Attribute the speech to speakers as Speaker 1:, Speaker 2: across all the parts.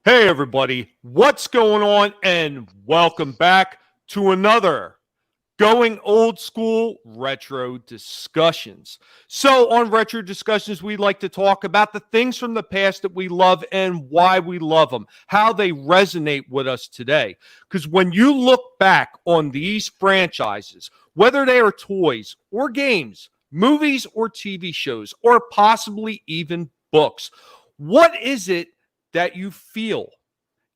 Speaker 1: Hey everybody, what's going on? And welcome back to another Going Old School Retro Discussions. So on Retro Discussions, we like to talk about the things from the past that we love and why we love them, how they resonate with us today. Because when you look back on these franchises, whether they are toys or games, movies or TV shows, or possibly even books, what is it that you feel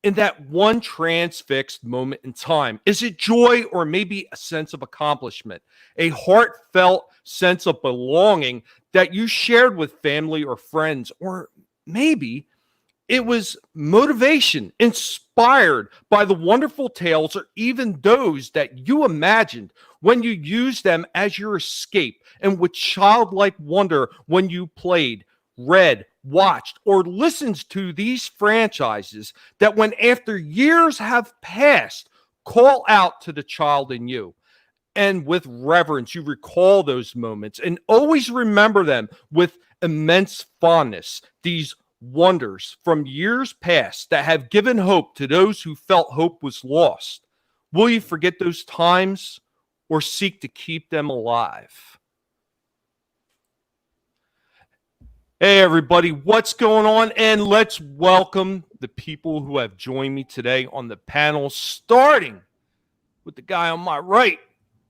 Speaker 1: in that one transfixed moment in time? Is it joy or maybe a sense of accomplishment, a heartfelt sense of belonging that you shared with family or friends? Or maybe it was motivation inspired by the wonderful tales or even those that you imagined when you used them as your escape, and with childlike wonder when you played, read, watched, or listened to these franchises that, when after years have passed, call out to the child in you. And with reverence, you recall those moments and always remember them with immense fondness. These wonders from years past that have given hope to those who felt hope was lost. Will you forget those times or seek to keep them alive? Hey everybody, what's going on? And let's welcome the people who have joined me today on the panel, starting with the guy on my right,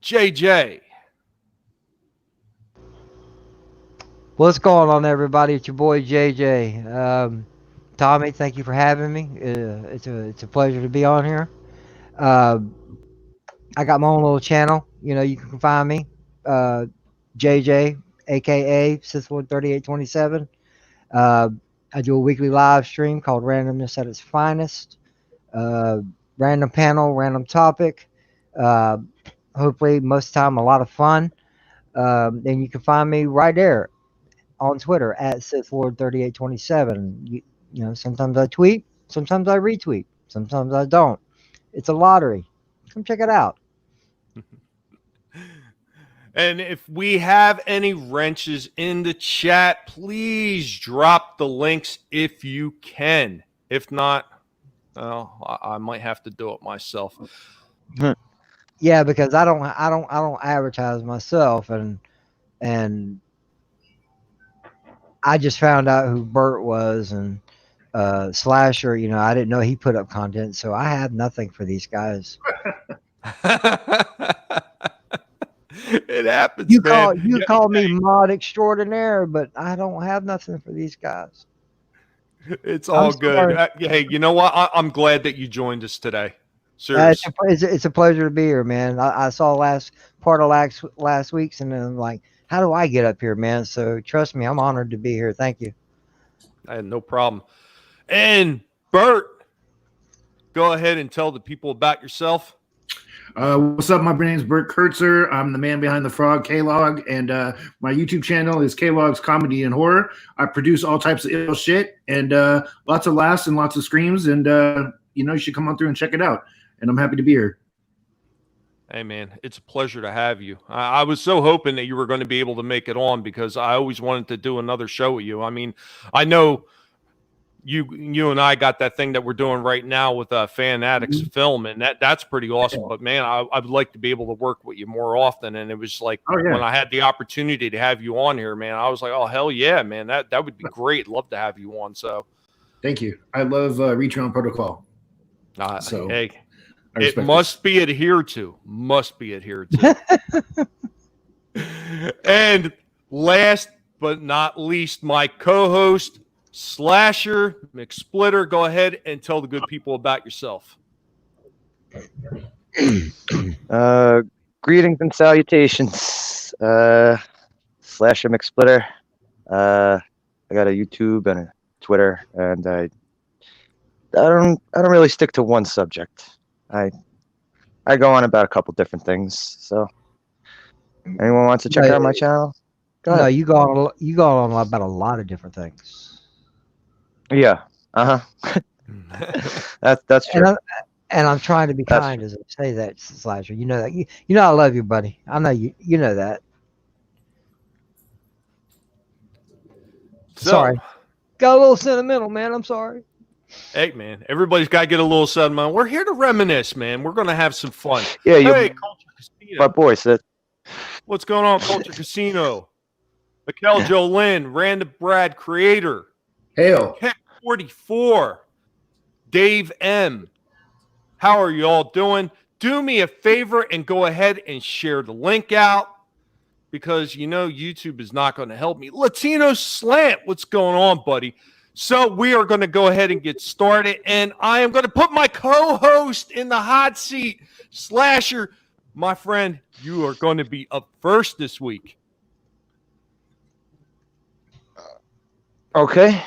Speaker 1: JJ.
Speaker 2: What's going on, everybody? It's your boy JJ. Tommy, thank you for having me. It's a pleasure to be on here. Uh, I got my own little channel. You can find me, JJ, aka Sith3827. Uh, I do a weekly live stream called Randomness at its Finest. Uh, Random panel, random topic. Uh, Hopefully, most of the time, a lot of fun. And you can find me right there on Twitter at SithLord3827. Sometimes I tweet, sometimes I retweet, sometimes I don't. It's a lottery. Come check it out.
Speaker 1: And if we have any wrenches in the chat, please drop the links if you can. If not, well, I might have to do it myself.
Speaker 2: Yeah, because I don't advertise myself, and I just found out who Bert was, and Slasher. I didn't know he put up content, so I have nothing for these guys.
Speaker 1: It happens,
Speaker 2: You
Speaker 1: man.
Speaker 2: call me mod extraordinaire, but I don't have nothing for these guys.
Speaker 1: It's all good. Hey, you know what? I'm glad that you joined us today. Seriously.
Speaker 2: It's a pleasure to be here, man. I saw last week's, and then I'm like, how do I get up here, man? So trust me, I'm honored to be here. Thank you.
Speaker 1: I had no problem. And Bert, go ahead and tell the people about yourself.
Speaker 3: What's up? My name's Bert Kurtzer. I'm the man behind the Frog K-Log, and my YouTube channel is K-Log's Comedy and Horror. I produce all types of ill shit and lots of laughs and lots of screams, and you should come on through and check it out. And I'm happy to be here.
Speaker 1: Hey, man, it's a pleasure to have you. I was so hoping that you were going to be able to make it on, because I always wanted to do another show with you. I mean, I know you and I got that thing that we're doing right now with Fan Addicts Film, and that's pretty awesome. But man, I would like to be able to work with you more often. And it was like, when I had the opportunity to have you on here, man, I was like, oh hell yeah, man, that would be great. Love to have you on. So
Speaker 3: thank you. I love Reach Your Own Protocol.
Speaker 1: So hey, it must be adhered to. Must be adhered to. And last but not least, my co-host, Slasher McSplitter. Go ahead and tell the good people about yourself.
Speaker 4: Greetings and salutations, Slasher McSplitter. I got a YouTube and a Twitter, and I don't really stick to one subject. I go on about a couple different things. So, anyone wants to check out my channel?
Speaker 2: Go ahead. No, you go on about a lot of different things.
Speaker 4: Yeah. That's true.
Speaker 2: And I'm trying to be kind as I say that, Slasher. You know that. You know I love you, buddy. I know you. You know that. Sorry. Got a little sentimental, man. I'm sorry.
Speaker 1: Hey, man, everybody's got to get a little sun, man. We're here to reminisce, man. We're going to have some fun.
Speaker 4: Yeah,
Speaker 1: Hey, Culture Casino.
Speaker 4: my boys.
Speaker 1: What's going on, Culture Casino? Mikel Jolin, Random Brad Creator,
Speaker 3: Hail.
Speaker 1: Kick 44, Dave M. How are you all doing? Do me a favor and go ahead and share the link out because you know YouTube is not going to help me. Latino Slant, what's going on, buddy? So we are going to go ahead and get started, and I am going to put my co-host in the hot seat. Slasher, my friend, you are going to be up first this week.
Speaker 4: Okay.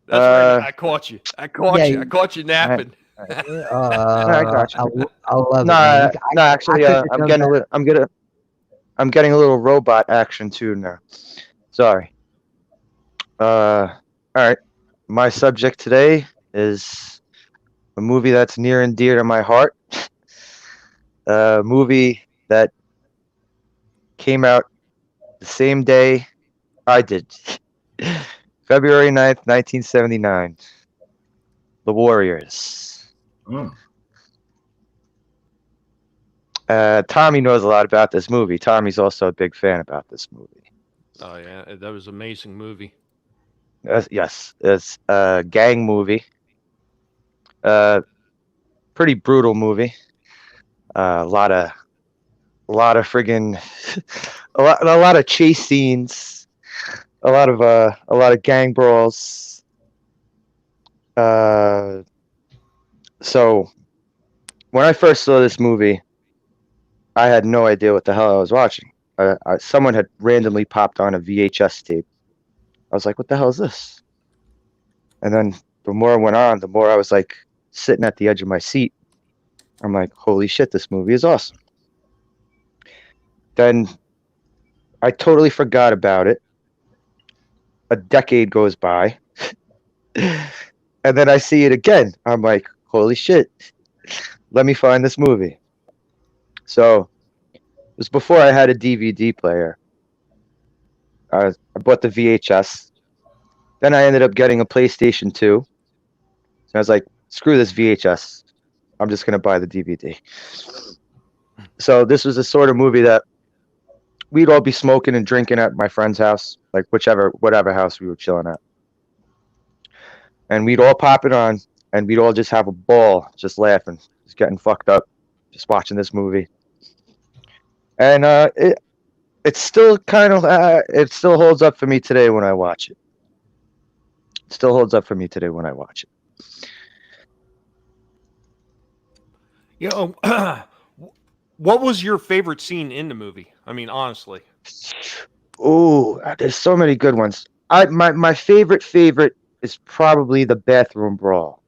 Speaker 1: That's right. I caught you. I caught you napping.
Speaker 4: I got you.
Speaker 2: I love
Speaker 4: No,
Speaker 2: it. Man.
Speaker 4: no, actually, I'm getting a little robot action too now. Sorry. All right. My subject today is a movie that's near and dear to my heart. A movie that came out the same day I did. February 9th, 1979. The Warriors.
Speaker 3: Oh.
Speaker 4: Tommy knows a lot about this movie. Tommy's also a big fan about this movie.
Speaker 1: Oh, yeah. That was an amazing movie.
Speaker 4: Yes, it's a gang movie. Pretty brutal movie. A lot of friggin' a lot of chase scenes. A lot of gang brawls. So when I first saw this movie, I had no idea what the hell I was watching. Someone had randomly popped on a VHS tape. I was like, what the hell is this? And then the more it went on, the more I was like sitting at the edge of my seat. I'm like, holy shit, this movie is awesome. Then I totally forgot about it. A decade goes by. And then I see it again. I'm like, holy shit. Let me find this movie. So it was before I had a DVD player. I bought the VHS. Then I ended up getting a PlayStation 2. So I was like, screw this VHS. I'm just going to buy the DVD. So this was the sort of movie that we'd all be smoking and drinking at my friend's house, like whatever house we were chilling at. And we'd all pop it on, and we'd all just have a ball, just laughing, just getting fucked up, just watching this movie. And it's still kind of it still holds up for me today when I watch it. It still holds up for me today when I watch it.
Speaker 1: You know, what was your favorite scene in the movie? I mean, honestly.
Speaker 4: Oh, there's so many good ones. My favorite is probably the bathroom brawl.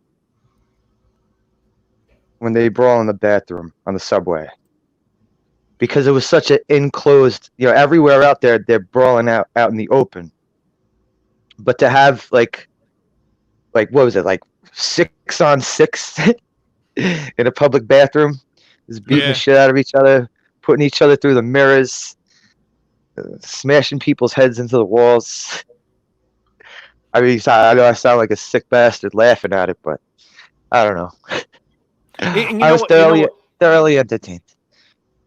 Speaker 4: When they brawl in the bathroom on the subway. Because it was such an enclosed, everywhere out there, they're brawling out in the open. But to have like what was it, like 6-on-6 in a public bathroom, just beating the shit out of each other, putting each other through the mirrors, smashing people's heads into the walls. I mean, I know I sound like a sick bastard laughing at it, but I don't know. I was thoroughly entertained.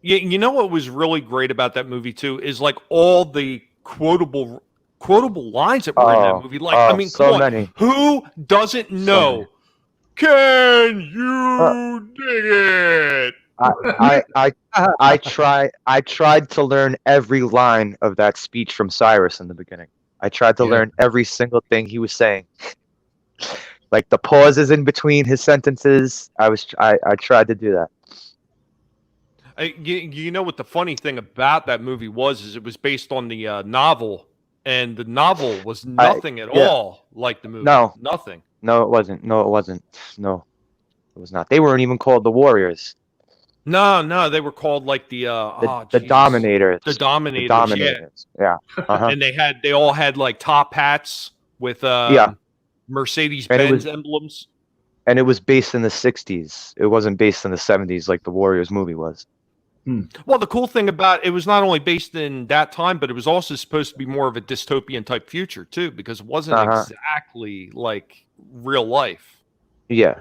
Speaker 1: Yeah, you know what was really great about that movie too is like all the quotable lines that were in that movie. Like, I mean,
Speaker 4: so
Speaker 1: come on,
Speaker 4: many.
Speaker 1: who doesn't know? Can you dig it?
Speaker 4: I tried to learn every line of that speech from Cyrus in the beginning. I tried to learn every single thing he was saying. Like the pauses in between his sentences. I tried to do that.
Speaker 1: You know what the funny thing about that movie was it was based on the novel, and the novel was nothing at all like the movie.
Speaker 4: No.
Speaker 1: Nothing.
Speaker 4: No, it wasn't. No, it was not. They weren't even called the Warriors.
Speaker 1: No, they were called like the
Speaker 4: Dominators.
Speaker 1: The Dominators.
Speaker 4: The Dominators. Yeah. Uh-huh.
Speaker 1: And they all had like top hats with Mercedes-Benz emblems.
Speaker 4: And it was based in the 60s. It wasn't based in the 70s like the Warriors movie was.
Speaker 1: Well, the cool thing about it was not only based in that time, but it was also supposed to be more of a dystopian type future too, because it wasn't exactly like real life.
Speaker 4: Yeah.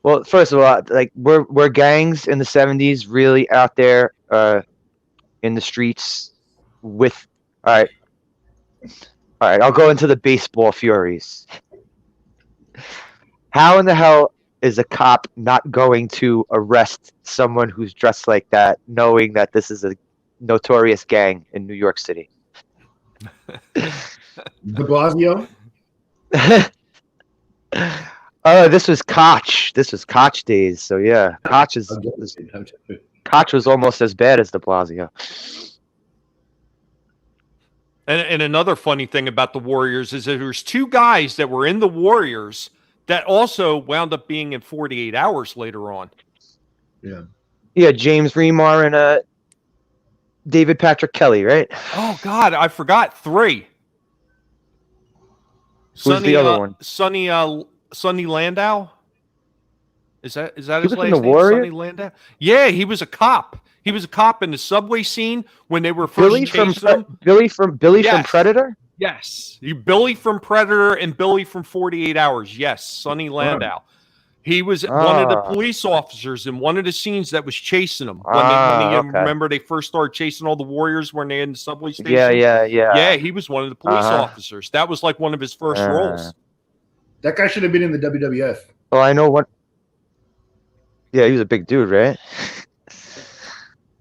Speaker 4: Well, first of all, like were gangs in the 70s really out there in the streets with all right. All right, I'll go into the baseball furies. How in the hell is a cop not going to arrest someone who's dressed like that, knowing that this is a notorious gang in New York City?
Speaker 3: De Blasio.
Speaker 4: Oh, this was Koch. This was Koch days. So yeah, Koch was almost as bad as De Blasio.
Speaker 1: And another funny thing about the Warriors is that there's two guys that were in the Warriors that also wound up being in 48 Hours later on.
Speaker 3: Yeah.
Speaker 4: Yeah, James Remar and David Patrick Kelly, right?
Speaker 1: Oh God, I forgot 3.
Speaker 4: Who's the other one?
Speaker 1: Sonny Landau. Is that
Speaker 4: He
Speaker 1: his
Speaker 4: was in
Speaker 1: last
Speaker 4: the
Speaker 1: name?
Speaker 4: Warriors?
Speaker 1: Sonny Landau. Yeah, he was a cop. He was a cop in the subway scene when they were first chasing him.
Speaker 4: Billy from
Speaker 1: Yes.
Speaker 4: Predator.
Speaker 1: Yes, Billy from Predator and Billy from 48 Hours. Yes, Sonny Landau. He was one of the police officers in one of the scenes that was chasing him. Remember they first started chasing all the Warriors when they're in the subway station?
Speaker 4: Yeah.
Speaker 1: Yeah, he was one of the police officers. That was like one of his first roles.
Speaker 3: That guy should have been in the WWF.
Speaker 4: Well, I know what. Yeah, he was a big dude, right?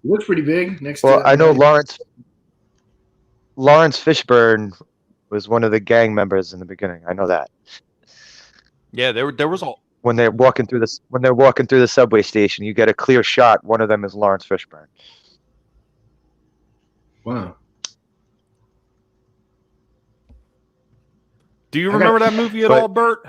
Speaker 3: He looks pretty big.
Speaker 4: I know Lawrence Fishburne was one of the gang members in the beginning. I know that.
Speaker 1: Yeah, there was all.
Speaker 4: When they're walking through the subway station, you get a clear shot. One of them is Lawrence Fishburne.
Speaker 3: Wow.
Speaker 1: Do you remember that movie at all, Bert?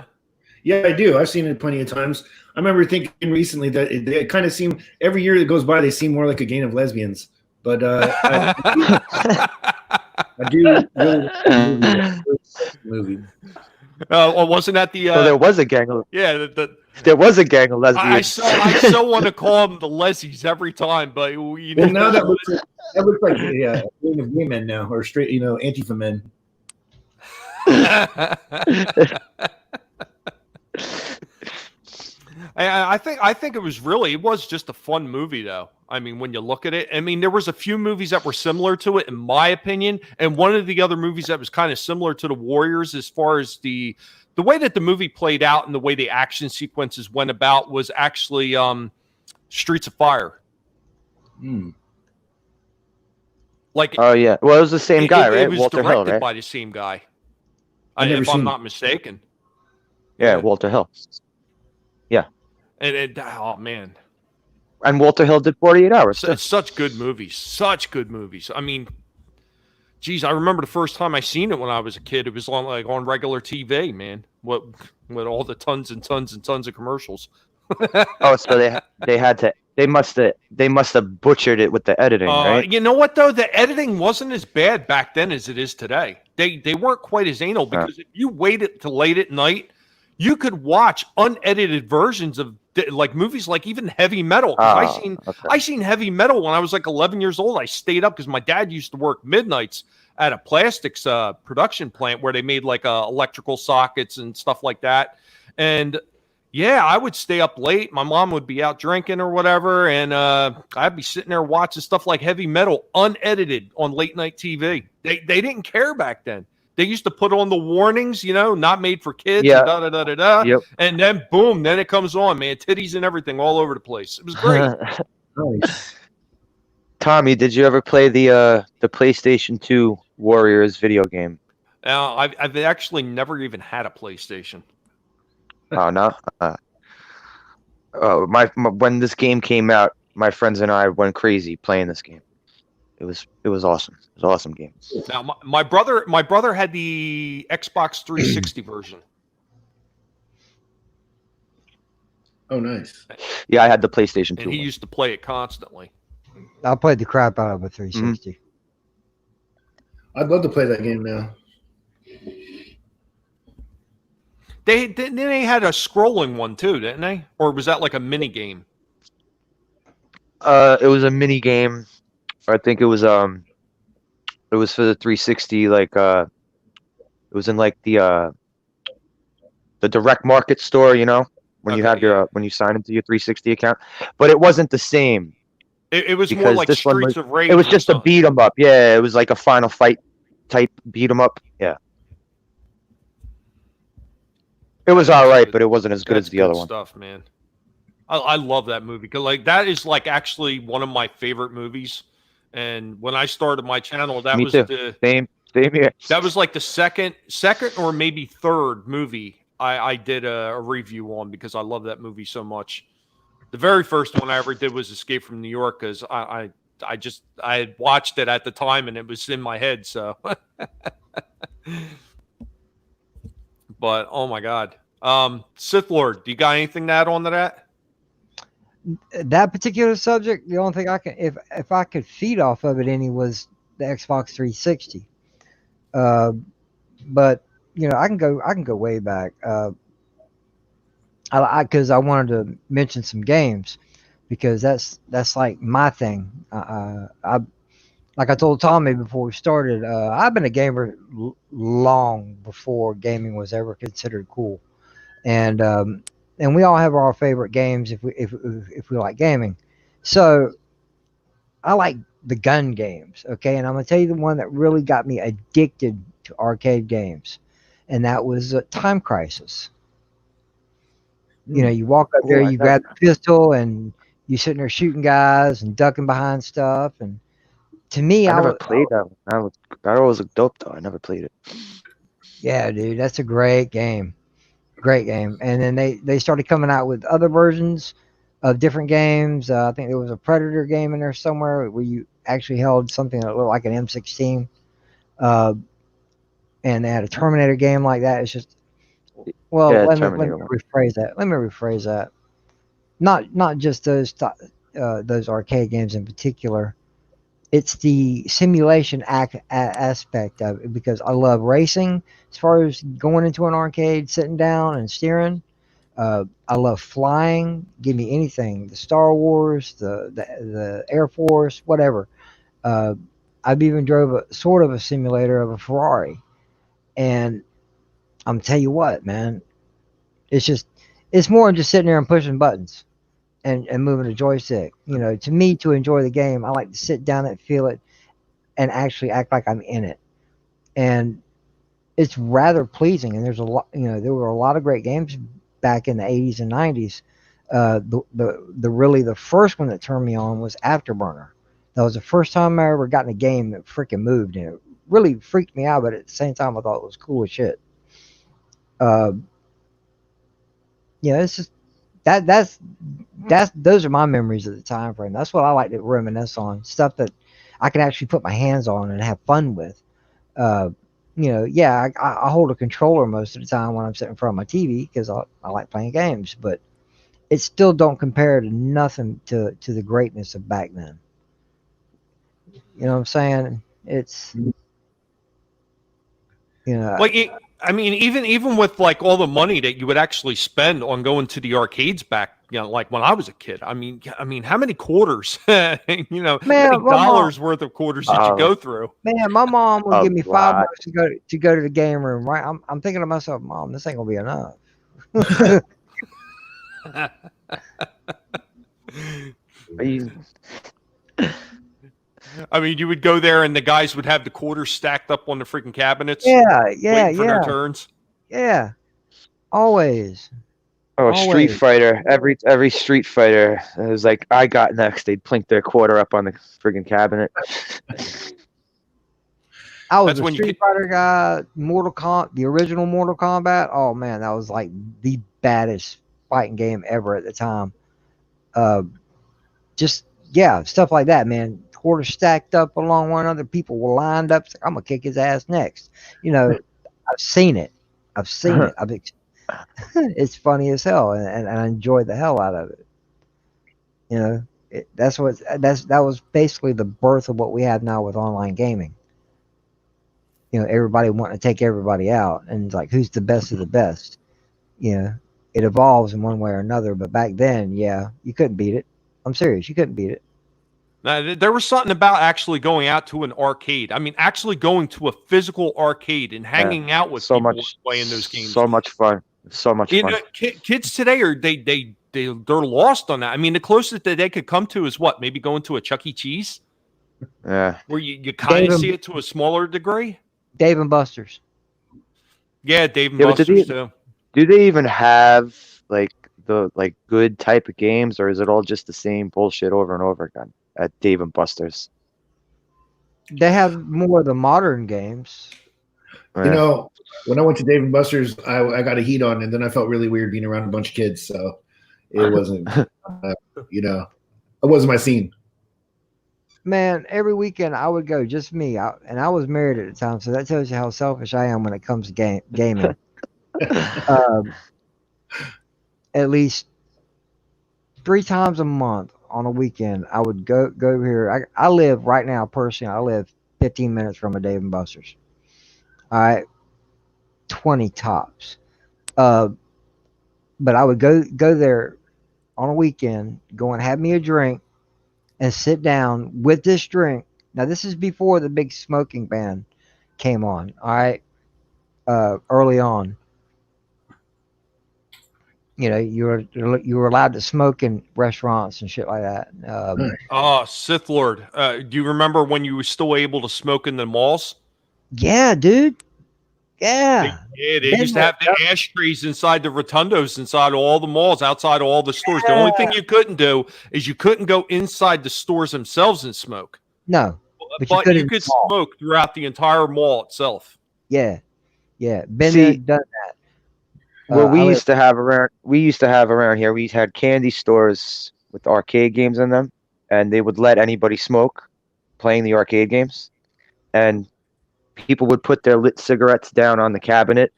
Speaker 3: Yeah, I do. I've seen it plenty of times. I remember thinking recently that it kind of seemed every year that goes by, they seem more like a gang of lesbians. But I do really like the movie.
Speaker 1: Wasn't that the?
Speaker 4: So there was a gang of.
Speaker 1: Yeah,
Speaker 4: there was a gang of lesbians.
Speaker 1: I so want to call them the Lessies every time, but
Speaker 3: well, now that looks like a gang of gay men now, or straight, Antifa men.
Speaker 1: I think it was just a fun movie though. I mean, when you look at it, I mean, there was a few movies that were similar to it, in my opinion, and one of the other movies that was kind of similar to the Warriors as far as the way that the movie played out and the way the action sequences went about was actually Streets of Fire. Like,
Speaker 4: oh yeah, well, it was the same guy, right?
Speaker 1: It was
Speaker 4: Walter
Speaker 1: directed
Speaker 4: Hill, right?
Speaker 1: by the same guy,
Speaker 3: if
Speaker 1: I'm not mistaken.
Speaker 4: Yeah, Walter Hill. Yeah,
Speaker 1: and oh man.
Speaker 4: And Walter Hill did 48 Hours.
Speaker 1: Such good movies. Such good movies. I mean, geez, I remember the first time I seen it when I was a kid. It was on regular TV, man. What with all the tons and tons and tons of commercials.
Speaker 4: So they must have butchered it with the editing, right?
Speaker 1: You know what though? The editing wasn't as bad back then as it is today. They weren't quite as anal because if you waited till late at night, you could watch unedited versions of like movies, like even Heavy Metal. I seen Heavy Metal when I was like 11 years old. I stayed up because my dad used to work midnights at a plastics production plant where they made like electrical sockets and stuff like that. And yeah, I would stay up late. My mom would be out drinking or whatever, and I'd be sitting there watching stuff like Heavy Metal unedited on late night TV. They didn't care back then. They used to put on the warnings, not made for kids,
Speaker 4: Yep.
Speaker 1: And then boom, then it comes on, man, titties and everything all over the place. It was great.
Speaker 3: Nice.
Speaker 4: Tommy, did you ever play the PlayStation 2 Warriors video game?
Speaker 1: I've actually never even had a PlayStation.
Speaker 4: Oh no. When this game came out, my friends and I went crazy playing this game. It was awesome. It was an awesome game.
Speaker 1: Now my brother had the Xbox 360 version.
Speaker 3: Oh, nice.
Speaker 4: Yeah, I had the PlayStation 2.
Speaker 1: And he used to play it constantly.
Speaker 2: I played the crap out of a 360.
Speaker 3: I'd love to play that game now.
Speaker 1: They had a scrolling one too, didn't they? Or was that like a mini game?
Speaker 4: It was a mini game. I think it was for the 360. Like it was in like the the direct market store, you know, when you
Speaker 1: Okay,
Speaker 4: have your when you sign into your 360 account. But it wasn't the same
Speaker 1: It was more
Speaker 4: because
Speaker 1: like
Speaker 4: this one
Speaker 1: Streets
Speaker 4: was
Speaker 1: of Rage.
Speaker 4: it was
Speaker 1: or
Speaker 4: just a
Speaker 1: something.
Speaker 4: beat 'em up. Yeah, it was like a Final Fight type beat 'em up. Yeah. It was
Speaker 1: That's
Speaker 4: all right,
Speaker 1: good.
Speaker 4: but it wasn't as good
Speaker 1: That's
Speaker 4: as the
Speaker 1: good
Speaker 4: other one.
Speaker 1: stuff, man. I love that movie because like that is like actually one of my favorite movies. And when I started my channel, that
Speaker 4: Me
Speaker 1: was
Speaker 4: too.
Speaker 1: the
Speaker 4: Same here.
Speaker 1: that was like the second or maybe third movie I did a review on because I love that movie so much. The very first one I ever did was Escape from New York because I had watched it at the time and it was in my head. So, but oh my god, Sith Lord, do you got anything to add on to that?
Speaker 2: That particular subject, the only thing I can, if I could feed off of it any, was the Xbox 360. But you know, I can go way back. Because I wanted to mention some games because that's like my thing. I like I told Tommy before we started. I've been a gamer long before gaming was ever considered cool, and we all have our favorite games if we like gaming. So I like the gun games, okay? And I'm gonna tell you the one that really got me addicted to arcade games, and that was Time Crisis. You know, you walk up there,
Speaker 4: Cool.
Speaker 2: you grab the pistol, and you sitting there shooting guys and ducking behind stuff. And to me,
Speaker 4: I never
Speaker 2: was,
Speaker 4: played that one. That always looked dope though. I never played it.
Speaker 2: yeah, dude, that's a great game, great game. And then they started coming out with other versions of different games. I think there was a Predator game in there somewhere where you actually held something that looked like an M16. Uh, and they had a Terminator game like that. It's just, well,
Speaker 4: Yeah,
Speaker 2: let me
Speaker 4: Terminator one.
Speaker 2: rephrase that. Let me rephrase that. Not just those arcade games in particular. It's the simulation aspect of it because I love racing. As far as going into an arcade, sitting down and steering, I love flying. Give me anything. The Star Wars, the Air Force, whatever. Uh, I've even drove a sort of a simulator of a Ferrari, and I'm tell you what, man, it's more than just sitting there and pushing buttons and moving a joystick. You know, to me, to enjoy the game, I like to sit down and feel it and actually act like I'm in it. And it's rather pleasing. And there's a lot, you know, there were a lot of great games back in the 80s and 90s. The really the first one that turned me on was Afterburner. That was the first time I ever got in a game that freaking moved, and it really freaked me out. But at the same time, I thought it was cool as shit. Uh, it's just that's those are my memories of the time frame. That's what I like to reminisce on, stuff that I can actually put my hands on and have fun with. Yeah, I hold a controller most of the time when I'm sitting in front of my TV because I like playing games, but it still don't compare to nothing to the greatness of back then. You know what I'm saying? It's
Speaker 1: Like I mean, even with like all the money that you would actually spend on going to the arcades back, you know, like when I was a kid. I mean, how many quarters, how many dollars worth of quarters did you go through?
Speaker 2: Man, my mom would give me
Speaker 4: lot.
Speaker 2: $5 to go to the game room. Right? I'm thinking to myself, Mom, this ain't gonna be enough.
Speaker 1: I mean, you would go there and the guys would have the quarters stacked up on the freaking cabinets.
Speaker 2: Yeah,
Speaker 1: for their turns.
Speaker 2: Yeah, always.
Speaker 4: Oh, Street Fighter! Every Street Fighter, it was like I got next. They'd plink their quarter up on the friggin' cabinet.
Speaker 2: I was a Street Fighter guy. The original Mortal Kombat. Oh man, that was like the baddest fighting game ever at the time. Stuff like that, man. Quarters stacked up along one another. People were lined up. I'm gonna kick his ass next. You know, I've seen it. It's funny as hell, and I enjoy the hell out of it. You know, that was basically the birth of what we have now with online gaming. You know, everybody wanting to take everybody out, and it's like, who's the best of the best? You know, it evolves in one way or another. But back then, yeah, you couldn't beat it. I'm serious, you couldn't beat it.
Speaker 1: Now, there was something about actually going out to an arcade. I mean, actually going to a physical arcade and hanging out with people playing those games.
Speaker 4: So much fun. So much
Speaker 1: You
Speaker 4: fun.
Speaker 1: know, kids today are they're lost on that. I mean, the closest that they could come to is what? Maybe going to a Chuck E. Cheese,
Speaker 4: Yeah.
Speaker 1: where you kind
Speaker 2: Dave
Speaker 1: of
Speaker 2: and,
Speaker 1: see it to a smaller degree.
Speaker 2: Dave and Buster's.
Speaker 1: Yeah, Dave and
Speaker 4: Yeah, but
Speaker 1: Buster's too.
Speaker 4: do they even have like the good type of games, or is it all just the same bullshit over and over again at Dave and Buster's?
Speaker 2: They have more of the modern games.
Speaker 3: You
Speaker 4: Yeah.
Speaker 3: know, when I went to Dave and Buster's, I got a heat on, and then I felt really weird being around a bunch of kids. So it wasn't, it wasn't my scene.
Speaker 2: Man, every weekend I would go, just me, and I was married at the time, so that tells you how selfish I am when it comes to gaming. um, at least 3 times a month on a weekend, I would go here. I live right now personally. I live 15 minutes from a Dave and Buster's. All right, 20 tops. But I would go there on a weekend, go and have me a drink, and sit down with this drink. Now this is before the big smoking ban came on. All right, early on. You know, you were allowed to smoke in restaurants and shit like that.
Speaker 1: Oh, Sith Lord. Do you remember when you were still able to smoke in the malls?
Speaker 2: Yeah, dude. Yeah.
Speaker 1: They used to have the ashtrays inside the rotundos, inside all the malls, outside all the stores. The only thing you couldn't do is you couldn't go inside the stores themselves and smoke.
Speaker 2: No,
Speaker 1: But you could smoke throughout the entire mall itself.
Speaker 2: Yeah, yeah. Been
Speaker 4: See,
Speaker 2: there, done that.
Speaker 4: What we used to have around here, we had candy stores with arcade games in them, and they would let anybody smoke playing the arcade games, and people would put their lit cigarettes down on the cabinet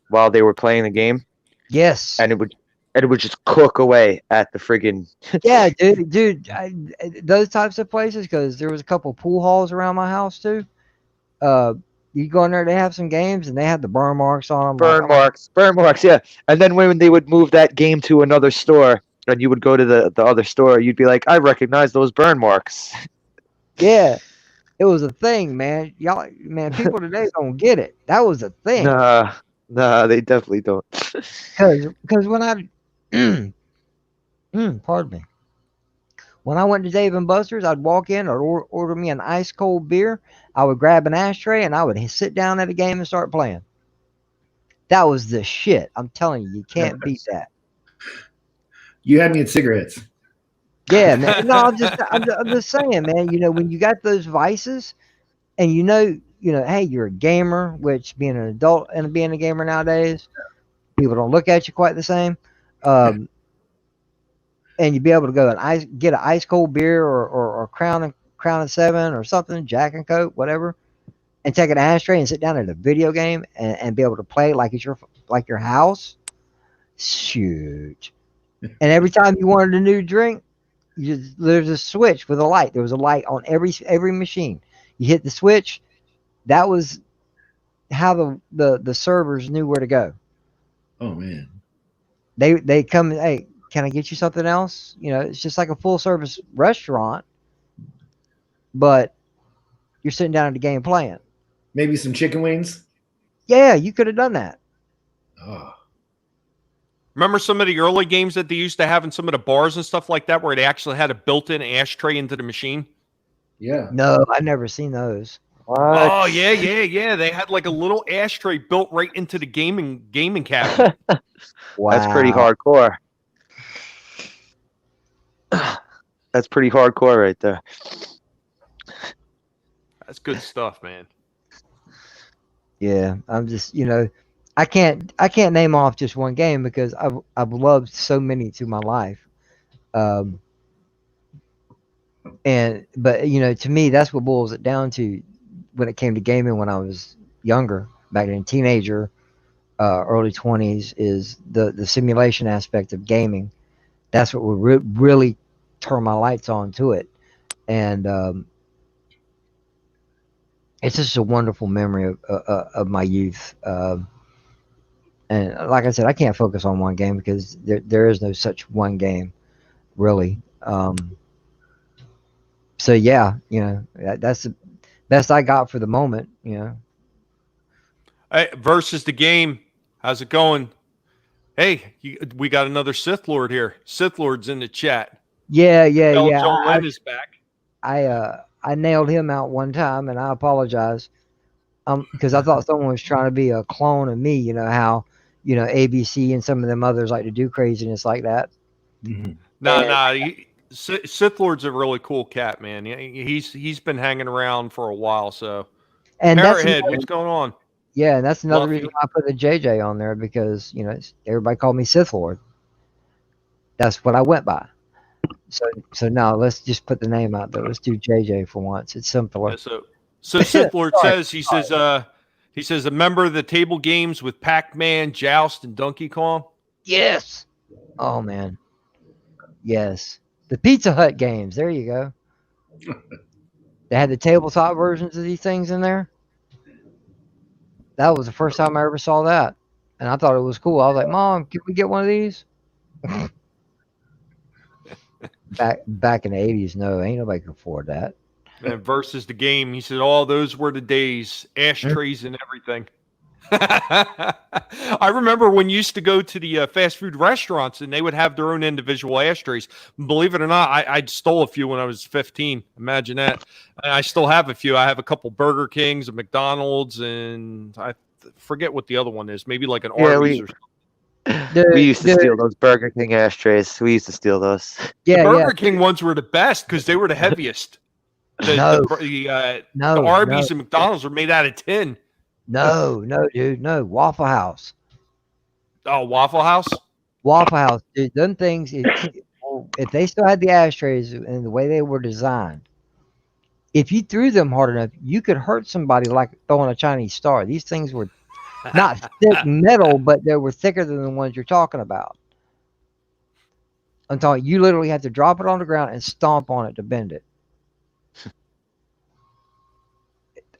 Speaker 4: while they were playing the game.
Speaker 2: Yes.
Speaker 4: And it would just cook away at the friggin'
Speaker 2: Yeah, dude. Those types of places, because there was a couple pool halls around my house too. You go in there, they have some games, and they had the burn marks on them.
Speaker 4: burn marks, yeah. And then when they would move that game to another store, and you would go to the other store, you'd be like, I recognize those burn marks.
Speaker 2: Yeah, it was a thing, man. Y'all, man, people today don't get it. That was a thing.
Speaker 4: Nah, they definitely don't.
Speaker 2: Because when I, pardon me, when I went to Dave and Buster's, I'd walk in or order me an ice cold beer. I would grab an ashtray and I would sit down at a game and start playing. That was the shit. I'm telling you, you can't beat that.
Speaker 3: You had me at cigarettes.
Speaker 2: Yeah, man. No, I'm just saying, man. You know, when you got those vices, and you know, hey, you're a gamer. Which being an adult and being a gamer nowadays, people don't look at you quite the same. And you'd be able to go and get an ice cold beer or Crown and 7 or something, Jack and Coke, whatever, and take an ashtray and sit down at a video game and be able to play like it's your house. Shoot. And every time you wanted a new drink, there's a switch with a light. There was a light on every machine. You hit the switch. That was how the servers knew where to go.
Speaker 3: Oh man.
Speaker 2: They come, hey, can I get you something else? You know, it's just like a full service restaurant, but you're sitting down at the game playing.
Speaker 3: Maybe some chicken wings.
Speaker 2: Yeah, you could have done that.
Speaker 3: Oh.
Speaker 1: Remember some of the early games that they used to have in some of the bars and stuff like that, where they actually had a built-in ashtray into the machine?
Speaker 3: Yeah.
Speaker 2: No, I've never seen those.
Speaker 4: What?
Speaker 1: Oh yeah. They had like a little ashtray built right into the gaming cabinet.
Speaker 2: Wow.
Speaker 4: That's pretty hardcore. That's pretty hardcore right there.
Speaker 1: That's good stuff, man.
Speaker 2: Yeah, I'm just, I can't name off just one game because I've loved so many through my life. But to me, that's what boils it down to when it came to gaming when I was younger, back in teenager, early 20s, is the simulation aspect of gaming. That's what would really turn my lights on to it. And it's just a wonderful memory of my youth. And like I said, I can't focus on one game because there is no such one game, really. So yeah, that's the best I got for the moment.
Speaker 1: Hey, versus the game. How's it going? Hey, we got another Sith Lord here. Sith Lord's in the chat.
Speaker 2: Yeah, yeah,
Speaker 1: Tell
Speaker 2: yeah.
Speaker 1: John Lynn is back.
Speaker 2: I nailed him out one time, and I apologize. Because I thought someone was trying to be a clone of me. You know how, ABC and some of them others like to do craziness like that.
Speaker 1: Nah. Sith Lord's a really cool cat, man. He's been hanging around for a while. So,
Speaker 2: And that's
Speaker 1: Parrothead, what's going on?
Speaker 2: yeah, and that's another
Speaker 1: Fluffy.
Speaker 2: reason why I put the JJ on there, because everybody called me Sith Lord. That's what I went by. So now let's just put the name out there. Let's do JJ for once. It's simpler.
Speaker 1: Yeah, so Sith Lord says he says a member of the table games with Pac-Man, Joust, and Donkey Kong.
Speaker 2: Yes. Oh man. Yes. The Pizza Hut games. There you go. They had the tabletop versions of these things in there. That was the first time I ever saw that, and I thought it was cool. I was like, "Mom, can we get one of these?" Back in the 80s, no, ain't nobody could afford that.
Speaker 1: And versus the game, he said, "Oh, those were the days. Ashtrays and everything." I remember when you used to go to the fast food restaurants and they would have their own individual ashtrays. Believe it or not, I stole a few when I was 15. Imagine that. And I still have a few. I have a couple Burger Kings, a McDonald's, and I forget what the other one is. Maybe like an Arby's or something.
Speaker 4: We used to steal those Burger King ashtrays. We used to steal those.
Speaker 1: The Burger King ones were the best because they were the heaviest. The Arby's and McDonald's were made out of tin.
Speaker 2: No, dude, no. Waffle House.
Speaker 1: Oh, Waffle House?
Speaker 2: Waffle House. Dude, them things, if they still had the ashtrays and the way they were designed, if you threw them hard enough, you could hurt somebody like throwing a Chinese star. These things were not thick metal, but they were thicker than the ones you're talking about. Until you literally had to drop it on the ground and stomp on it to bend it.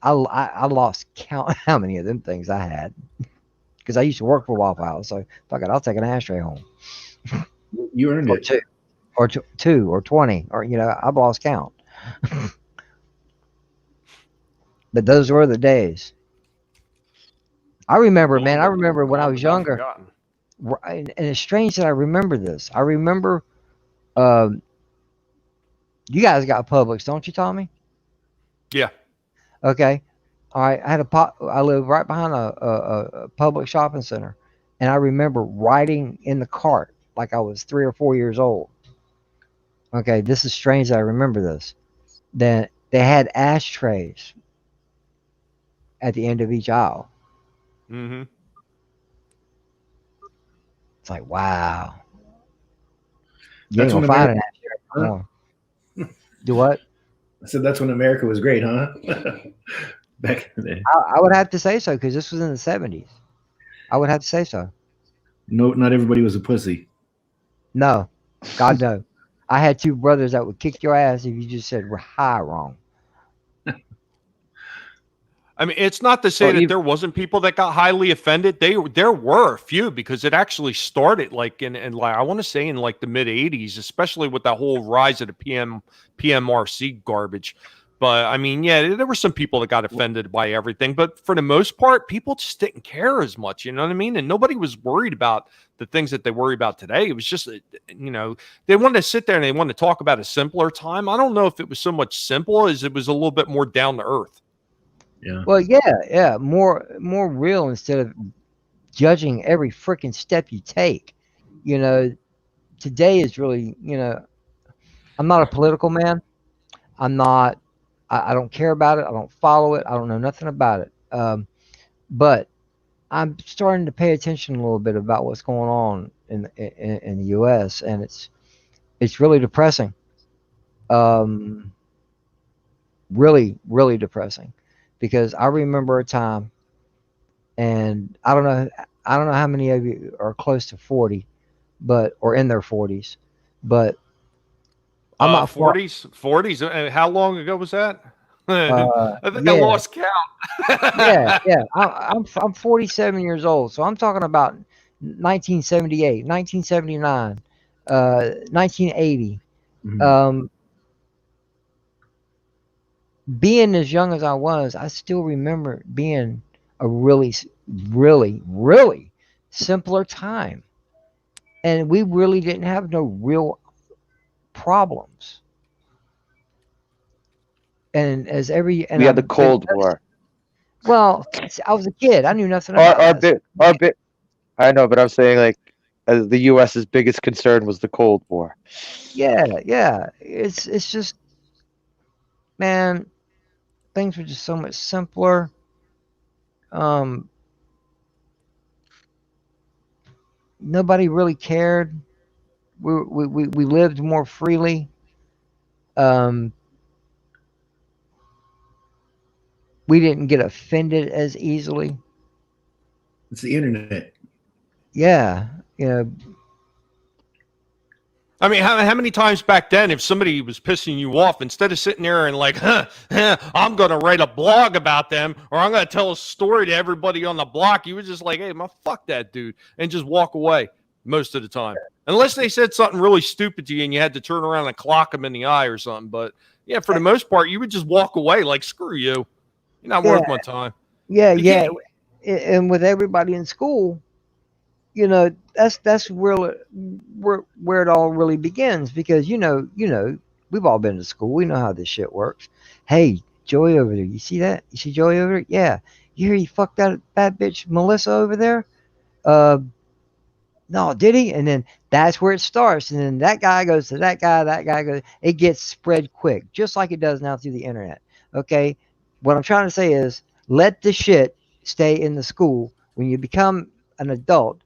Speaker 2: I lost count how many of them things I had, because I used to work for Waffle House. So fuck it, I'll take an ashtray home.
Speaker 3: You earned it.
Speaker 2: Two or 20, or I've lost count. But those were the days. I remember, man. I remember when I was younger, and it's strange that I remember this. I remember, you guys got Publix, don't you, Tommy?
Speaker 1: Yeah.
Speaker 2: Okay. All right. I live right behind a public shopping center, and I remember riding in the cart like I was 3 or 4 years old. Okay, this is strange that I remember this. Then they had ashtrays at the end of each aisle.
Speaker 1: Mm-hmm.
Speaker 2: It's like, wow. You
Speaker 3: That's
Speaker 2: ain't gonna
Speaker 3: when
Speaker 2: find an ashtray anymore. Do what?
Speaker 3: I said that's when America was great, huh? Back in the day.
Speaker 2: I would have to say so, because this was in the 70s. I would have to say so.
Speaker 3: No, not everybody was a pussy.
Speaker 2: No, God no. I had 2 brothers that would kick your ass if you just said we're high wrong.
Speaker 1: I mean, it's not to say that there wasn't people that got highly offended. There were a few, because it actually started like in like, I want to say in like the mid 80s, especially with that whole rise of the PMRC garbage. But I mean, yeah, there were some people that got offended by everything, but for the most part, people just didn't care as much. You know what I mean? And nobody was worried about the things that they worry about today. It was just, they wanted to sit there and they wanted to talk about a simpler time. I don't know if it was so much simple as it was a little bit more down to earth.
Speaker 3: Yeah.
Speaker 2: Well, yeah, more real, instead of judging every freaking step you take. Today is really, I'm not a political man. I'm not. I don't care about it. I don't follow it. I don't know nothing about it. But I'm starting to pay attention a little bit about what's going on in the U.S. and it's really depressing. Really, really depressing. Because I remember a time, and I don't know how many of you are close to 40, or in their 40s, but I'm not
Speaker 1: 40s. How long ago was that? I think I
Speaker 2: yeah.
Speaker 1: lost count.
Speaker 2: yeah. I'm 47 years old, so I'm talking about 1978, 1979, 1980.
Speaker 3: Mm-hmm.
Speaker 2: Being as young as I was, I still remember being a really, really, really simpler time. and we really didn't have no real problems. And as every and
Speaker 4: We had the
Speaker 2: I've been
Speaker 4: Cold War.
Speaker 2: well, I was a kid. I knew nothing
Speaker 4: Our,
Speaker 2: about
Speaker 4: our
Speaker 2: that.
Speaker 4: bit, our bit. I know, but I'm saying like, as the U.S.'s biggest concern was the Cold War.
Speaker 2: Yeah, yeah. It's just, man, things were just so much simpler. Um, Nobody really cared. We lived more freely. Um, we didn't get offended as easily.
Speaker 3: It's the internet.
Speaker 2: Yeah, you know,
Speaker 1: I mean, how many times back then, if somebody was pissing you off, instead of sitting there and like, I'm going to write a blog about them, or I'm going to tell a story to everybody on the block, you were just like, hey, man, fuck that dude, and just walk away most of the time. Unless they said something really stupid to you and you had to turn around and clock them in the eye or something. But yeah, for the most part, you would just walk away like, screw you. You're not worth my time.
Speaker 2: yeah,
Speaker 1: You
Speaker 2: yeah.
Speaker 1: can't.
Speaker 2: And with everybody in school, you know, that's where it all really begins, because we've all been to school. We know how this shit works. Hey, Joey over there, you see that? You see Joey over there? Yeah. You hear he fucked that bad bitch Melissa over there? No, did he? And then that's where it starts. And then that guy goes to that guy goes. It gets spread quick, just like it does now through the internet. Okay. What I'm trying to say is, let the shit stay in the school. When you become an adult,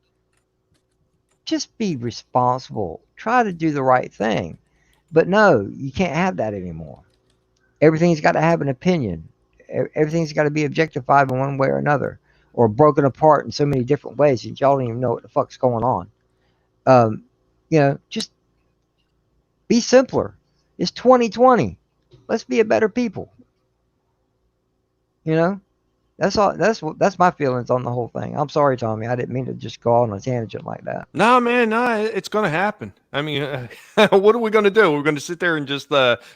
Speaker 2: just be responsible. Try to do the right thing. But no, you can't have that anymore. Everything's got to have an opinion. Everything's got to be objectified in one way or another, or broken apart in so many different ways that y'all don't even know what the fuck's going on. Just be simpler. It's 2020. Let's be a better people. That's all. That's my feelings on the whole thing. I'm sorry, Tommy. I didn't mean to just go on a tangent like that.
Speaker 1: No, man, no, it's going to happen. I mean, what are we going to do? We're going to sit there and just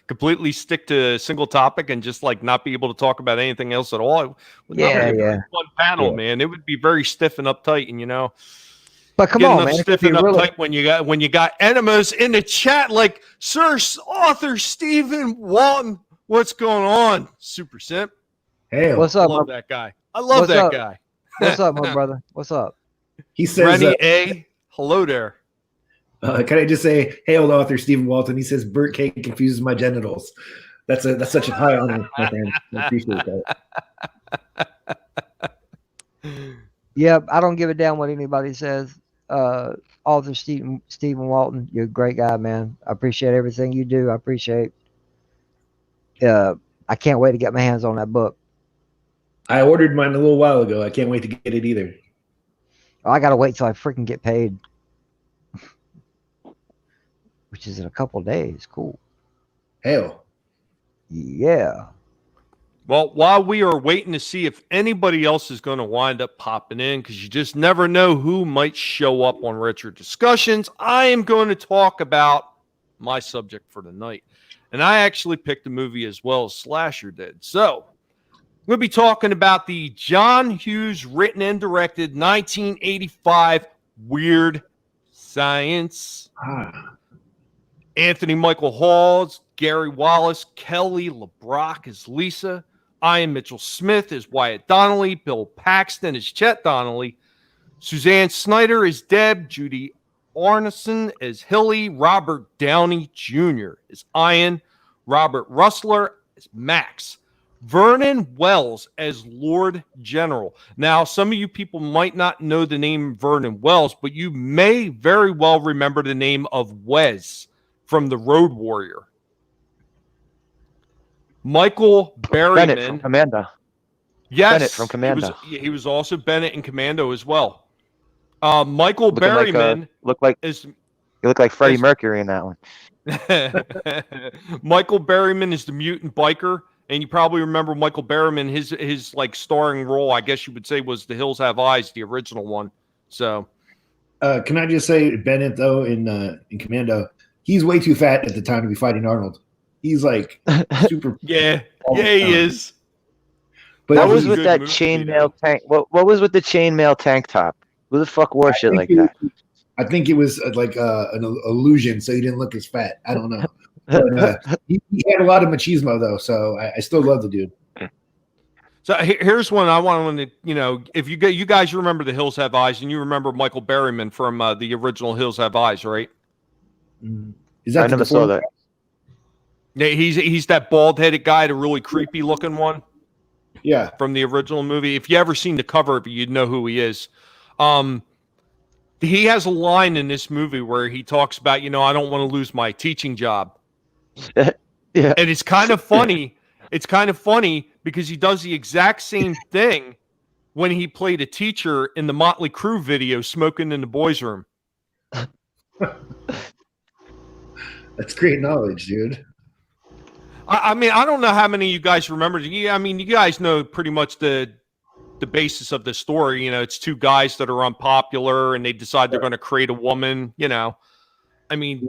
Speaker 1: completely stick to a single topic and just like not be able to talk about anything else at all. It would not be a very fun panel, man. It would be very stiff and uptight, and
Speaker 2: But come on, man.
Speaker 1: Stiff and uptight when you got enemas in the chat like Sir Author Stephen Walton. What's going on, Super Simp?
Speaker 3: Hey,
Speaker 2: what's up?
Speaker 1: I love that guy. I love that guy.
Speaker 2: What's up, my brother? What's up?
Speaker 3: He says,
Speaker 1: Rennie A. Hello there.
Speaker 3: Can I just say, hey, old author Stephen Walton? He says, Burt K confuses my genitals. That's such a high honor, my friend. I appreciate that.
Speaker 2: Yep, I don't give a damn what anybody says. Author Stephen Walton, you're a great guy, man. I appreciate everything you do. I appreciate. I can't wait to get my hands on that book.
Speaker 3: I ordered mine a little while ago. I can't wait to get it either.
Speaker 2: Oh, I gotta wait till I freaking get paid, which is in a couple of days. Cool.
Speaker 3: Hell.
Speaker 2: Yeah.
Speaker 1: Well, while we are waiting to see if anybody else is going to wind up popping in, because you just never know who might show up on Retro Discussions, I am going to talk about my subject for the night. And I actually picked a movie as well as Slasher did. So we'll be talking about the John Hughes written and directed 1985 Weird Science. Anthony Michael Hall, Gary Wallace, Kelly LeBrock as Lisa, Ian Mitchell Smith as Wyatt Donnelly, Bill Paxton as Chet Donnelly, Suzanne Snyder as Deb, Judy Arneson as Hilly, Robert Downey Jr. as Ian, Robert Russler as Max, Vernon Wells as Lord General. Now, some of you people might not know the name Vernon Wells, but you may very well remember the name of Wes from The Road Warrior. Michael Berryman.
Speaker 4: Bennett from Commando.
Speaker 1: Yes.
Speaker 4: Bennett from Commando.
Speaker 1: He was also Bennett in Commando as well. Michael Berryman
Speaker 4: He looked like Freddie Mercury in that one.
Speaker 1: Michael Berryman is the mutant biker, and you probably remember Michael Berryman. His like starring role, I guess you would say, was The Hills Have Eyes, the original one. So,
Speaker 3: can I just say, Bennett though in Commando, he's way too fat at the time to be fighting Arnold. He's like super.
Speaker 1: yeah, he is.
Speaker 3: But
Speaker 4: what was with that chainmail tank? What was with the chainmail tank top? Who the fuck wore shit like that?
Speaker 3: I think it was like an illusion, so he didn't look as fat. I don't know. But he had a lot of machismo though, so I still love the dude.
Speaker 1: So here's one I want to, if you guys remember The Hills Have Eyes, and you remember Michael Berryman from the original Hills Have Eyes, right?
Speaker 3: Is that
Speaker 4: I never saw that.
Speaker 1: Yeah, he's that bald-headed guy, the really creepy looking one.
Speaker 3: Yeah,
Speaker 1: from the original movie. If you ever seen the cover of it, you'd know who he is. He has a line in this movie where he talks about, I don't want to lose my teaching job.
Speaker 4: Yeah.
Speaker 1: And it's kind of funny. It's kind of funny because he does the exact same thing when he played a teacher in the Motley Crue video, Smoking in the Boys' Room.
Speaker 3: that's great knowledge, dude.
Speaker 1: I mean, I don't know how many of you guys remember. I mean, you guys know pretty much the basis of the story. It's two guys that are unpopular and they decide they're going to create a woman. I mean,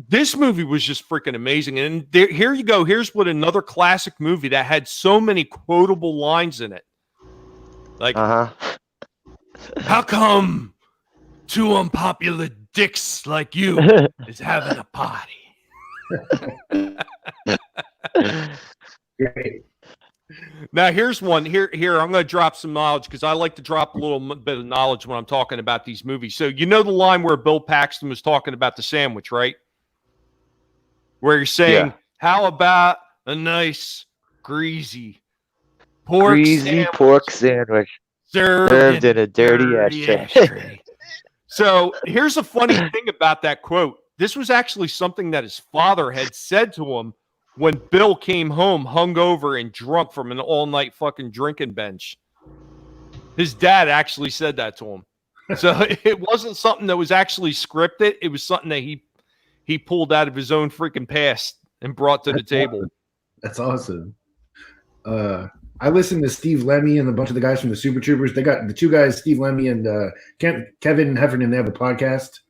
Speaker 1: this movie was just freaking amazing. And here you go. Here's what another classic movie that had so many quotable lines in it. Like, how come two unpopular dicks like you is having a party?
Speaker 3: Great.
Speaker 1: Now here's one. Here I'm going to drop some knowledge because I like to drop a little bit of knowledge when I'm talking about these movies. So the line where Bill Paxton was talking about the sandwich, right? Where you're saying, how about a nice greasy pork
Speaker 4: sandwich
Speaker 1: served
Speaker 4: in a dirty ashtray.
Speaker 1: So here's a funny thing about that quote. This was actually something that his father had said to him when Bill came home hungover and drunk from an all-night fucking drinking bench. His dad actually said that to him. So it wasn't something that was actually scripted. It was something that he pulled out of his own freaking past and brought to the table.
Speaker 3: Awesome. That's awesome. I listened to Steve Lemmy and a bunch of the guys from the Super Troopers. They got the two guys, Steve Lemmy and Kevin Heffernan. They have a podcast.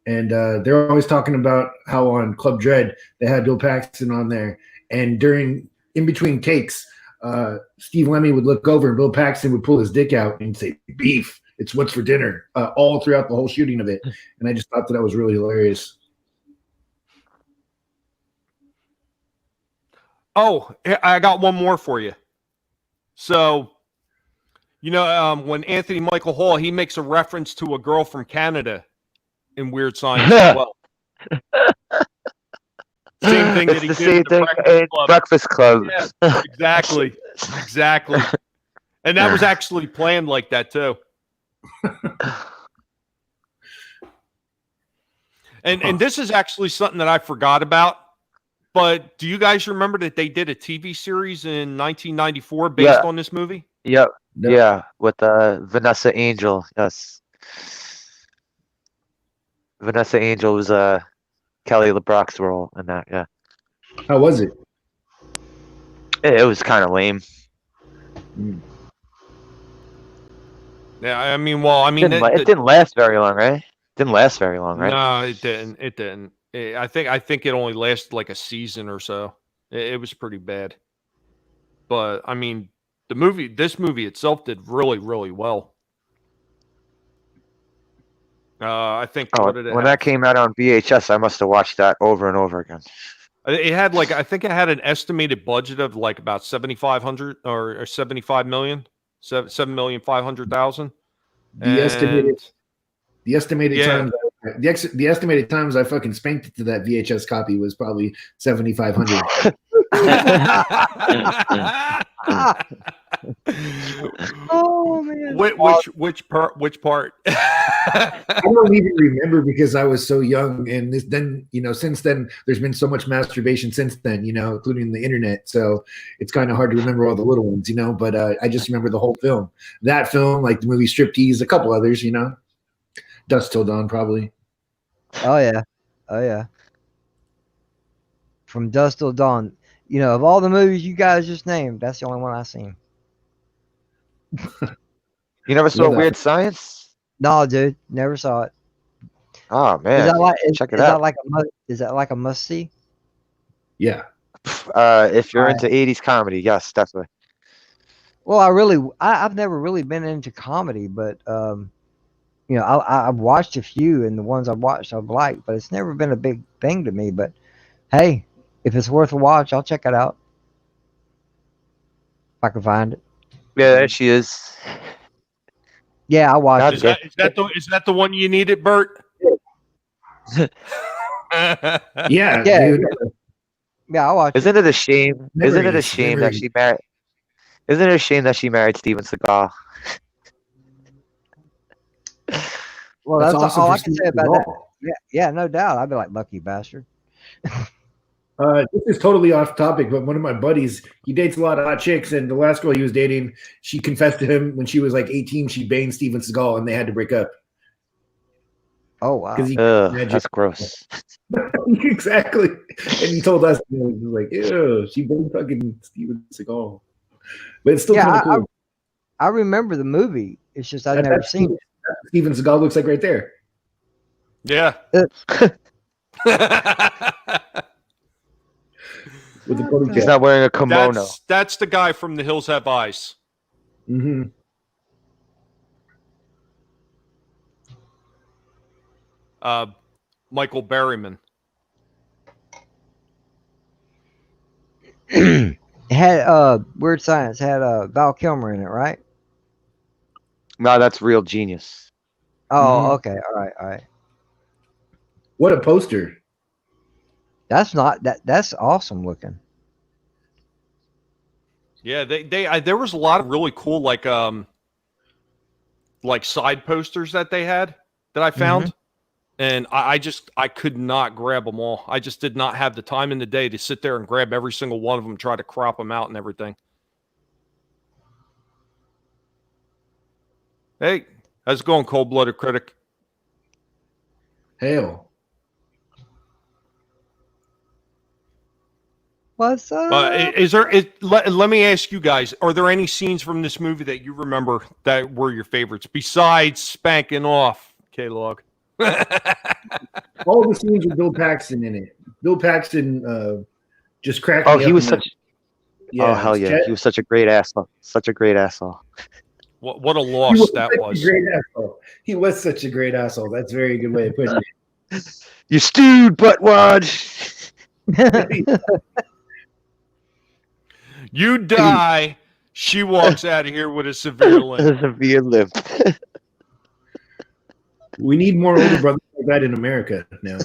Speaker 3: And they're always talking about how on Club Dread they had Bill Paxton on there. And in between takes, Steve Lemmy would look over and Bill Paxton would pull his dick out and say, "Beef, it's what's for dinner," all throughout the whole shooting of it. And I just thought that was really hilarious.
Speaker 1: Oh, I got one more for you. So, when Anthony Michael Hall, he makes a reference to a girl from Canada in Weird Science as well. Same thing that he did in
Speaker 4: Breakfast Club.
Speaker 1: Yeah, exactly. And that was actually planned like that too. And this is actually something that I forgot about. But do you guys remember that they did a TV series in 1994 based on this movie?
Speaker 4: Yep. No. Yeah, with Vanessa Angel. Yes. Vanessa Angel was Kelly LeBrock's role in that. Yeah.
Speaker 3: How was it?
Speaker 4: It was kind of lame.
Speaker 1: Yeah, I mean,
Speaker 4: it didn't last very long, right? No,
Speaker 1: it didn't. It didn't. I think it only lasted like a season or so. It was pretty bad. But I mean, this movie itself did really, really well. I think
Speaker 4: when that came out on VHS, I must have watched that over and over again.
Speaker 1: It had I think it had an estimated budget of like about 7,500 or 75 million, 7,500,000.
Speaker 3: The estimated times I fucking spanked it to that VHS copy was probably 7,500.
Speaker 2: Oh man!
Speaker 1: Which part?
Speaker 3: I don't even remember because I was so young, and since then there's been so much masturbation since then, including the internet. So it's kind of hard to remember all the little ones, But I just remember the whole film. That film, like the movie Striptease, a couple others, Dusk Till Dawn, probably.
Speaker 2: Oh yeah. From Dusk Till Dawn. Of all the movies you guys just named, that's the only one I've seen.
Speaker 4: You never saw Weird Science?
Speaker 2: No, dude, never saw it.
Speaker 4: Oh man, check it out.
Speaker 2: Is that like a must see?
Speaker 3: Yeah.
Speaker 4: If you're into 80s comedy, yes, definitely.
Speaker 2: Well, I've never really been into comedy, but You know, I've watched a few, and the ones I've watched I've liked, but it's never been a big thing to me. But hey, if it's worth a watch, I'll check it out if I can find it.
Speaker 4: Yeah, there she is.
Speaker 2: Yeah, I'll watch
Speaker 4: God
Speaker 2: it.
Speaker 1: Is that the one you needed, Bert?
Speaker 3: Yeah,
Speaker 2: Yeah.
Speaker 3: dude.
Speaker 2: Yeah, I'll watch it.
Speaker 4: Isn't it a shame? Isn't it a
Speaker 3: Memories,
Speaker 4: shame that
Speaker 3: memories.
Speaker 4: she married? Isn't it a shame that she married Steven Seagal?
Speaker 2: Well,
Speaker 3: That's
Speaker 2: that's
Speaker 3: awesome
Speaker 2: all
Speaker 3: for
Speaker 2: I can say
Speaker 3: Steven
Speaker 2: about that.
Speaker 3: Seagal.
Speaker 2: Yeah, no doubt. I'd be like, lucky bastard.
Speaker 3: This is totally off topic, but one of my buddies, he dates a lot of hot chicks, and the last girl he was dating, she confessed to him when she was like 18, she banged Steven Seagal, and they had to break up
Speaker 2: Oh wow.
Speaker 3: because he
Speaker 4: Ugh,
Speaker 3: imagine-
Speaker 4: that's gross.
Speaker 3: exactly. And he told us, he was like, "Ew, she banged fucking Steven Seagal," but it's still
Speaker 2: Yeah,
Speaker 3: kind of cool.
Speaker 2: I remember the movie. It's just I've
Speaker 3: That-
Speaker 2: never
Speaker 3: that's
Speaker 2: seen it.
Speaker 3: what Steven Seagal looks like right there.
Speaker 1: Yeah.
Speaker 3: With the ponytail.
Speaker 4: He's not wearing a kimono.
Speaker 1: That's the guy from The Hills Have Eyes.
Speaker 3: Mm-hmm.
Speaker 1: Michael Berryman.
Speaker 2: It had Weird Science had Val Kilmer in it, right?
Speaker 4: No, that's Real Genius.
Speaker 2: Oh,
Speaker 3: Mhm.
Speaker 2: okay. All right.
Speaker 3: What a poster!
Speaker 2: That's not that's awesome looking.
Speaker 1: Yeah, there was a lot of really cool like side posters that they had that I found. And I could not grab them all. I just did not have the time in the day to sit there and grab every single one of them, try to crop them out and everything. Hey, how's it going, Cold-Blooded Critic?
Speaker 3: Hail.
Speaker 2: What's up?
Speaker 1: Let me ask you guys, are there any scenes from this movie that you remember that were your favorites besides spanking off, K-Log?
Speaker 3: All the scenes with Bill Paxton in it. Bill Paxton just cracked
Speaker 4: Oh,
Speaker 3: me
Speaker 4: he
Speaker 3: up
Speaker 4: was
Speaker 3: in
Speaker 4: such.
Speaker 3: that.
Speaker 4: Oh hell yeah, he was such a great asshole. Such a great asshole.
Speaker 1: What a
Speaker 3: He
Speaker 1: loss
Speaker 3: was
Speaker 1: that
Speaker 3: such
Speaker 1: was.
Speaker 3: a great asshole. He was such a great asshole. That's a very good way of putting it.
Speaker 4: You stewed buttwad.
Speaker 1: You die, she walks out of here with a severe limp.
Speaker 4: Severe limp.
Speaker 3: We need more older brothers like that in America now.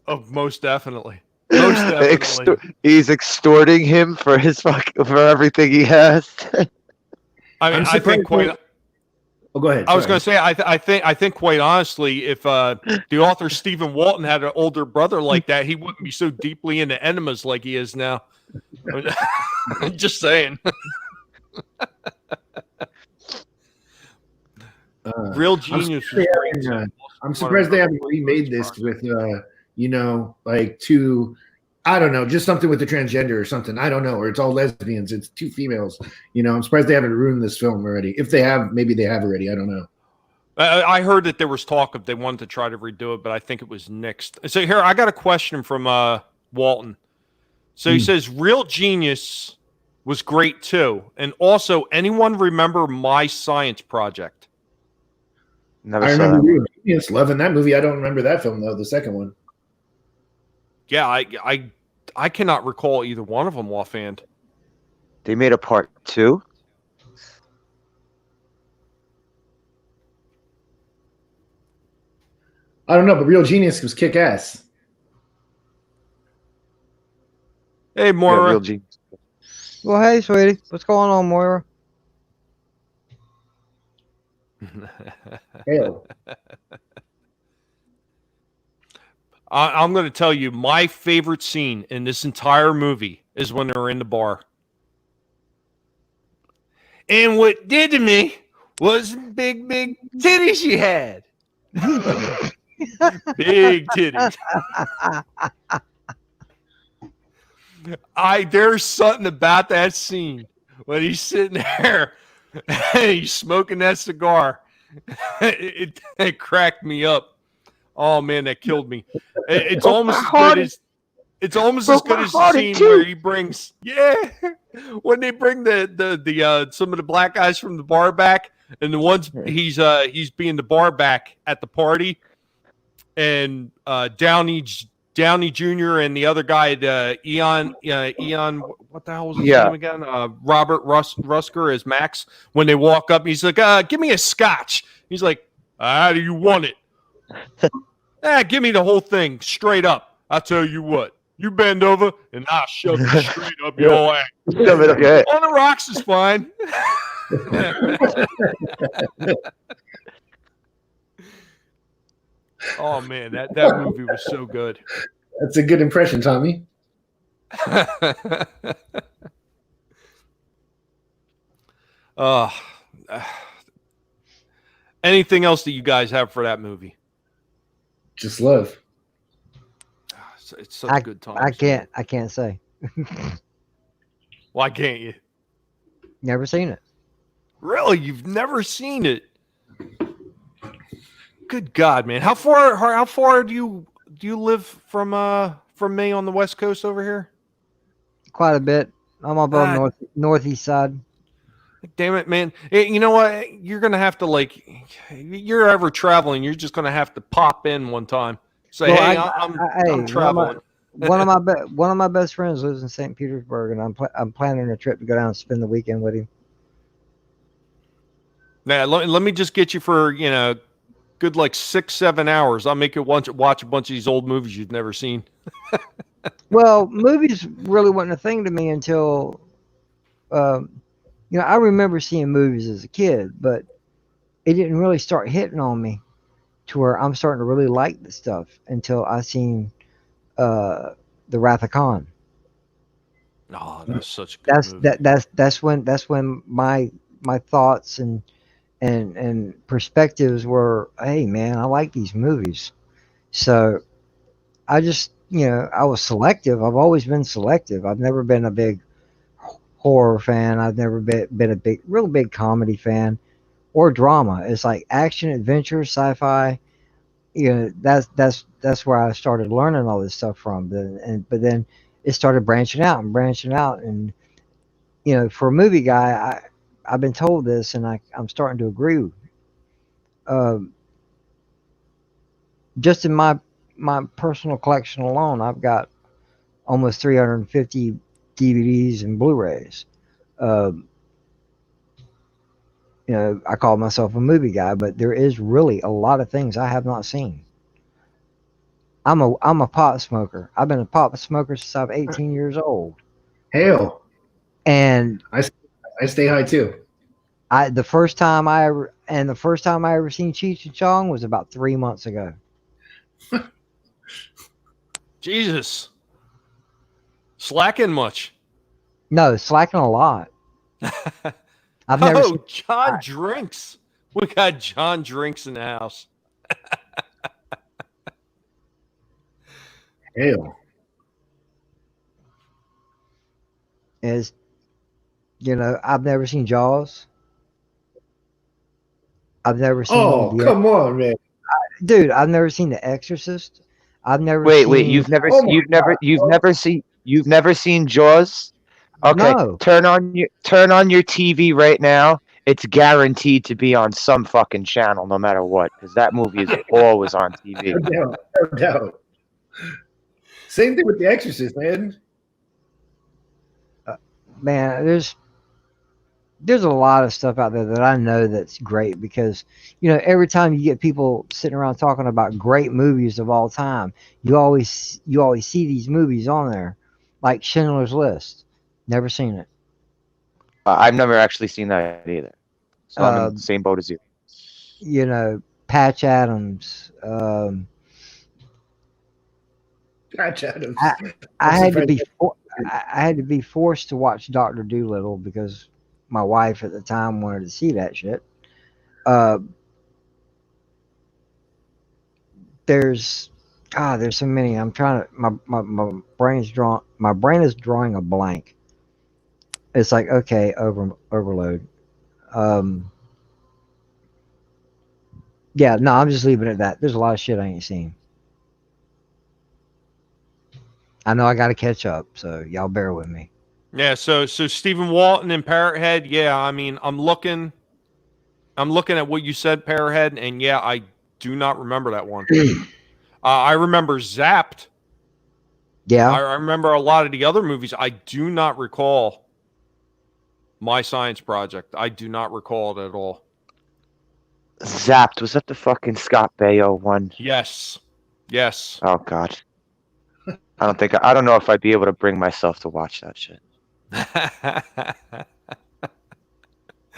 Speaker 1: Oh, most definitely. Most definitely.
Speaker 4: He's extorting him for for everything he has.
Speaker 1: I mean, I think quite.
Speaker 3: Oh, go ahead.
Speaker 1: I was going to say, I think quite honestly, if the author Stephen Walton had an older brother like that, he wouldn't be so deeply into enemas like he is now. I'm just saying. Real genius.
Speaker 3: I'm surprised they haven't remade this with, I don't know, just something with the transgender or something. I don't know, or it's all lesbians. It's two females. I'm surprised they haven't ruined this film already. If they have, maybe they have already. I don't know.
Speaker 1: I heard that there was talk of they wanted to try to redo it, but I think it was nixed. So here, I got a question from Walton. So he says, Real Genius was great too. And also, anyone remember My Science Project?
Speaker 4: Never
Speaker 3: I
Speaker 4: saw
Speaker 3: remember
Speaker 4: that.
Speaker 3: Real Genius, loving that movie. I don't remember that film though. The second one.
Speaker 1: Yeah, I cannot recall either one of them offhand.
Speaker 4: They made a part 2.
Speaker 3: I don't know, but Real Genius was kick ass.
Speaker 1: Hey,
Speaker 4: Yeah,
Speaker 1: Moira.
Speaker 4: Real Genius.
Speaker 2: Well, hey, sweetie, what's going on, Moira?
Speaker 3: Hell.
Speaker 1: I'm going to tell you, my favorite scene in this entire movie is when they're in the bar. And what did to me was big titties she had. Big titties. There's something about that scene when he's sitting there and he's smoking that cigar. It cracked me up. Oh man, that killed me. It's almost as good as the scene where he brings when they bring the some of the black guys from the bar back And the ones he's being the bar back at the party, and Downey Jr. and the other guy, Eon, what the hell was his name again? Robert Rusker as Max. When they walk up, he's like, "Give me a scotch." He's like, "How do you want it?" Give me the whole thing straight up. I tell you what, you bend over and I'll shove it straight up your ass.
Speaker 4: Shove it up your ass.
Speaker 1: On the rocks is fine. Oh man, that movie was so good.
Speaker 3: That's a good impression, Tommy.
Speaker 1: Anything else that you guys have for that movie?
Speaker 3: Just love.
Speaker 1: It's such a good time.
Speaker 2: I can't say.
Speaker 1: Why can't you?
Speaker 2: Never seen it.
Speaker 1: Really? You've never seen it? Good God, man! How far do you live from me on the West Coast over here? Quite
Speaker 2: a bit. I'm above northeast side.
Speaker 1: Damn it, man! You know what? You're gonna have to you're ever traveling, you're just gonna have to pop in one time. Say, hey, I'm traveling.
Speaker 2: One of my best friends lives in St. Petersburg, and I'm planning a trip to go down and spend the weekend with him.
Speaker 1: Now, let me just get you for good 6-7 hours. I'll make you watch a bunch of these old movies you've never seen.
Speaker 2: Well, movies really wasn't a thing to me until, I remember seeing movies as a kid, but it didn't really start hitting on me to where I'm starting to really like the stuff until I seen The Wrath of Khan.
Speaker 1: Oh, that's such a good movie.
Speaker 2: That's when my thoughts and perspectives were, hey man, I like these movies. So I just, I was selective. I've always been selective. I've never been a big horror fan. I've never been a real big comedy fan or drama. It's like action, adventure, sci-fi. That's where I started learning all this stuff from. But then it started branching out, and for a movie guy, I've been told this, and I'm starting to agree. Just in my personal collection alone, I've got almost 350 DVDs and Blu-rays. I call myself a movie guy, but there is really a lot of things I have not seen. I'm a pot smoker. I've been a pot smoker since I'm 18 years old.
Speaker 3: Hail.
Speaker 2: And
Speaker 3: I stay high too.
Speaker 2: The first time I ever seen Cheech and Chong was about 3 months ago.
Speaker 1: Jesus. Slacking much?
Speaker 2: No, slacking a lot. I've never seen
Speaker 1: John Drinks. We got John Drinks in the house.
Speaker 3: Hail.
Speaker 2: I've never seen Jaws. I've never seen.
Speaker 3: Oh, come on, man.
Speaker 2: Dude, I've never seen The Exorcist. I've never
Speaker 4: Wait,
Speaker 2: seen...
Speaker 4: wait, you've never seen Jaws? Okay.
Speaker 2: No.
Speaker 4: Turn on your TV right now. It's guaranteed to be on some fucking channel no matter what, because that movie is always on TV.
Speaker 3: No doubt. Same thing with The Exorcist, man.
Speaker 2: Man, there's a lot of stuff out there that I know that's great because, every time you get people sitting around talking about great movies of all time, you always see these movies on there, like Schindler's List. Never seen it.
Speaker 4: I've never actually seen that either. So I'm in the same boat as you.
Speaker 2: Patch Adams.
Speaker 3: Patch Adams.
Speaker 2: I had to be forced to watch Dr. Dolittle because my wife at the time wanted to see that shit. There's so many. I'm trying to. My brain is drawing a blank. It's like, okay, overload. Yeah, no, I'm just leaving it at that. There's a lot of shit I ain't seen. I know I got to catch up, so y'all bear with me.
Speaker 1: Yeah, so Stephen Walton and Parrot Head, yeah, I mean, I'm looking. I'm looking at what you said, Pearhead, and yeah, I do not remember that one. I remember Zapped.
Speaker 2: Yeah.
Speaker 1: I remember a lot of the other movies. I do not recall My Science Project. I do not recall it at all.
Speaker 4: Zapped. Was that the fucking Scott Baio one?
Speaker 1: Yes. Yes.
Speaker 4: Oh God. I don't know if I'd be able to bring myself to watch that shit.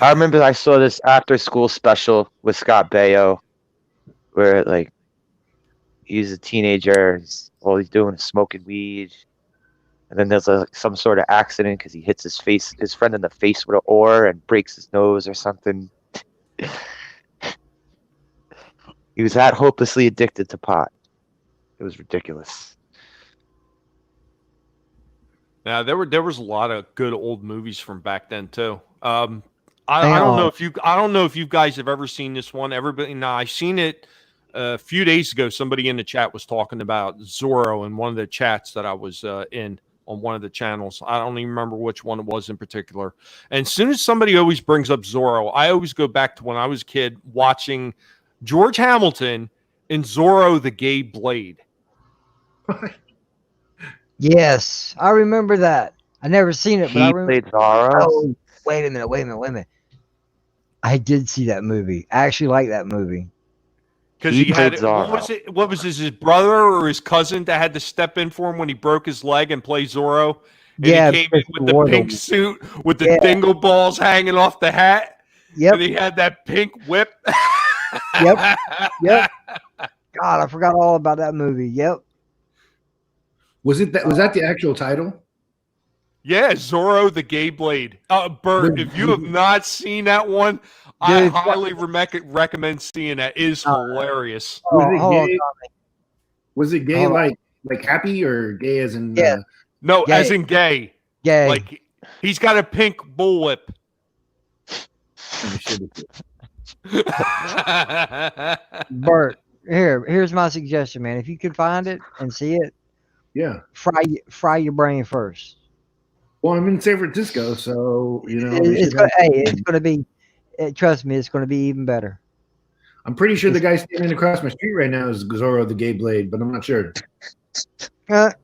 Speaker 4: I remember I saw this after school special with Scott Baio where like he's a teenager, all he's doing is smoking weed. And then there's some sort of accident because he hits his friend in the face with an oar and breaks his nose or something. He was that hopelessly addicted to pot. It was ridiculous.
Speaker 1: Yeah, there was a lot of good old movies from back then too. I don't know if you guys have ever seen this one. Everybody, now I seen it a few days ago. Somebody in the chat was talking about Zorro in one of the chats that I was in on one of the channels. I don't even remember which one it was in particular. And as soon as somebody always brings up Zorro, I always go back to when I was a kid watching George Hamilton in Zorro the Gay Blade.
Speaker 2: Yes, I remember that. I never seen it, but I
Speaker 4: He
Speaker 2: remember.
Speaker 4: played Zorro.
Speaker 2: Oh, wait a minute. I did see that movie. I actually like that movie.
Speaker 1: Because
Speaker 4: He
Speaker 1: he had
Speaker 4: played Zorro.
Speaker 1: what was his brother or his cousin that had to step in for him when he broke his leg and play Zorro? And
Speaker 2: Yeah,
Speaker 1: he came in with the pink suit with the
Speaker 2: Yeah.
Speaker 1: dingle balls hanging off the hat.
Speaker 2: Yep.
Speaker 1: And he had that pink whip.
Speaker 2: Yep. Yep. God, I forgot all about that movie. Yep.
Speaker 3: Was that the actual title?
Speaker 1: Yeah, Zorro the Gay Blade. Bert, if you have not seen that one, I highly recommend seeing that. It is hilarious.
Speaker 3: Was it gay like happy or gay as in
Speaker 2: Yeah.
Speaker 1: No,
Speaker 2: Gay.
Speaker 1: as in gay.
Speaker 2: Gay.
Speaker 1: Like he's got a pink bullwhip.
Speaker 2: Bert, here's my suggestion, man. If you can find it and see it,
Speaker 3: yeah,
Speaker 2: fry your brain first.
Speaker 3: Well, I'm in San Francisco, so
Speaker 2: it's gonna be. Trust me, it's gonna be even better.
Speaker 3: I'm pretty sure the guy standing across my street right now is Zorro the Gay Blade, but I'm not sure.
Speaker 2: I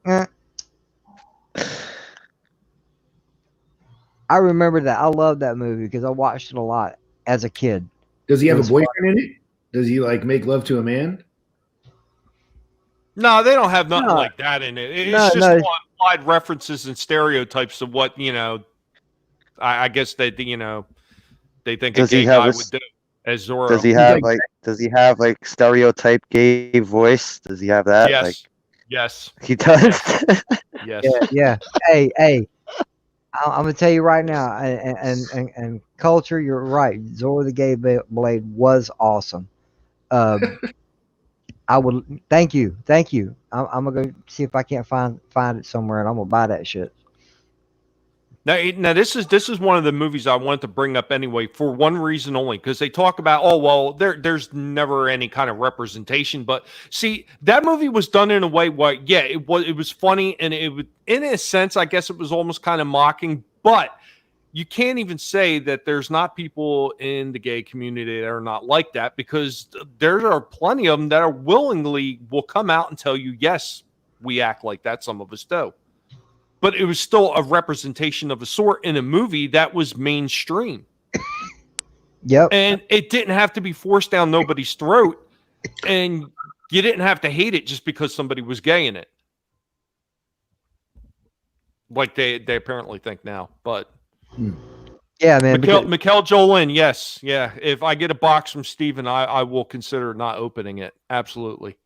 Speaker 2: remember that. I love that movie because I watched it a lot as a kid.
Speaker 3: Does he have a boyfriend in it? Does he like make love to a man?
Speaker 1: No, they don't have nothing like that in it. It's just wide references and stereotypes of what, I guess they think a gay guy would do as Zorro.
Speaker 4: Does he have like stereotype gay voice? Does he have that?
Speaker 1: Yes. Yes.
Speaker 4: He does.
Speaker 1: Yes.
Speaker 2: Yeah. Hey. I'm gonna tell you right now, and culture, you're right. Zorro the Gay Blade was awesome. I would thank you. I'm gonna go see if I can't find it somewhere, and I'm gonna buy that shit.
Speaker 1: Now this is one of the movies I wanted to bring up anyway for one reason only, because they talk about there's never any kind of representation, but see, that movie was done in a way where it was funny, and it would, in a sense, I guess it was almost kind of mocking, but you can't even say that there's not people in the gay community that are not like that, because there are plenty of them that will come out and tell you, yes, we act like that. Some of us do. But it was still a representation of a sort in a movie that was mainstream.
Speaker 2: Yep.
Speaker 1: And it didn't have to be forced down nobody's throat. And you didn't have to hate it just because somebody was gay in it. Like they apparently think now. But
Speaker 2: yeah, man.
Speaker 1: Mikkel Jolin, yes. Yeah. If I get a box from Steven, I will consider not opening it. Absolutely.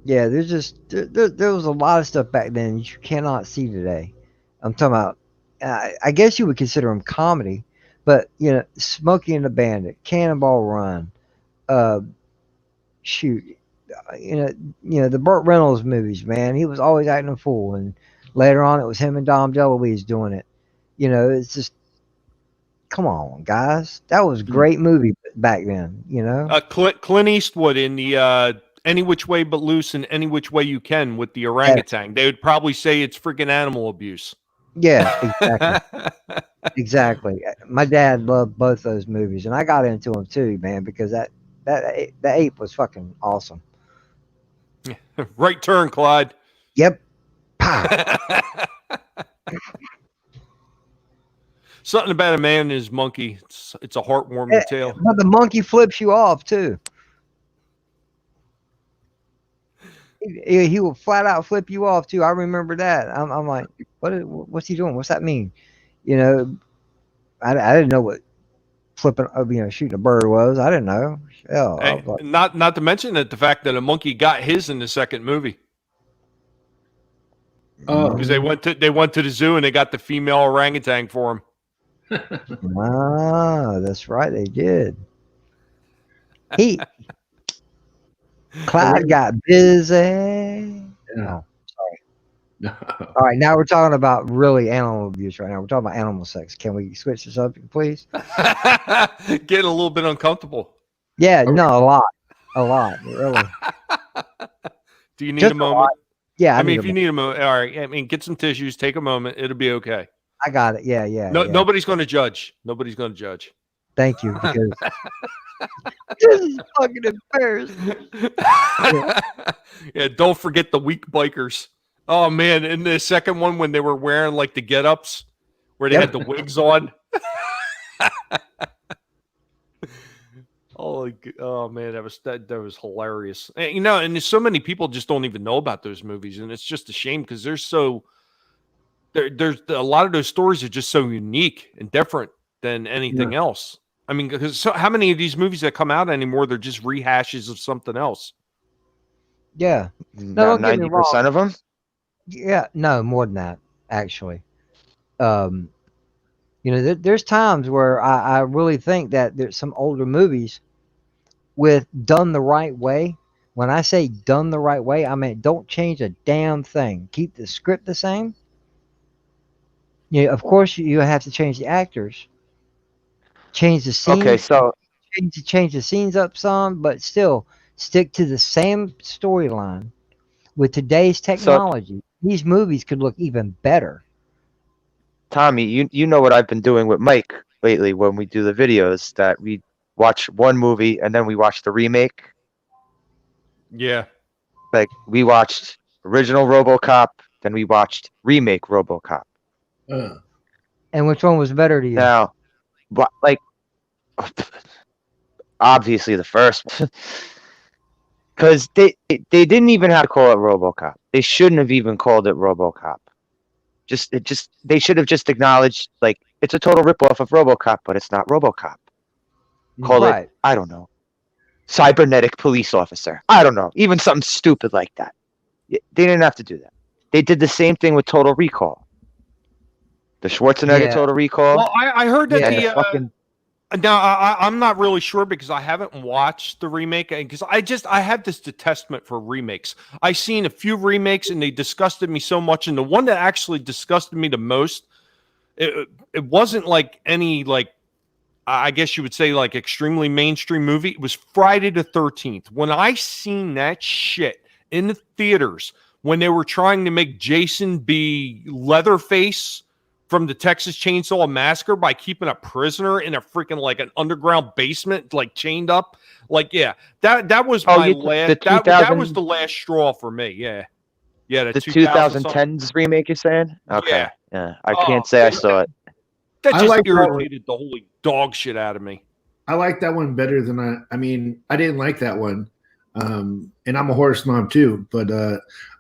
Speaker 2: Yeah, there's just there was a lot of stuff back then you cannot see today. I'm talking about. I guess you would consider them comedy, but Smokey and the Bandit, Cannonball Run, shoot, the Burt Reynolds movies, man. He was always acting a fool, and later on it was him and Dom DeLuise doing it. It's just, come on, guys, that was a great movie back then.
Speaker 1: Clint Eastwood in the. Any Which Way But Loose and Any Which Way You Can with the orangutan. They would probably say it's freaking animal abuse.
Speaker 2: Yeah, exactly. Exactly. My dad loved both those movies, and I got into them too, man, because that ape was fucking awesome.
Speaker 1: Right turn, Clyde.
Speaker 2: Yep. Pow.
Speaker 1: Something about a man and his monkey. It's a heartwarming tale.
Speaker 2: But the monkey flips you off too. He will flat out flip you off too. I remember that. I'm like, what's he doing? What's that mean? You know, I didn't know what flipping, shooting a bird was. I didn't know. Hell, I
Speaker 1: Hey,
Speaker 2: was like,
Speaker 1: not to mention that the fact that a monkey got his in the second movie
Speaker 3: Oh,
Speaker 1: because they went to the zoo and they got the female orangutan for him.
Speaker 2: ah, that's right, they did. Clyde got busy.
Speaker 3: yeah.
Speaker 2: All right, now we're talking about really animal abuse right now. We're talking about animal sex. Can we switch the subject, please?
Speaker 1: Getting a little bit uncomfortable.
Speaker 2: Yeah, no, a lot, really.
Speaker 1: Do you need
Speaker 2: Just
Speaker 1: a moment?
Speaker 2: Yeah,
Speaker 1: I mean, if you need a moment, all right. I mean, get some tissues, take a moment. It'll be okay.
Speaker 2: I got it. Yeah.
Speaker 1: No,
Speaker 2: yeah.
Speaker 1: nobody's going to judge. Nobody's going to judge.
Speaker 2: Thank you, because this is fucking embarrassing.
Speaker 1: Yeah, don't forget the weak bikers. Oh man, in the second one when they were wearing like the get-ups where they had the wigs on. Oh man, that was hilarious. And, and there's so many people just don't even know about those movies, and it's just a shame because there's a lot of those stories are just so unique and different than anything else. I mean, because how many of these movies that come out anymore, they're just rehashes of something else.
Speaker 2: Yeah.
Speaker 4: About 90% of them.
Speaker 2: Yeah, no, more than that, actually. There's times where I really think that there's some older movies with done the right way. When I say done the right way, I mean don't change a damn thing. Keep the script the same. Yeah, of course you have to change the actors, change the scenes.
Speaker 4: Okay, so
Speaker 2: change the scenes up some, but still stick to the same storyline. With today's technology, these movies could look even better.
Speaker 4: Tommy, you know what I've been doing with Mike lately when we do the videos, that we watch one movie and then we watch the remake.
Speaker 1: Yeah.
Speaker 4: Like we watched original RoboCop, then we watched remake RoboCop.
Speaker 2: And which one was better to you?
Speaker 4: Now, like obviously the first one. Because they didn't even have to call it RoboCop. They shouldn't have even called it RoboCop. They should have just acknowledged, like, it's a total ripoff of RoboCop, but it's not RoboCop. Call it, I don't know, cybernetic police officer. I don't know, even something stupid like that. They didn't have to do that. They did the same thing with Total Recall. The Schwarzenegger Total Recall.
Speaker 1: Well, I heard that Now, I'm not really sure because I haven't watched the remake, because I have this detestment for remakes. I've seen a few remakes and they disgusted me so much. And the one that actually disgusted me the most, it wasn't like any, like, I guess you would say like extremely mainstream movie. It was Friday the 13th. When I seen that shit in the theaters, when they were trying to make Jason be Leatherface from the Texas Chainsaw Massacre by keeping a prisoner in a freaking like an underground basement, like chained up. Like, yeah, that was my last. That was the last straw for me. Yeah, the
Speaker 4: 2010s remake. You're saying? Okay. Yeah. I can't say I saw it.
Speaker 1: That just irritated the holy dog shit out of me.
Speaker 3: I like that one better than I mean, I didn't like that one. And I'm a horror snob too, but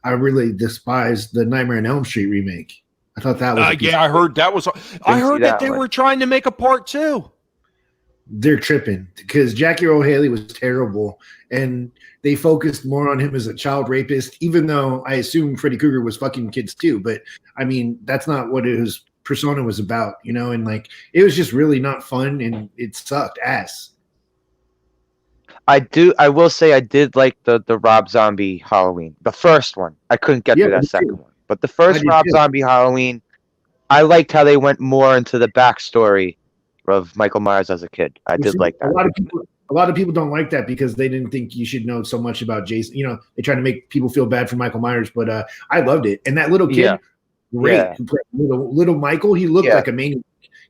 Speaker 3: I really despise the Nightmare on Elm Street remake. I thought that was
Speaker 1: I heard that was. I heard that they were trying to make a part 2.
Speaker 3: They're tripping because Jackie Earle Haley was terrible, and they focused more on him as a child rapist. Even though I assume Freddy Krueger was fucking kids too, but I mean that's not what his persona was about, you know. And like it was just really not fun, and it sucked ass.
Speaker 4: I will say I did like the Rob Zombie Halloween, the first one. I couldn't get through that second one. But the first Rob Zombie Halloween, I liked how they went more into the backstory of Michael Myers as a kid. I did like that.
Speaker 3: A lot of people don't like that because they didn't think you should know so much about Jason. You know, they try to make people feel bad for Michael Myers, but I loved it. And that little kid, great.
Speaker 4: Yeah.
Speaker 3: Who played little Michael. He looked
Speaker 4: Yeah.
Speaker 3: like a maniac.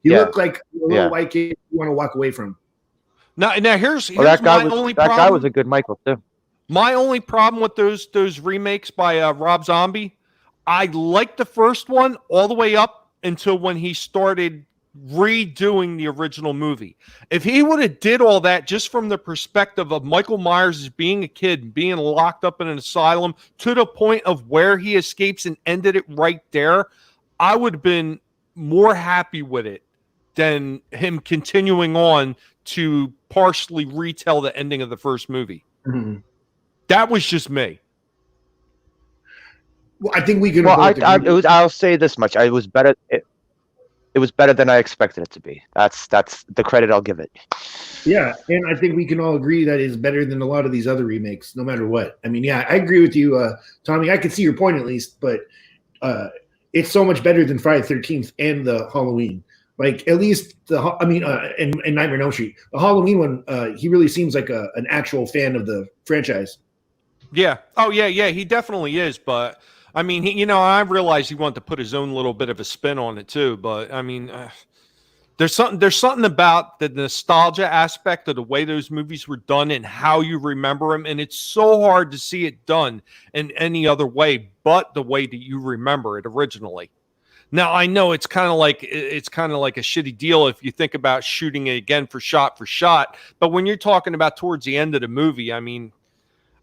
Speaker 3: He
Speaker 4: Yeah.
Speaker 3: looked like a little white kid you want to walk away from.
Speaker 1: Now here's
Speaker 4: Well, that guy
Speaker 1: my
Speaker 4: was
Speaker 1: only
Speaker 4: that
Speaker 1: problem.
Speaker 4: guy was a good Michael too.
Speaker 1: My only problem with those remakes by Rob Zombie, I liked the first one all the way up until when he started redoing the original movie. If he would have did all that just from the perspective of Michael Myers as being a kid, being locked up in an asylum to the point of where he escapes and ended it right there, I would have been more happy with it than him continuing on to partially retell the ending of the first movie.
Speaker 3: Mm-hmm.
Speaker 1: That was just me.
Speaker 3: Well, I think we can.
Speaker 4: Well,
Speaker 3: both agree.
Speaker 4: I'll say this much: it was better. It was better than I expected it to be. That's the credit I'll give it.
Speaker 3: Yeah, and I think we can all agree that is better than a lot of these other remakes, no matter what. I mean, yeah, I agree with you, Tommy. I can see your point at least, but it's so much better than Friday the 13th and the Halloween. Like at least and Nightmare on Elm Street, the Halloween one, he really seems like an actual fan of the franchise.
Speaker 1: Yeah. Oh, yeah. He definitely is. But I mean, I realize he wanted to put his own little bit of a spin on it too. But I mean, there's something about the nostalgia aspect of the way those movies were done and how you remember them, and it's so hard to see it done in any other way but the way that you remember it originally. Now I know it's kind of like a shitty deal if you think about shooting it again for shot, but when you're talking about towards the end of the movie, I mean,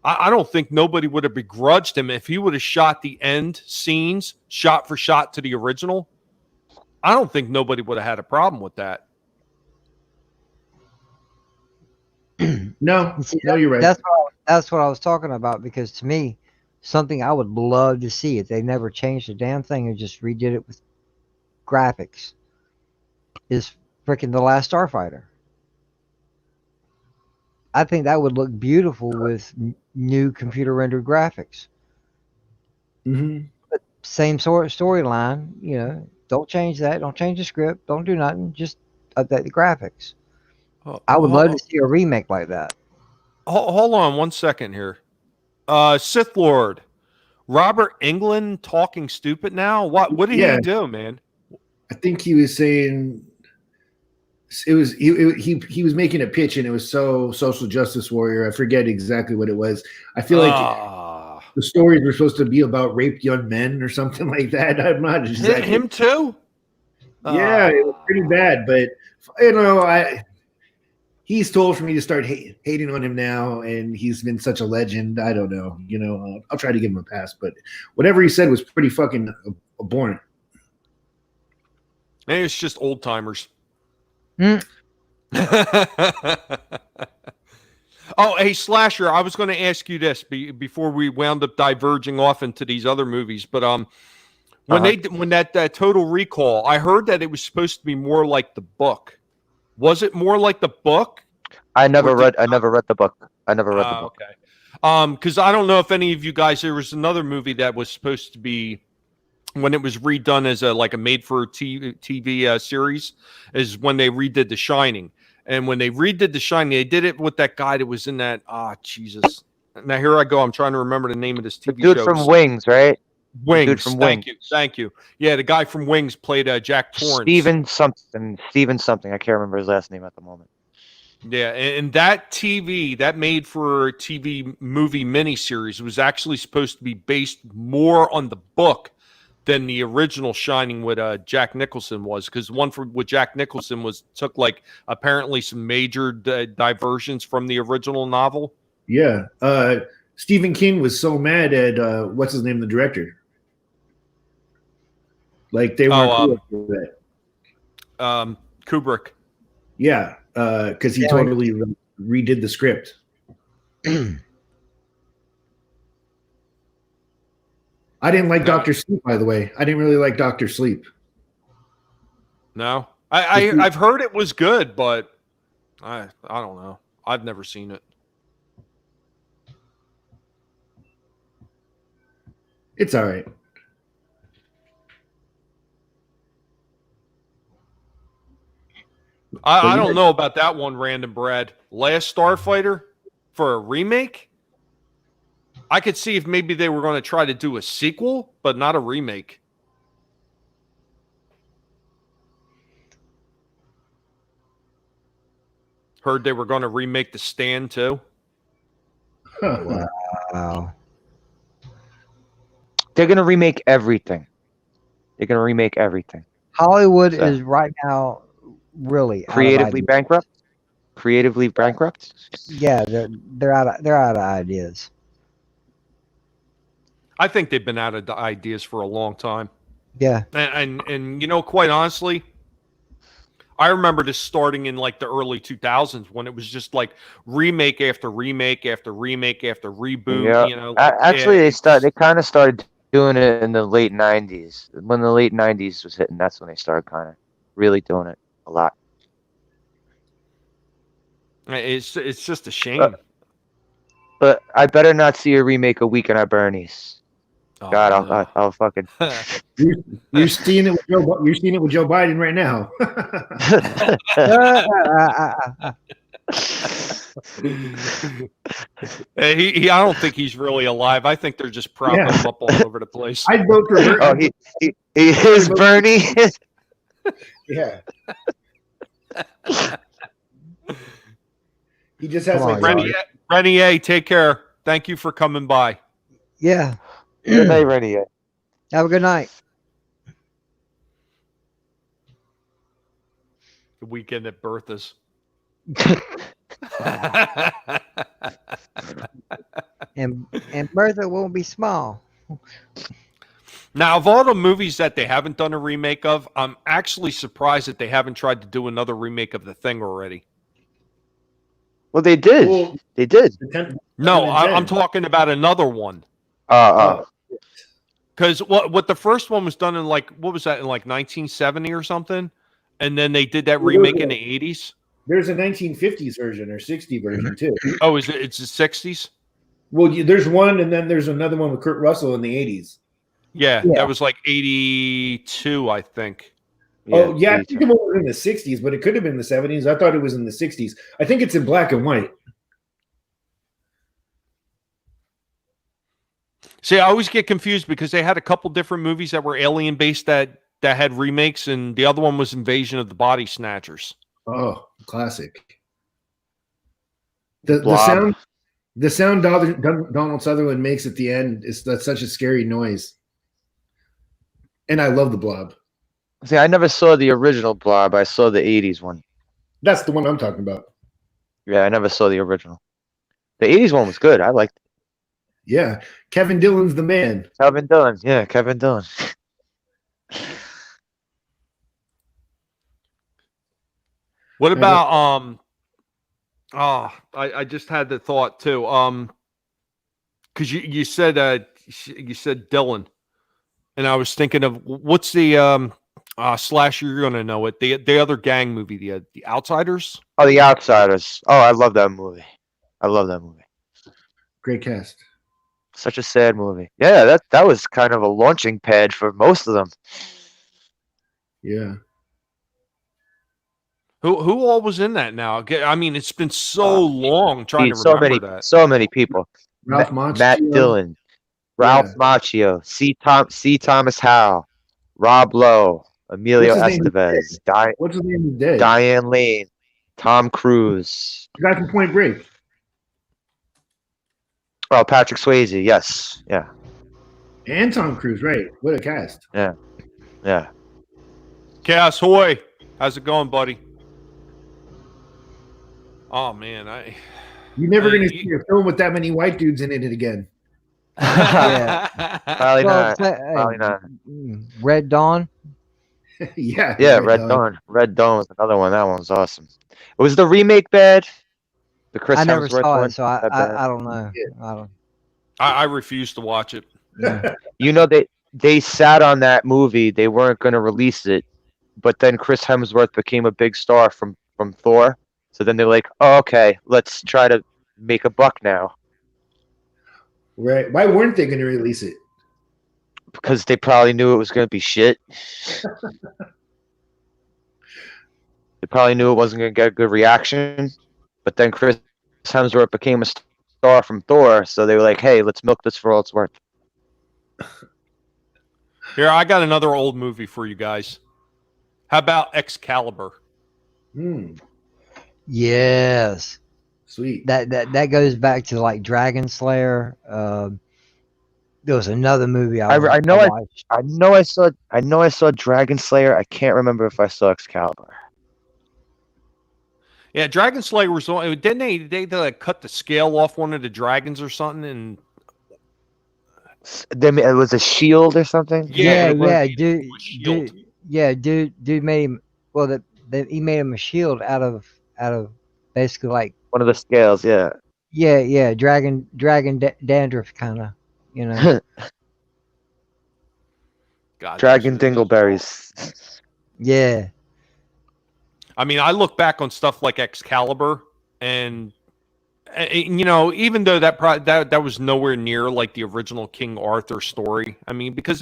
Speaker 1: I don't think nobody would have begrudged him if he would have shot the end scenes shot for shot to the original. I don't think nobody would have had a problem with that.
Speaker 3: No,
Speaker 2: See,
Speaker 3: you're right.
Speaker 2: That's what I was talking about, because to me, something I would love to see if they never changed the damn thing and just redid it with graphics is freaking The Last Starfighter. I think that would look beautiful with new computer rendered graphics.
Speaker 3: Mm-hmm.
Speaker 2: But same sort of storyline, don't change that. Don't change the script. Don't do nothing. Just update the graphics. I would love to see a remake like that.
Speaker 1: Hold on 1 second here. Sith Lord Robert Englund talking stupid now. What did he do, man?
Speaker 3: I think he was saying it was he was making a pitch, and it was so social justice warrior. I forget exactly what it was. I feel like the stories were supposed to be about raped young men or something like that. I'm not exactly
Speaker 1: him too.
Speaker 3: Yeah, it was pretty bad, but he's told for me to start hating on him now, and he's been such a legend. I don't know. I'll try to give him a pass, but whatever he said was pretty fucking abhorrent.
Speaker 1: Maybe it's just old timers. Oh, hey, Slasher, I was going to ask you this before we wound up diverging off into these other movies, but when that Total Recall, I heard that it was supposed to be more like the book. Was it more like the book?
Speaker 4: I never read the book. I never read the book.
Speaker 1: Okay. Because I don't know if any of you guys, there was another movie that was supposed to be, when it was redone as a made-for-TV series, is when they redid The Shining. And when they redid The Shining, they did it with that guy that was in that. Jesus! Now here I go. I'm trying to remember the name of this TV show.
Speaker 4: Dude from Wings, right?
Speaker 1: Wings.
Speaker 4: Dude from Wings.
Speaker 1: Thank you. Yeah, the guy from Wings played Jack Torrance.
Speaker 4: Steven something. I can't remember his last name at the moment.
Speaker 1: Yeah, and that made-for-TV movie miniseries was actually supposed to be based more on the book than the original Shining with Jack Nicholson was, because one with Jack Nicholson took apparently some major diversions from the original novel.
Speaker 3: Yeah, Stephen King was so mad at what's his name, the director. Like they weren't cool with that.
Speaker 1: Kubrick.
Speaker 3: Yeah, because he totally redid the script. I didn't like Dr. Sleep, by the way. I didn't really like Dr. Sleep.
Speaker 1: No, I've heard it was good, but I don't know. I've never seen it.
Speaker 3: It's all right.
Speaker 1: I don't know about that one, Random Brad. Last Starfighter for a remake? I could see if maybe they were going to try to do a sequel, but not a remake. Heard they were going to remake The Stand too.
Speaker 2: Wow.
Speaker 4: They're gonna remake everything. They're gonna remake everything.
Speaker 2: Hollywood
Speaker 4: So-
Speaker 2: is right now really
Speaker 4: Creatively
Speaker 2: out of ideas.
Speaker 4: bankrupt. Creatively bankrupt.
Speaker 2: Yeah, they're out of ideas.
Speaker 1: I think they've been out of the ideas for a long time.
Speaker 2: Yeah.
Speaker 1: And you know, quite honestly, I remember this starting in like the early 2000s when it was just like remake after remake after remake after reboot.
Speaker 4: Yeah.
Speaker 1: You know,
Speaker 4: Actually,
Speaker 1: yeah,
Speaker 4: they kind of started doing it in the late '90s. When the late '90s was hitting, that's when they started kind of really doing it a lot.
Speaker 1: it's just a shame.
Speaker 4: But I better not see a remake of Weekend at Bernie's.
Speaker 1: Oh,
Speaker 4: God,
Speaker 1: no.
Speaker 4: I'll fucking.
Speaker 3: You're seeing it with Joe. You're seeing it with Joe Biden right now.
Speaker 1: He I don't think he's really alive. I think they're just propping him up all over the place.
Speaker 3: I'd vote for Bert.
Speaker 4: Oh, he is Bernie.
Speaker 3: Yeah. He just has
Speaker 2: Come
Speaker 3: like
Speaker 2: on, y'all.
Speaker 1: Renier, take care. Thank you for coming by.
Speaker 2: Yeah.
Speaker 4: Good night, Renier.
Speaker 2: Have a good night.
Speaker 1: The weekend at Bertha's.
Speaker 2: And Bertha won't be small.
Speaker 1: Now, of all the movies that they haven't done a remake of, I'm actually surprised that they haven't tried to do another remake of The Thing already.
Speaker 4: Well, they did.
Speaker 3: Well,
Speaker 4: They did.
Speaker 1: No,
Speaker 3: 10 and
Speaker 1: I'm
Speaker 3: 10.
Speaker 1: talking about another one. Because what the first one was done in like, what was that, in like 1970 or something? And then they did that
Speaker 3: Well,
Speaker 1: remake in the 80s?
Speaker 3: There's a 1950s version or 60 version too.
Speaker 1: Oh, it's the 60s?
Speaker 3: Well, there's one, and then there's another one with Kurt Russell in the 80s.
Speaker 1: Yeah,
Speaker 2: Yeah.
Speaker 1: that was like 82, I think.
Speaker 3: Oh, yeah, I think it was in the 60s, but it could have been the 70s. I thought it was in the 60s. I think it's in black and white.
Speaker 1: See, I always get confused because they had a couple different movies that were alien based that had remakes, and the other one was Invasion of the Body Snatchers.
Speaker 3: Oh, classic. The
Speaker 4: Blob.
Speaker 3: sound Donald Sutherland makes at the end that's such a scary noise. And I love the Blob.
Speaker 4: See, I never saw the original Blob. I saw the '80s one.
Speaker 3: That's the one I'm talking about.
Speaker 4: Yeah, I never saw the original. The '80s one was good. I liked it.
Speaker 3: Yeah, Kevin Dillon's the man.
Speaker 4: Kevin Dillon. Yeah, Kevin Dillon.
Speaker 1: What about I just had the thought too. Because you said Dylan, and I was thinking of what's the slasher, you're gonna know it, the other gang movie, the Outsiders.
Speaker 4: Oh, The Outsiders. Oh, I love that movie. I love that movie.
Speaker 3: Great cast.
Speaker 4: Such a sad movie. Yeah, that was kind of a launching pad for most of them.
Speaker 3: Yeah.
Speaker 1: Who all was in that now? I mean, it's been so long trying to
Speaker 4: So
Speaker 1: remember
Speaker 4: many,
Speaker 1: that.
Speaker 4: so many people.
Speaker 3: Ralph Macchio.
Speaker 4: Matt Dillon, Ralph Macchio, C. Thomas Howell, Rob Lowe, Emilio
Speaker 3: What's his name?
Speaker 4: Estevez,
Speaker 3: What's his name? Is dead.
Speaker 4: Diane Lane, Tom Cruise.
Speaker 3: The guy from Point Break.
Speaker 4: Oh, Patrick Swayze. Yes. Yeah.
Speaker 3: And Tom Cruise, right? What a cast.
Speaker 4: Yeah.
Speaker 1: Chaos Hoy, how's it going, buddy? Oh man,
Speaker 3: You're never going to
Speaker 1: you-
Speaker 3: see a film with that many white dudes in it again.
Speaker 2: Yeah.
Speaker 4: Probably
Speaker 2: Well,
Speaker 4: not. Probably not.
Speaker 2: Red Dawn.
Speaker 3: Yeah.
Speaker 4: Yeah,
Speaker 3: right,
Speaker 4: Red
Speaker 3: dog.
Speaker 4: Dawn. Red Dawn was another one. That one was awesome. Was the remake bad? The Chris
Speaker 2: I never
Speaker 4: Hemsworth
Speaker 2: saw
Speaker 4: one?
Speaker 2: it, so I
Speaker 4: bad?
Speaker 2: don't know.
Speaker 3: Yeah.
Speaker 2: I don't.
Speaker 1: I refuse to watch it.
Speaker 2: Yeah.
Speaker 4: You know, they sat on that movie. They weren't going to release it, but then Chris Hemsworth became a big star from Thor. So then they're like, oh, okay, let's try to make a buck now.
Speaker 3: Right. Why weren't they going to release it?
Speaker 4: Because they probably knew it was going to be shit. They probably knew it wasn't going to get a good reaction. But then Chris Hemsworth became a star from Thor, so they were like, hey, let's milk this for all it's worth.
Speaker 1: Here, I got another old movie for you guys. How about Excalibur?
Speaker 2: Yes.
Speaker 3: Sweet.
Speaker 2: That goes back to like Dragon Slayer. There was another movie
Speaker 4: I know
Speaker 2: watched.
Speaker 4: I know I saw Dragon Slayer. I can't remember if I saw Excalibur.
Speaker 1: Yeah, Dragon Slayer was on. Didn't they like cut the scale off one of the dragons or something? And
Speaker 4: Then it was a shield or something.
Speaker 1: Yeah,
Speaker 2: Yeah,
Speaker 1: it was
Speaker 2: yeah,
Speaker 1: made into a shield.
Speaker 2: dude made him. Well, he made him a shield out of basically like
Speaker 4: One of the scales, yeah.
Speaker 2: dragon dandruff kind of, you know.
Speaker 1: God,
Speaker 4: Dragon
Speaker 1: those are
Speaker 4: dingleberries.
Speaker 2: Yeah,
Speaker 1: I mean, I look back on stuff like Excalibur, and you know, even though that was nowhere near like the original King Arthur story. I mean, because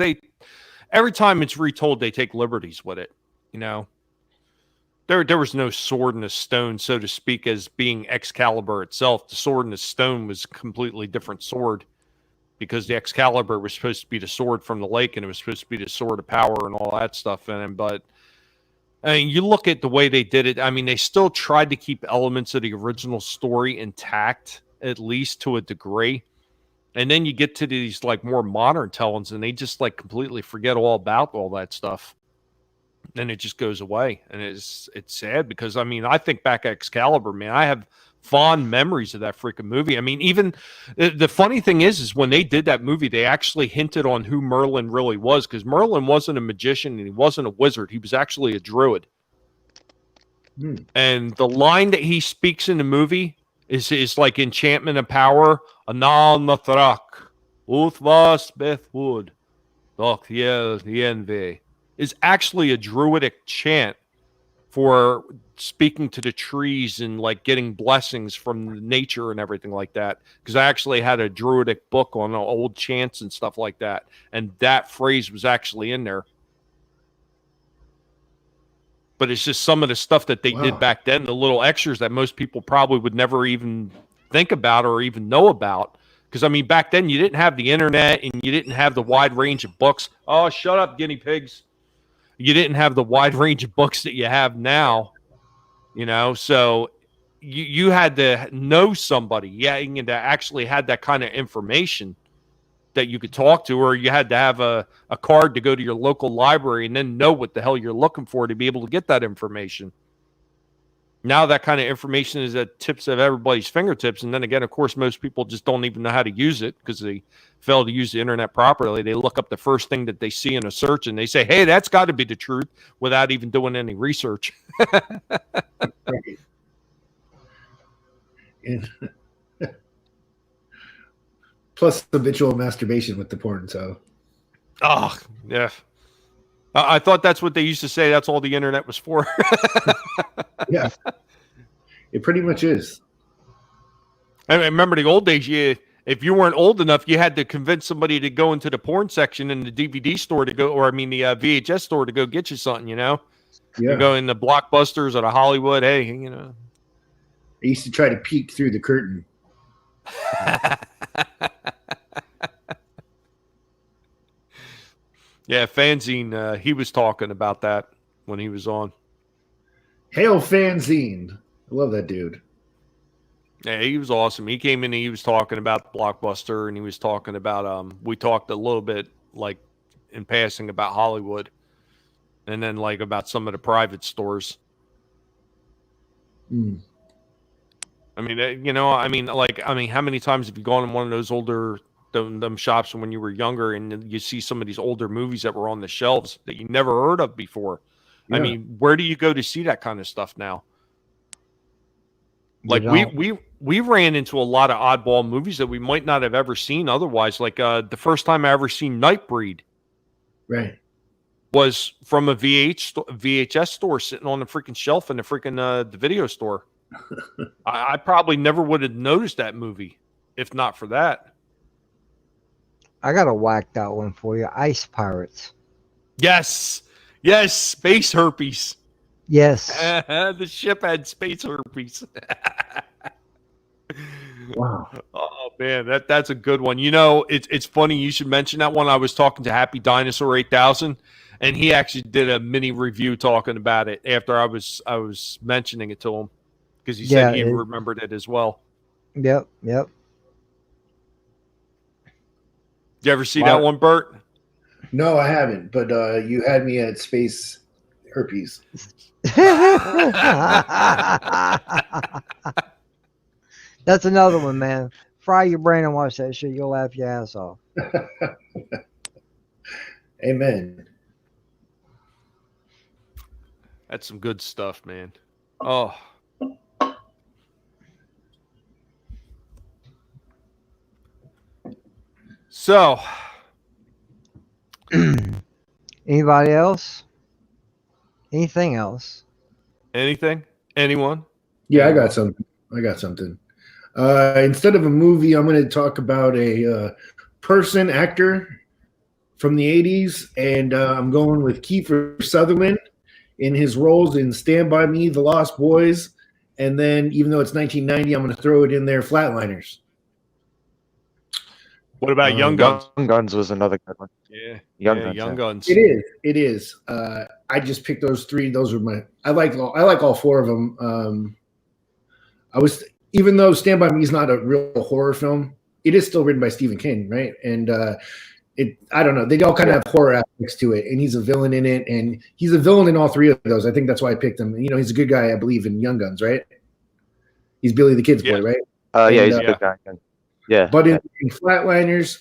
Speaker 1: every time it's retold, they take liberties with it. You know, there was no sword in a stone, so to speak, as being Excalibur itself. The sword in the stone was a completely different sword, because the Excalibur was supposed to be the sword from the lake, and it was supposed to be the sword of power and all that stuff in it. But I mean, you look at the way they did it. I mean, they still tried to keep elements of the original story intact, at least to a degree. And then you get to these like more modern tellings, and they just like completely forget all about all that stuff. And it just goes away. And it's sad, because I mean, I think back at Excalibur, man, I have fond memories of that freaking movie. I mean, even the funny thing is when they did that movie, they actually hinted on who Merlin really was, because Merlin wasn't a magician and he wasn't a wizard. He was actually a druid. And the line that he speaks in the movie is like enchantment of power. Anal Nathrak, Uthvas Bethwood, Doc the is actually a druidic chant for speaking to the trees and like getting blessings from nature and everything like that. Because I actually had a druidic book on old chants and stuff like that, and that phrase was actually in there. But it's just some of the stuff that they did back then, the little extras that most people probably would never even think about or even know about. Because I mean, back then you didn't have the internet and you didn't have the wide range of books. Oh, shut up, guinea pigs. You didn't have the wide range of books that you have now, you know, so you had to know somebody, and to actually had that kind of information that you could talk to, or you had to have a card to go to your local library and then know what the hell you're looking for to be able to get that information. Now that kind of information is at tips of everybody's fingertips. And then again, of course, most people just don't even know how to use it because they fail to use the internet properly. They look up the first thing that they see in a search and they say, hey, that's got to be the truth, without even doing any research.
Speaker 3: Right. And plus habitual masturbation with the porn. So,
Speaker 1: oh, yeah. I thought that's what they used to say. That's all the internet was for.
Speaker 3: yeah, it pretty much is.
Speaker 1: I remember the old days. If you weren't old enough, you had to convince somebody to go into the porn section in the DVD store to go, or I mean the VHS store to go get you something. You know,
Speaker 3: Yeah.
Speaker 1: You go in the Blockbusters or the Hollywood. Hey, you know.
Speaker 3: I used to try to peek through the curtain.
Speaker 1: Yeah, Fanzine, he was talking about that when he was on.
Speaker 3: Hail Fanzine. I love that dude.
Speaker 1: Yeah, he was awesome. He came in and he was talking about Blockbuster, and he was talking about, we talked a little bit, like, in passing about Hollywood, and then, like, about some of the private stores. I mean, you know, how many times have you gone in one of those older them shops when you were younger, and you see some of these older movies that were on the shelves that you never heard of before? Yeah. I mean, where do you go to see that kind of stuff now? Like we ran into a lot of oddball movies that we might not have ever seen otherwise. Like the first time I ever seen Nightbreed,
Speaker 3: right,
Speaker 1: was from a VHS store sitting on the freaking shelf in the freaking the video store. I probably never would have noticed that movie if not for that.
Speaker 2: I got a whacked out one for you. Ice Pirates.
Speaker 1: Yes, space herpes.
Speaker 2: Yes.
Speaker 1: The ship had space herpes.
Speaker 3: Wow.
Speaker 1: Oh man, that's a good one. You know, it's funny you should mention that one. I was talking to Happy Dinosaur 8000, and he actually did a mini review talking about it after I was mentioning it to him. because he said
Speaker 2: Yeah,
Speaker 1: he remembered it as well.
Speaker 2: Yep.
Speaker 1: Did you ever see that one, Bert?
Speaker 3: No, I haven't. But you had me at space herpes.
Speaker 2: That's another one, man. Fry your brain and watch that shit. You'll laugh your ass off.
Speaker 3: Amen.
Speaker 1: That's some good stuff, man. Oh. So,
Speaker 2: Anybody else? Anything else?
Speaker 1: anything? Anyone?
Speaker 3: Yeah, I got something. Instead of a movie, I'm going to talk about a actor from the 80s, and I'm going with Kiefer Sutherland in his roles in Stand By Me, The Lost Boys, and then even though it's 1990, I'm going to throw it in there, Flatliners.
Speaker 1: What about Young Guns?
Speaker 4: Young Guns was another good one.
Speaker 1: Yeah,
Speaker 4: Young Guns.
Speaker 1: Guns.
Speaker 3: It is. I just picked those three. Those are my. I like all four of them. Even though Stand By Me is not a real horror film, it is still written by Stephen King, right? And I don't know. They all kind of have horror aspects to it, and he's a villain in it, and he's a villain in all three of those. I think that's why I picked him. You know, he's a good guy, I believe, in Young Guns, right? He's Billy the Kid's boy, right?
Speaker 4: Yeah, he's a good guy. Yeah.
Speaker 3: But in Flatliners,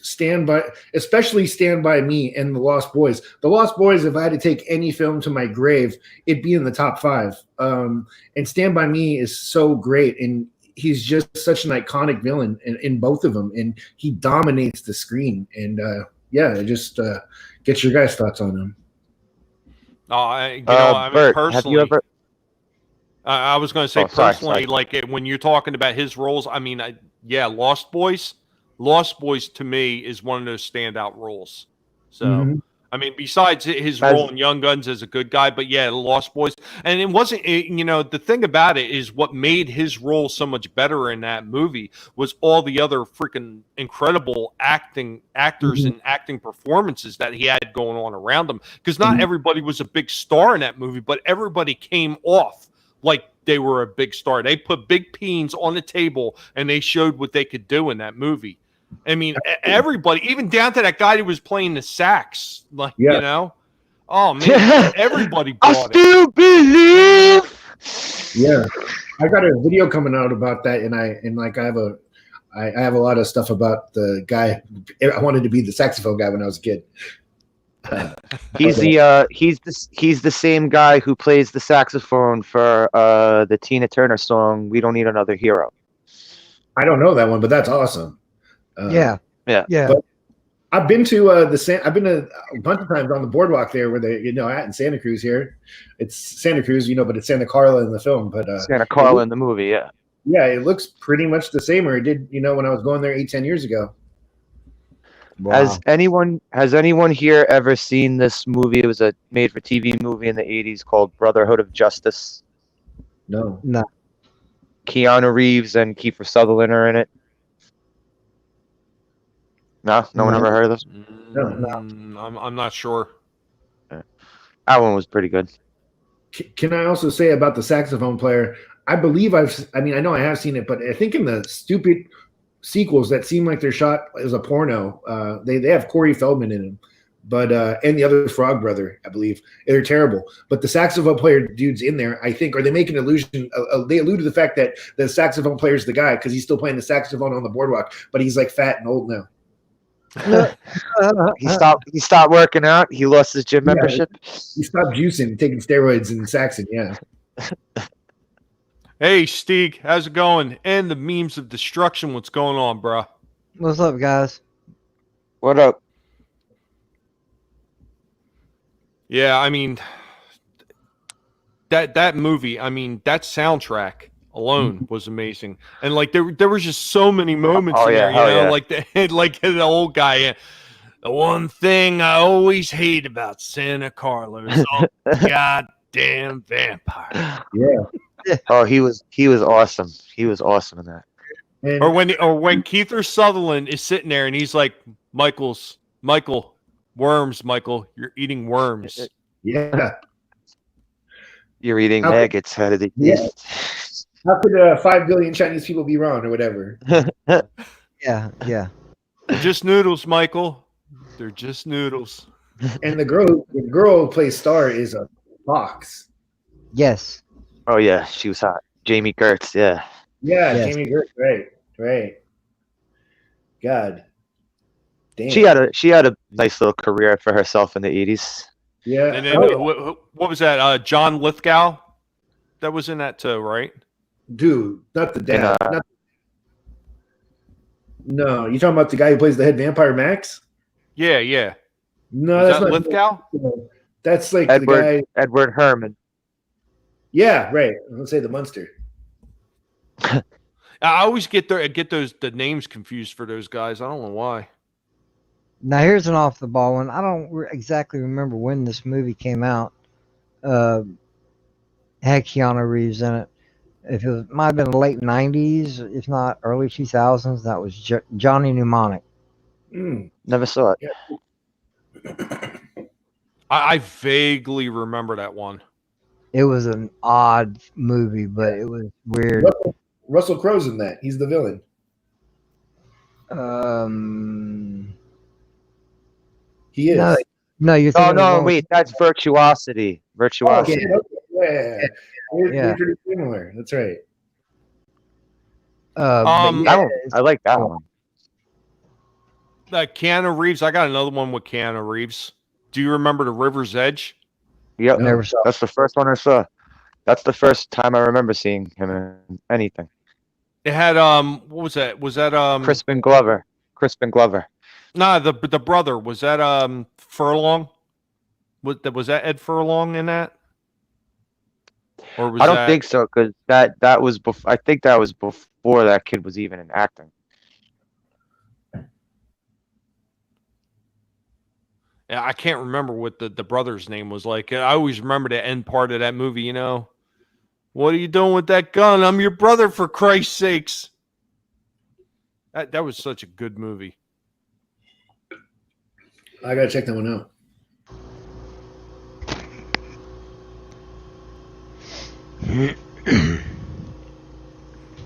Speaker 3: especially Stand By Me and The Lost Boys. The Lost Boys, if I had to take any film to my grave, it'd be in the top 5. And Stand By Me is so great, and he's just such an iconic villain in both of them, and he dominates the screen. And just get your guys' thoughts on him.
Speaker 4: Bert,
Speaker 1: personally,
Speaker 4: have you ever?
Speaker 1: I was going to say
Speaker 4: sorry.
Speaker 1: like when you're talking about his roles, I mean, Lost Boys. Lost Boys to me is one of those standout roles. So, I mean, besides his role in Young Guns as a good guy, but yeah, Lost Boys. And it wasn't, the thing about it is what made his role so much better in that movie was all the other freaking incredible actors and acting performances that he had going on around him. Because not everybody was a big star in that movie, but everybody came off like they were a big star. They put big peens on the table and they showed what they could do in that movie. I mean, everybody, even down to that guy who was playing the sax, oh man, everybody bought
Speaker 4: I still believe.
Speaker 3: Yeah, I got a video coming out about that, and I have a lot of stuff about the guy. I wanted to be the saxophone guy when I was a kid.
Speaker 4: He's the same guy who plays the saxophone for the Tina Turner song "We Don't Need Another Hero."
Speaker 3: I don't know that one, but that's awesome.
Speaker 2: Yeah.
Speaker 3: But I've been to a bunch of times on the boardwalk there, where they at in Santa Cruz here. It's Santa Cruz, but it's Santa Carla in the film. But
Speaker 4: Santa Carla in the movie, yeah.
Speaker 3: Yeah, it looks pretty much the same, or it did, when I was going there 8-10 years ago.
Speaker 2: Wow.
Speaker 4: Has anyone here ever seen this movie? It was a made-for-TV movie in the 80s called Brotherhood of Justice.
Speaker 3: No.
Speaker 4: Keanu Reeves and Kiefer Sutherland are in it. No one ever heard of this?
Speaker 3: No.
Speaker 1: I'm not sure.
Speaker 4: That one was pretty good.
Speaker 3: Can I also say about the saxophone player? I believe I know I have seen it, but I think in the stupid sequels that seem like they're shot as a porno, they have Corey Feldman in them, but and the other Frog brother, I believe. They're terrible. But the saxophone player dude's in there, I think, or they make an allusion. They allude to the fact that the saxophone player's the guy because he's still playing the saxophone on the boardwalk, but he's like fat and old now.
Speaker 4: He stopped working out. He lost his gym membership.
Speaker 3: He stopped juicing, taking steroids and saxing. Yeah.
Speaker 1: Hey, Steeg, how's it going? And the memes of destruction, what's going on, bro?
Speaker 2: What's up, guys?
Speaker 4: What up?
Speaker 1: Yeah, I mean, that movie, I mean, that soundtrack alone was amazing, and like there was just so many moments in there, like the old guy. The one thing I always hate about Santa Carla is all goddamn vampire.
Speaker 3: Yeah.
Speaker 4: Oh, he was awesome. He was awesome in that.
Speaker 3: And
Speaker 1: Or when Kiefer Sutherland is sitting there and he's like, Michael, worms, Michael, you're eating worms.
Speaker 3: yeah.
Speaker 4: You're eating maggots. How did they taste?
Speaker 3: How could 5 billion Chinese people be wrong or whatever?
Speaker 2: Yeah, yeah.
Speaker 1: They're just noodles, Michael. They're just noodles.
Speaker 3: And the girl who plays Star is a fox.
Speaker 2: Yes.
Speaker 4: Oh yeah, she was hot. Jamie Gertz, yeah.
Speaker 3: Yeah,
Speaker 2: Yes.
Speaker 3: Jamie Gertz. Right. God. Damn.
Speaker 4: She had a nice little career for herself in the 80s.
Speaker 3: Yeah.
Speaker 1: And then what was that? John Lithgow that was in that too, right?
Speaker 3: Dude, not the dad.
Speaker 4: And,
Speaker 3: No, you talking about the guy who plays the head vampire Max?
Speaker 1: Yeah.
Speaker 3: No,
Speaker 1: Is
Speaker 3: that's
Speaker 1: that
Speaker 3: not
Speaker 1: Lithgow?
Speaker 3: That's like
Speaker 4: Edward
Speaker 3: the guy.
Speaker 4: Edward Herman.
Speaker 3: Yeah, right. Let's say the Munster.
Speaker 1: I always get the names confused for those guys. I don't know why.
Speaker 2: Now here's an off the ball one. I don't exactly remember when this movie came out. Had Keanu Reeves in it. If it might have been the late '90s, if not early 2000s, that was Johnny Mnemonic.
Speaker 4: Never saw it.
Speaker 3: Yeah.
Speaker 1: I vaguely remember that one.
Speaker 2: It was an odd movie, but it was weird.
Speaker 3: Russell Crowe's in that. He's the villain. He is.
Speaker 2: No, you're
Speaker 4: Oh
Speaker 2: thinking.
Speaker 4: no, wait, that's Virtuosity. Virtuosity.
Speaker 3: Okay. Yeah.
Speaker 2: Yeah.
Speaker 3: Pretty similar. That's right.
Speaker 2: But yeah,
Speaker 4: That one, I like that one.
Speaker 1: Keanu Reeves. I got another one with Keanu Reeves. Do you remember The River's Edge?
Speaker 4: Yep.
Speaker 2: never saw.
Speaker 4: That's the first one I saw. That's the first time I remember seeing him in anything.
Speaker 1: It had what was that? Was that
Speaker 4: Crispin Glover.
Speaker 1: Nah, the brother, was that Furlong? Was that Ed Furlong in that? Or was
Speaker 4: I don't
Speaker 1: that...
Speaker 4: think so, because that was I think that was before that kid was even in acting.
Speaker 1: Yeah, I can't remember what the brother's name was like. I always remember the end part of that movie, you know. What are you doing with that gun? I'm your brother, for Christ's sakes. That was such a good movie.
Speaker 3: I gotta check that one out.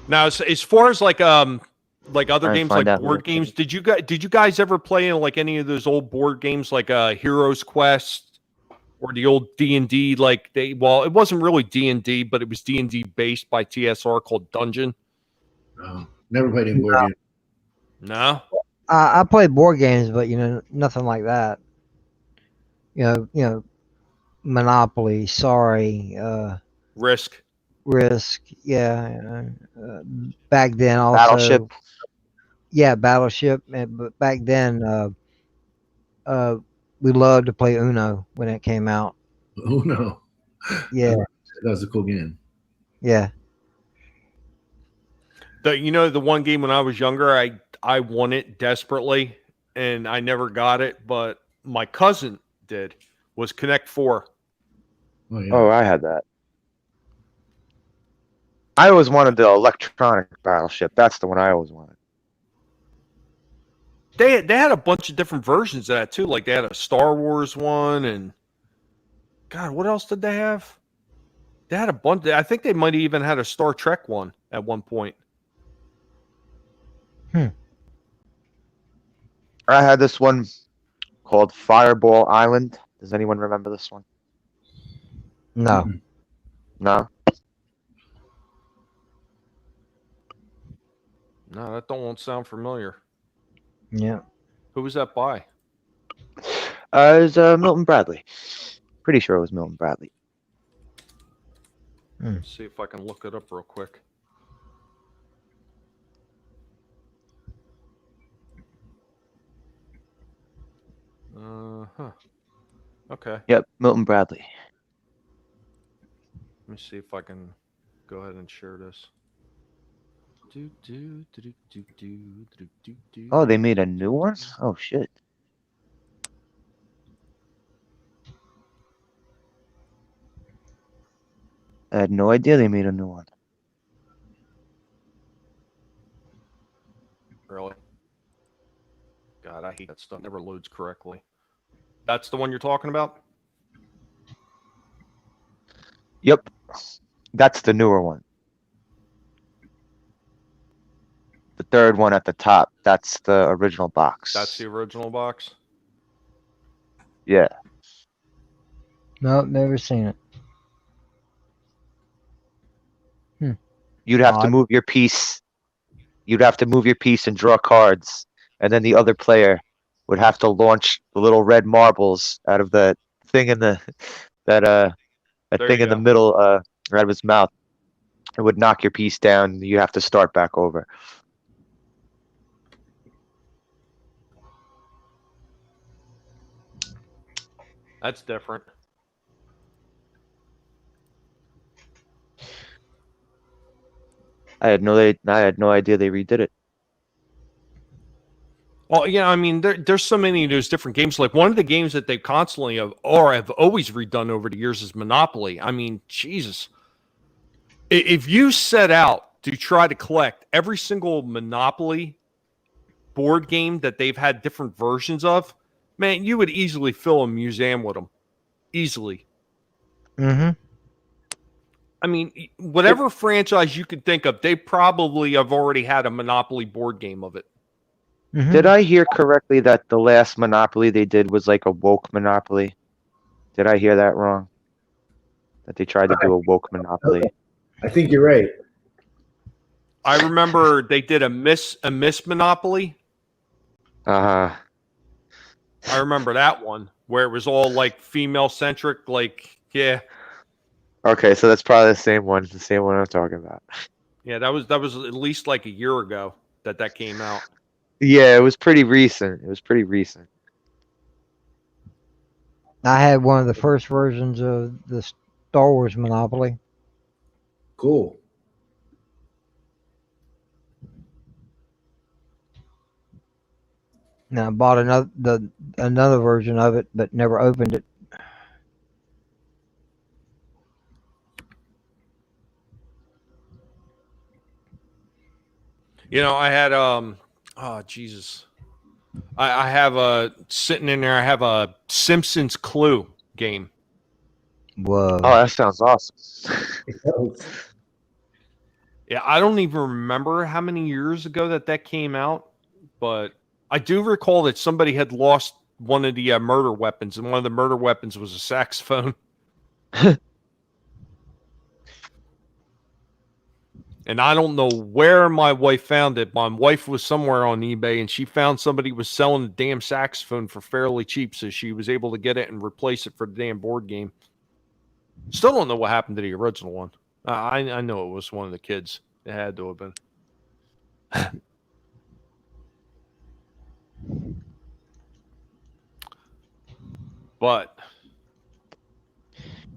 Speaker 1: Now, as far as like other games, like
Speaker 4: out
Speaker 1: board games, did you guys ever play in like any of those old board games, like Heroes Quest or the old D&D? Like it wasn't really D&D, but it was D&D based by TSR, called Dungeon.
Speaker 3: No, never played any board game.
Speaker 1: No.
Speaker 2: I played board games, but nothing like that. You know, Monopoly, Sorry,
Speaker 1: Risk.
Speaker 2: Yeah. Back then, also.
Speaker 4: Battleship.
Speaker 2: Yeah, Battleship. But back then, we loved to play Uno when it came out.
Speaker 3: Oh no.
Speaker 2: Yeah.
Speaker 3: That was a cool game.
Speaker 2: Yeah.
Speaker 1: The one game when I was younger, I won it desperately, and I never got it, but my cousin did. Was Connect 4.
Speaker 3: Oh yeah.
Speaker 4: Oh, I had that. I always wanted the electronic Battleship. That's the one I always wanted.
Speaker 1: They had a bunch of different versions of that too. Like they had a Star Wars one, and God, what else did they have? They had a bunch. I think they might have even had a Star Trek one at one point.
Speaker 4: I had this one called Fireball Island. Does anyone remember this one?
Speaker 2: No.
Speaker 4: No?
Speaker 1: No, that won't sound familiar.
Speaker 2: Yeah.
Speaker 1: Who was that by?
Speaker 4: It was Milton Bradley. Pretty sure it was Milton Bradley.
Speaker 1: Let's see if I can look it up real quick. Okay.
Speaker 4: Yep, Milton Bradley.
Speaker 1: Let me see if I can go ahead and share this.
Speaker 4: Oh, they made a new one? Oh, shit. I had no idea they made a new one.
Speaker 1: Really? God, I hate that stuff. Never loads correctly. That's the one you're talking about?
Speaker 4: Yep. That's the newer one. third one at the top. That's the original box.
Speaker 1: That's the original box.
Speaker 4: Yeah.
Speaker 2: Nope, never seen it.
Speaker 4: You'd have to
Speaker 2: Odd.
Speaker 4: move your piece. You'd have to move your piece and draw cards, and then the other player would have to launch the little red marbles out of the thing in the that
Speaker 1: There
Speaker 4: thing
Speaker 1: you
Speaker 4: in the
Speaker 1: go.
Speaker 4: middle out of his mouth. It would knock your piece down. You have to start back over.
Speaker 1: That's different.
Speaker 4: I had no idea they redid it.
Speaker 1: Well, yeah, I mean, there's so many of those different games. Like one of the games that they constantly have always redone over the years is Monopoly. I mean, Jesus. If you set out to try to collect every single Monopoly board game that they've had different versions of, man, you would easily fill a museum with them. Easily.
Speaker 2: Mm-hmm.
Speaker 1: I mean, whatever franchise you could think of, they probably have already had a Monopoly board game of it.
Speaker 2: Mm-hmm.
Speaker 4: Did I hear correctly that the last Monopoly they did was like a woke Monopoly? Did I hear that wrong? That they tried to do a woke Monopoly.
Speaker 3: I think you're right.
Speaker 1: I remember they did a Miss Monopoly.
Speaker 4: Uh-huh.
Speaker 1: I remember that one where it was all like female centric, like, yeah.
Speaker 4: Okay, so that's probably the same one. The same one I'm talking about.
Speaker 1: Yeah, that was at least like a year ago that came out.
Speaker 4: Yeah, it was pretty recent.
Speaker 2: I had one of the first versions of the Star Wars Monopoly.
Speaker 3: Cool.
Speaker 2: And I bought another version of it, but never opened it.
Speaker 1: You know, I had oh Jesus. I have a sitting in there, I have a Simpsons Clue game.
Speaker 2: Whoa.
Speaker 4: Oh, that sounds awesome.
Speaker 1: Yeah, I don't even remember how many years ago that came out, but I do recall that somebody had lost one of the murder weapons, and one of the murder weapons was a saxophone. And I don't know where my wife found it. My wife was somewhere on eBay, and she found somebody was selling the damn saxophone for fairly cheap, so she was able to get it and replace it for the damn board game. Still don't know what happened to the original one. I know it was one of the kids. It had to have been. But,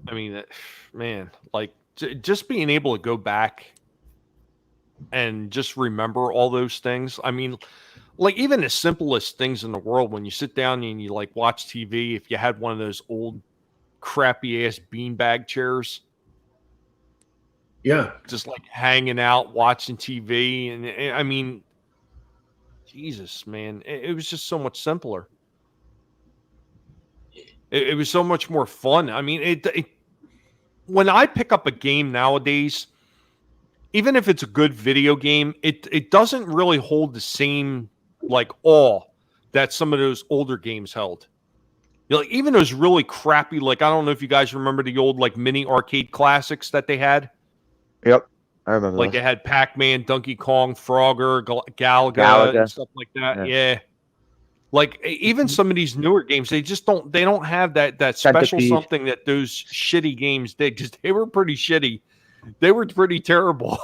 Speaker 1: I mean, man, like, just being able to go back and just remember all those things. I mean, like, even the simplest things in the world, when you sit down and you, like, watch TV, if you had one of those old crappy-ass beanbag chairs,
Speaker 3: Yeah.
Speaker 1: just, like, hanging out, watching TV, and, I mean, Jesus, man, it was just so much simpler. It was so much more fun. I mean, when I pick up a game nowadays, even if it's a good video game, it doesn't really hold the same like awe that some of those older games held. You know, like, even those really crappy, like, I don't know if you guys remember the old like mini arcade classics that they had.
Speaker 4: Yep, I remember.
Speaker 1: Like
Speaker 4: those.
Speaker 1: they had Pac-Man, Donkey Kong, Frogger, Galaga,
Speaker 4: Galaga.
Speaker 1: and stuff like that.
Speaker 4: Yeah.
Speaker 1: Yeah. Like even some of these newer games, they don't have that special
Speaker 4: Centipede.
Speaker 1: something that those shitty games did, because they were pretty shitty. They were pretty terrible.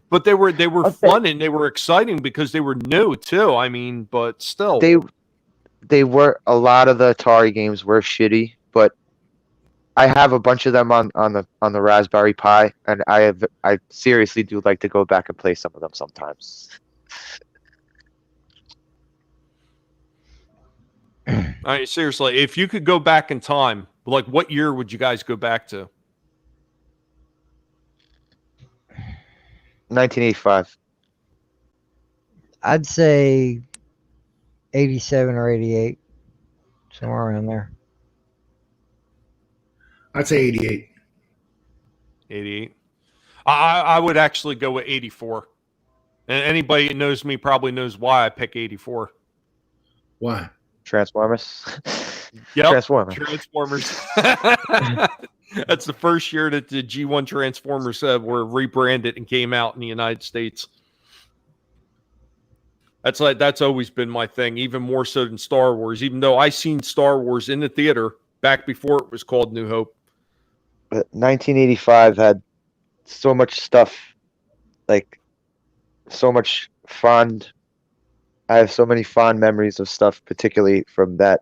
Speaker 1: But they were
Speaker 4: Okay.
Speaker 1: fun and they were exciting because they were new too. I mean, but still.
Speaker 4: They were, a lot of the Atari games were shitty, but I have a bunch of them on the Raspberry Pi, and I seriously do like to go back and play some of them sometimes.
Speaker 1: All right, seriously, if you could go back in time, like what year would you guys go back to?
Speaker 4: 1985.
Speaker 2: I'd say 87 or 88, somewhere around there.
Speaker 3: I'd say 88.
Speaker 1: 88. I would actually go with 84. And anybody that knows me probably knows why I pick 84.
Speaker 3: Why?
Speaker 4: Transformers.
Speaker 1: Yep.
Speaker 4: Transformers.
Speaker 1: That's the first year that the G1 Transformers were rebranded and came out in the United States. That's always been my thing, even more so than Star Wars, even though I seen Star Wars in the theater back before it was called New Hope.
Speaker 4: But 1985 had so much stuff, like so much fond. I have so many fond memories of stuff, particularly from that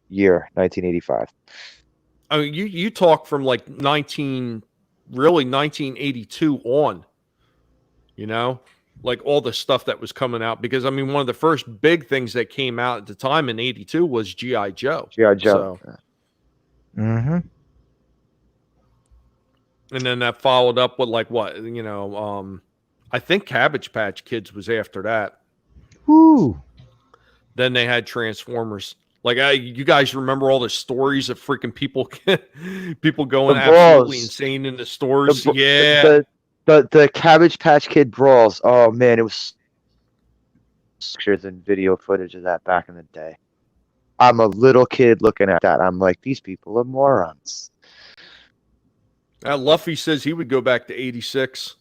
Speaker 4: year, 1985.
Speaker 1: I mean, you talk from like 1982 on, you know, like all the stuff that was coming out. Because I mean, one of the first big things that came out at the time in 82 was G.I. Joe.
Speaker 4: G.I. Joe.
Speaker 1: So,
Speaker 2: Mm-hmm.
Speaker 1: and then that followed up with like what, I think Cabbage Patch Kids was after that.
Speaker 2: Woo.
Speaker 1: Then they had Transformers. Like, you guys remember all the stories of freaking people going
Speaker 4: The
Speaker 1: absolutely
Speaker 4: brawls.
Speaker 1: insane in the stores?
Speaker 4: The Cabbage Patch Kid brawls. Oh man, it was pictures and video footage of that back in the day. I'm a little kid looking at that. I'm like, these people are morons.
Speaker 1: Luffy says he would go back to 86.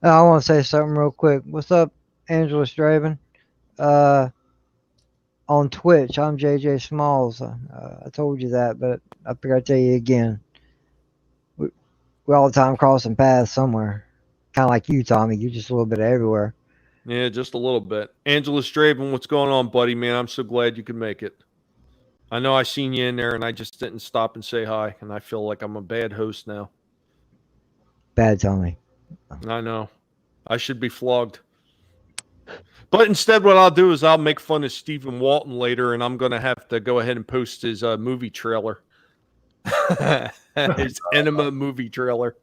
Speaker 2: I want to say something real quick. What's up, Angela Straven? On Twitch, I'm JJ Smalls. I told you that, but I figured I'd tell you again. We all the time crossing paths somewhere. Kind of like you, Tommy. You're just a little bit everywhere.
Speaker 1: Yeah, just a little bit. Angela Straven, what's going on, buddy, man? I'm so glad you could make it. I know I seen you in there, and I just didn't stop and say hi, and I feel like I'm a bad host now.
Speaker 2: Bad Tommy.
Speaker 1: I know. I should be flogged. But instead, what I'll do is I'll make fun of Stephen Walton later, and I'm going to have to go ahead and post his movie trailer. His Enema movie trailer.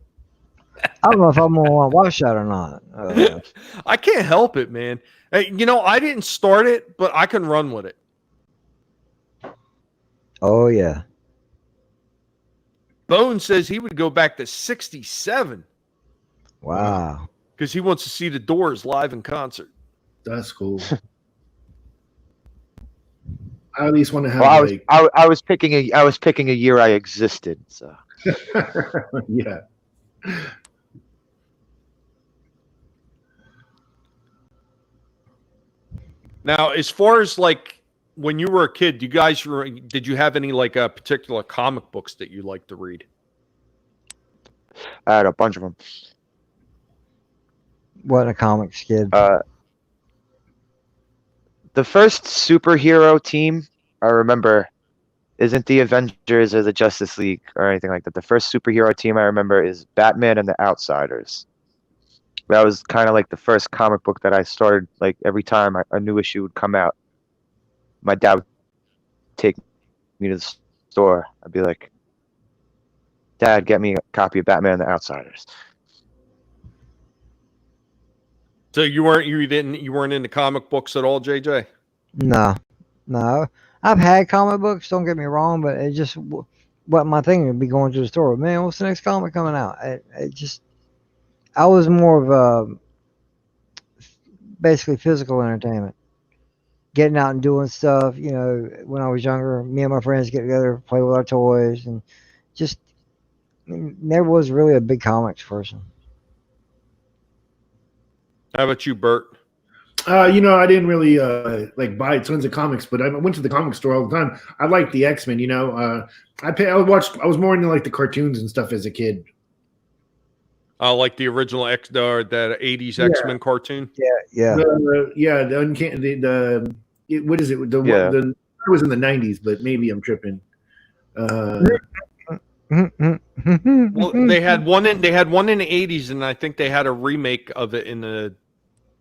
Speaker 2: I don't know if I'm going to want to watch that or not.
Speaker 1: I can't help it, man. Hey, I didn't start it, but I can run with it.
Speaker 2: Oh, yeah.
Speaker 1: Bone says he would go back to 67
Speaker 2: Wow.
Speaker 1: because he wants to see the Doors live in concert.
Speaker 3: That's cool. I at least want to have
Speaker 4: I was picking a year I existed. So
Speaker 3: yeah.
Speaker 1: Now, as far as like when you were a kid, did you have any like particular comic books that you liked to read?
Speaker 4: I had a bunch of them.
Speaker 2: What a comics kid.
Speaker 4: The first superhero team I remember isn't the Avengers or the Justice League or anything like that. The first superhero team I remember is Batman and the Outsiders. That was kind of like the first comic book that I started. Like every time a new issue would come out, my dad would take me to the store. I'd be like, "Dad, get me a copy of Batman and the Outsiders."
Speaker 1: So you weren't into comic books at all, JJ?
Speaker 2: No. I've had comic books, don't get me wrong, but it just what my thing would be going to the store. Man, what's the next comic coming out? I was more of a basically physical entertainment. Getting out and doing stuff, when I was younger, me and my friends get together, play with our toys, and just never was really a big comics person.
Speaker 1: How about you, Bert?
Speaker 3: I didn't really buy tons of comics, but I went to the comic store all the time. I liked the X-Men. I was more into like the cartoons and stuff as a kid.
Speaker 1: Like the original that 80s X-Men cartoon.
Speaker 2: Yeah.
Speaker 3: The uncanny. What is it? The it was in the 90s, but maybe I'm tripping.
Speaker 1: Well, they had one in the 80s, and I think they had a remake of it in the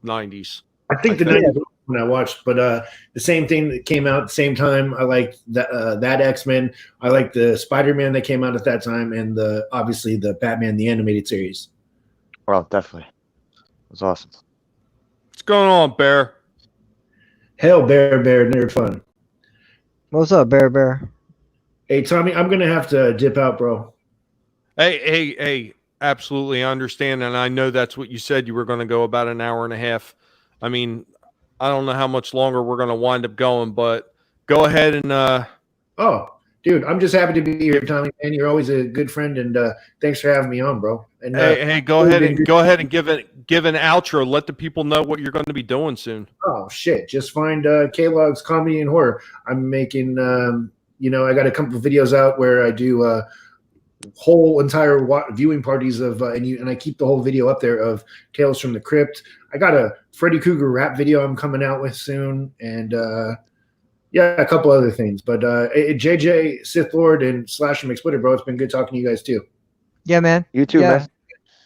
Speaker 1: 90s.
Speaker 3: I think the 90s was when I watched, but the same thing that came out at the same time. I liked that X-Men. I liked the Spider-Man that came out at that time, and obviously the Batman the animated series.
Speaker 4: Well, definitely, it was awesome.
Speaker 1: What's going on, Bear?
Speaker 3: Hell, Bear, nerd fun.
Speaker 2: What's up, Bear?
Speaker 3: Hey, Tommy, I'm gonna have to dip out, bro.
Speaker 1: Hey, absolutely understand, and I know that's what you said. You were going to go about an hour and a half. I mean, I don't know how much longer we're going to wind up going, but go ahead and
Speaker 3: Oh, dude, I'm just happy to be here, Tommy. Man, you're always a good friend, and thanks for having me on, bro. And
Speaker 1: hey, go ahead and give an outro. Let the people know what you're going to be doing soon.
Speaker 3: oh shit, just find K-Log's Comedy and Horror. I'm making, I got a couple of videos out where I do whole entire viewing parties of, and I keep the whole video up there of Tales from the Crypt. I got a Freddy Krueger rap video I'm coming out with soon, and yeah, a couple other things. But JJ, Sith Lord, and Slasher McSplitter, bro, it's been good talking to you guys too.
Speaker 2: Yeah, man.
Speaker 4: You too,
Speaker 2: Yeah.
Speaker 4: man.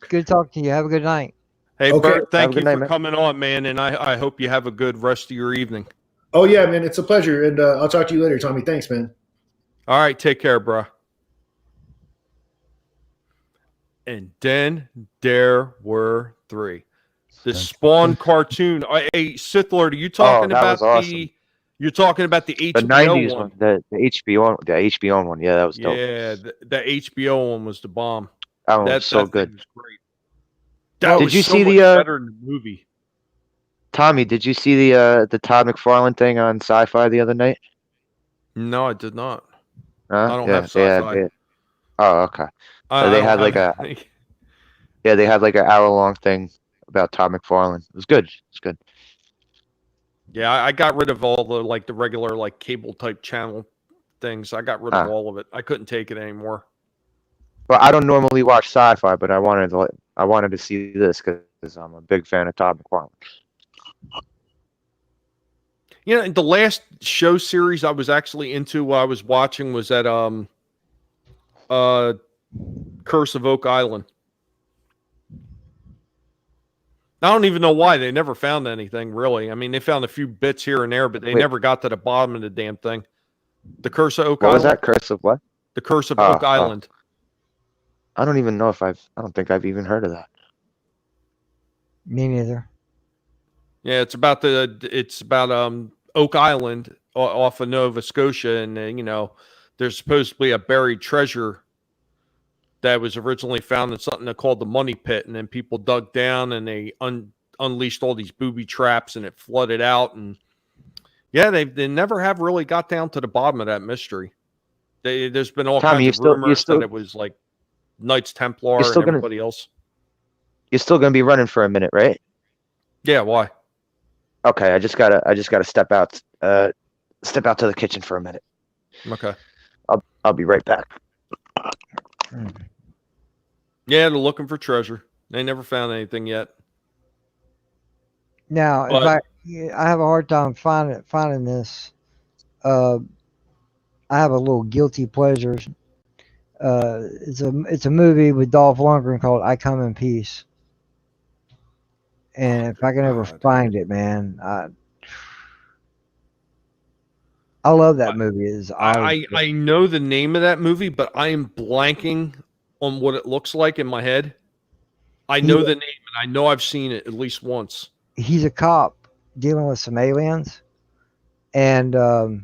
Speaker 2: Good talking to you. Have a good night.
Speaker 1: Hey,
Speaker 3: Okay.
Speaker 1: Bert, thank
Speaker 4: Have a
Speaker 1: you
Speaker 4: good night,
Speaker 1: for
Speaker 4: man.
Speaker 1: coming on, man, and I hope you have a good rest of your evening.
Speaker 3: Oh yeah, man, it's a pleasure, and I'll talk to you later, Tommy. Thanks, man.
Speaker 1: All right, take care, bro. And then there were three. The Spawn cartoon. Hey, Sith Lord, are you talking
Speaker 4: that
Speaker 1: about
Speaker 4: was awesome.
Speaker 1: You're talking about the HBO
Speaker 4: The '90s
Speaker 1: one?
Speaker 4: one, the HBO one. Yeah, that was dope.
Speaker 1: Yeah, the HBO one was the bomb.
Speaker 4: That one was so
Speaker 1: thing
Speaker 4: good.
Speaker 1: was great. That
Speaker 4: Did
Speaker 1: was
Speaker 4: you
Speaker 1: so
Speaker 4: see
Speaker 1: much
Speaker 4: the
Speaker 1: better than the movie?
Speaker 4: Tommy? Did you see the Todd McFarlane thing on Sci-Fi the other night?
Speaker 1: No, I did not.
Speaker 4: Huh?
Speaker 1: I don't
Speaker 4: Yeah,
Speaker 1: have Sci-Fi.
Speaker 4: Oh, okay.
Speaker 1: I
Speaker 4: They
Speaker 1: don't
Speaker 4: had
Speaker 1: have
Speaker 4: like
Speaker 1: any.
Speaker 4: they had like an hour-long thing about Todd McFarlane. It was good. It's good.
Speaker 1: Yeah, I got rid of all the regular cable type channel things. I got rid of all of it. I couldn't take it anymore.
Speaker 4: Well, I don't normally watch Sci-Fi, but I wanted to see this because I'm a big fan of Todd McFarlane.
Speaker 1: You know, the last show series I was actually into while I was watching was that Curse of Oak Island. I don't even know why. They never found anything, really. I mean, they found a few bits here and there, but they never got to the bottom of the damn thing. The Curse of Oak
Speaker 4: What
Speaker 1: Island?
Speaker 4: was that? Curse of what?
Speaker 1: The Curse of Oak Island.
Speaker 4: I don't even know I don't think I've even heard of that.
Speaker 2: Me neither.
Speaker 1: Yeah, it's about Oak Island off of Nova Scotia, and there's supposedly a buried treasure that was originally found in something they called the Money Pit, and then people dug down and they unleashed all these booby traps, and it flooded out. And yeah, they never have really got down to the bottom of that mystery. There's been all
Speaker 4: Tommy,
Speaker 1: kinds of rumors that it was like Knights Templar and everybody else.
Speaker 4: You're still gonna be running for a minute, right?
Speaker 1: Yeah, why?
Speaker 4: Okay, I just gotta step out to the kitchen for a minute.
Speaker 1: Okay.
Speaker 4: I'll be right back.
Speaker 1: Yeah, they're looking for treasure. They never found anything yet.
Speaker 2: Now, I have a hard time finding this. I have a little guilty pleasure. It's a movie with Dolph Lundgren called "I Come in Peace," and if I can ever find it, man, I love that movie.
Speaker 1: I know the name of that movie, but I am blanking on what it looks like in my head. I know the name, and I know I've seen it at least once.
Speaker 2: He's a cop dealing with some aliens, and the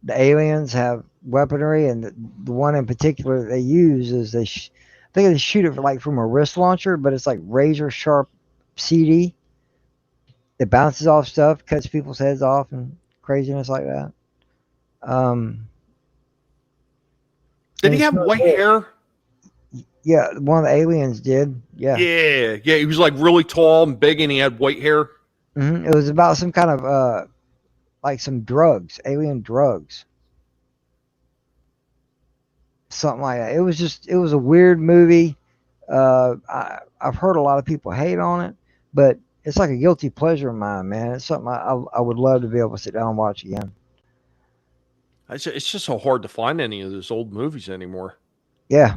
Speaker 2: aliens have weaponry, and the one in particular they use is I think they shoot it from a wrist launcher, but it's like razor sharp CD. It bounces off stuff, cuts people's heads off, and craziness like that.
Speaker 1: Did he have white hair?
Speaker 2: Yeah, one of the aliens did. Yeah.
Speaker 1: Yeah. He was like really tall and big, and he had white hair.
Speaker 2: Mm-hmm. It was about some kind of like some drugs, alien drugs, something like that. It was a weird movie. I've heard a lot of people hate on it, but it's like a guilty pleasure of mine, man. It's something I would love to be able to sit down and watch again.
Speaker 1: It's just so hard to find any of those old movies anymore.
Speaker 2: Yeah.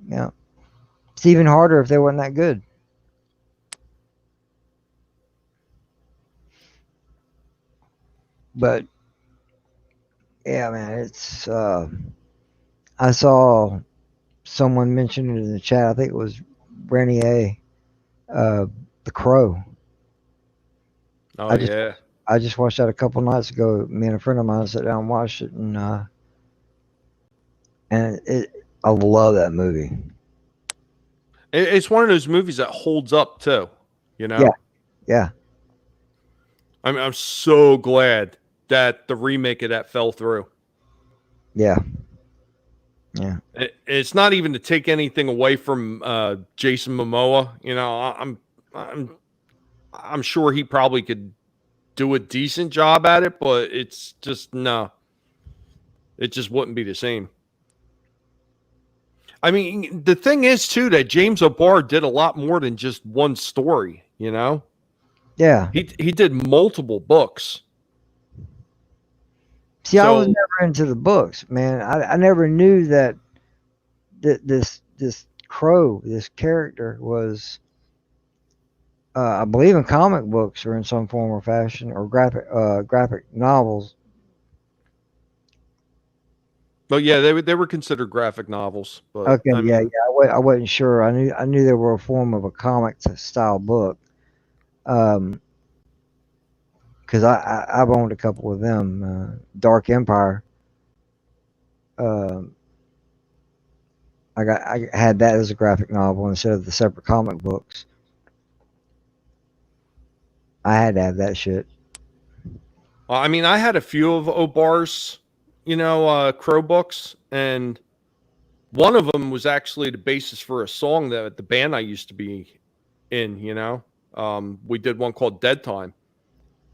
Speaker 2: Yeah. It's even harder if they weren't that good. But yeah, man, it's I saw someone mention it in the chat. I think it was Renier, The Crow.
Speaker 1: Oh,
Speaker 2: I just watched that a couple nights ago. Me and a friend of mine sat down and watched it, and I love that movie.
Speaker 1: It's one of those movies that holds up too. You know.
Speaker 2: Yeah. Yeah.
Speaker 1: I'm so glad that the remake of that fell through.
Speaker 2: Yeah. Yeah.
Speaker 1: It's not even to take anything away from Jason Momoa. You know, I'm sure he probably could do a decent job at it, but it's just no. It just wouldn't be the same. I mean, the thing is too that James O'Barr did a lot more than just one story. You know,
Speaker 2: Yeah.
Speaker 1: he did multiple books.
Speaker 2: See, I was never into the books, man. I never knew that this Crow, this character, was, I believe, in comic books or in some form or fashion, or graphic novels.
Speaker 1: But yeah, they were considered graphic novels. But
Speaker 2: Okay,
Speaker 1: I mean,
Speaker 2: I wasn't sure. I knew they were a form of a comic style book. Because I've owned a couple of them. Dark Empire. I had that as a graphic novel instead of the separate comic books. I had to have that shit.
Speaker 1: I mean, I had a few of O'Barr's, Crow books, and one of them was actually the basis for a song that the band I used to be in. We did one called Dead Time,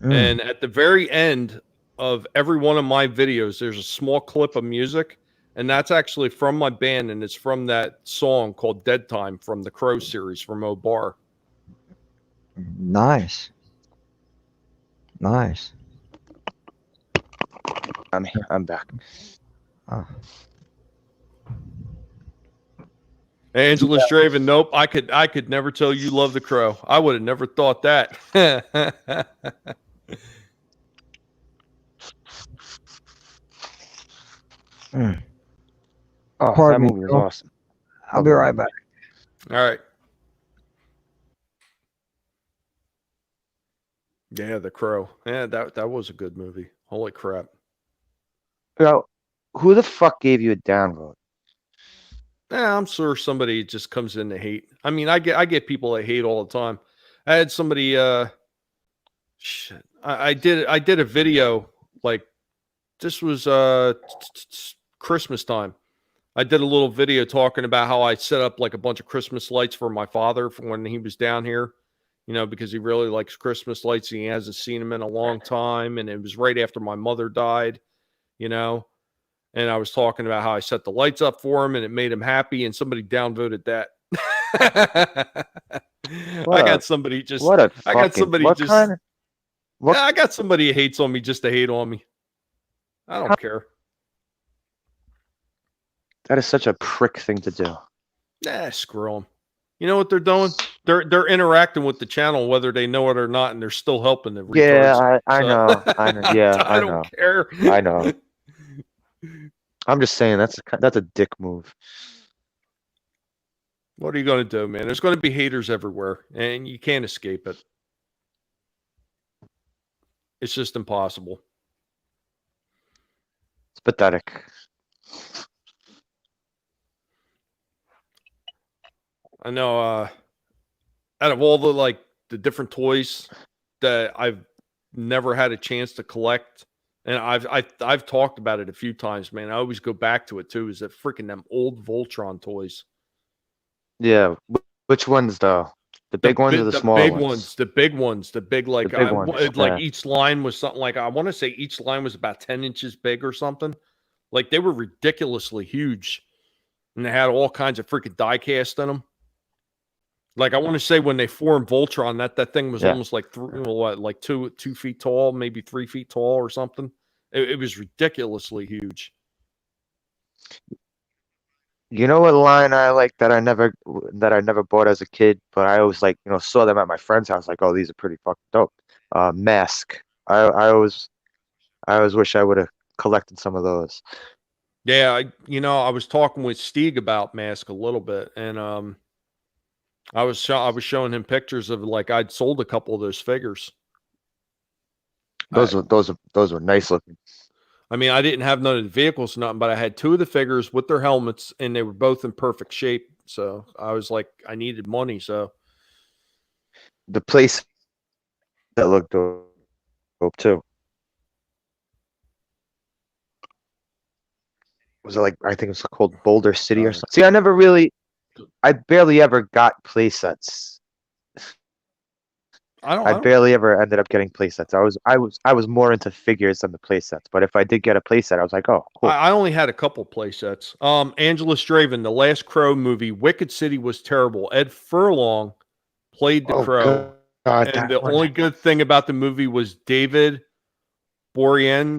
Speaker 1: and at the very end of every one of my videos, there's a small clip of music, and that's actually from my band, and it's from that song called Dead Time from the Crow series from O'Barr.
Speaker 2: Nice.
Speaker 4: I'm back.
Speaker 2: Oh.
Speaker 1: Angela Straven, nope. I could never tell you love the Crow. I would have never thought that.
Speaker 4: Oh,
Speaker 2: Pardon
Speaker 4: that
Speaker 2: me,
Speaker 4: movie was
Speaker 2: Bill.
Speaker 4: awesome.
Speaker 2: I'll be right back.
Speaker 1: All right. Yeah, The Crow. Yeah, that was a good movie. Holy crap.
Speaker 4: Now, who the fuck gave you a downvote?
Speaker 1: Yeah, I'm sure somebody just comes in to hate. I mean, I get people that hate all the time. I had somebody shit. I did a video, like, this was Christmas time. I did a little video talking about how I set up like a bunch of Christmas lights for my father for when he was down here, because he really likes Christmas lights and he hasn't seen them in a long time. And it was right after my mother died, and I was talking about how I set the lights up for him and it made him happy. And somebody downvoted that. I got somebody who hates on me just to hate on me. I don't care.
Speaker 4: That is such a prick thing to do.
Speaker 1: Screw them. You know what they're doing? They're interacting with the channel, whether they know it or not, and they're still helping the retards.
Speaker 4: Yeah, I know. Yeah,
Speaker 1: I don't care.
Speaker 4: I know. I'm just saying that's a dick move.
Speaker 1: What are you going to do, man? There's going to be haters everywhere, and you can't escape it. It's just impossible.
Speaker 4: It's pathetic.
Speaker 1: I know. Out of all the different toys that I've never had a chance to collect, and I've talked about it a few times, man. I always go back to it too. Is that freaking them old Voltron toys?
Speaker 4: Yeah. Which ones though? The big ones or the small ones?
Speaker 1: The big ones. The big
Speaker 4: ones, yeah.
Speaker 1: Each line was something like, I want to say each line was about 10 inches big or something. Like they were ridiculously huge, and they had all kinds of freaking die cast in them. Like I want to say when they formed Voltron, that thing was almost like 2 feet tall, maybe 3 feet tall or something. It was ridiculously huge.
Speaker 4: You know what line I like that I never bought as a kid, but I always saw them at my friend's house. Like, oh, these are pretty fucking dope. Mask. I always wish I would have collected some of those.
Speaker 1: Yeah, I was talking with Stieg about Mask a little bit, and I was showing him pictures of I'd sold a couple of those figures.
Speaker 4: Those were nice looking.
Speaker 1: I mean, I didn't have none of the vehicles or nothing, but I had 2 of the figures with their helmets, and they were both in perfect shape. So I was like, I needed money. So
Speaker 4: The place that looked dope too. Was it like, I think it was called Boulder City or something? See, I barely ever got play sets.
Speaker 1: I
Speaker 4: I
Speaker 1: don't.
Speaker 4: barely ever ended up getting play sets. I was more into figures than the play sets. But if I did get a play set, I was like, oh, cool.
Speaker 1: I only had a couple play sets. Angela Straven, the last Crow movie, Wicked City was terrible. Ed Furlong played the
Speaker 4: Oh,
Speaker 1: Crow,
Speaker 4: God,
Speaker 1: and
Speaker 4: that
Speaker 1: the
Speaker 4: one.
Speaker 1: only good thing about the movie was David Boreanaz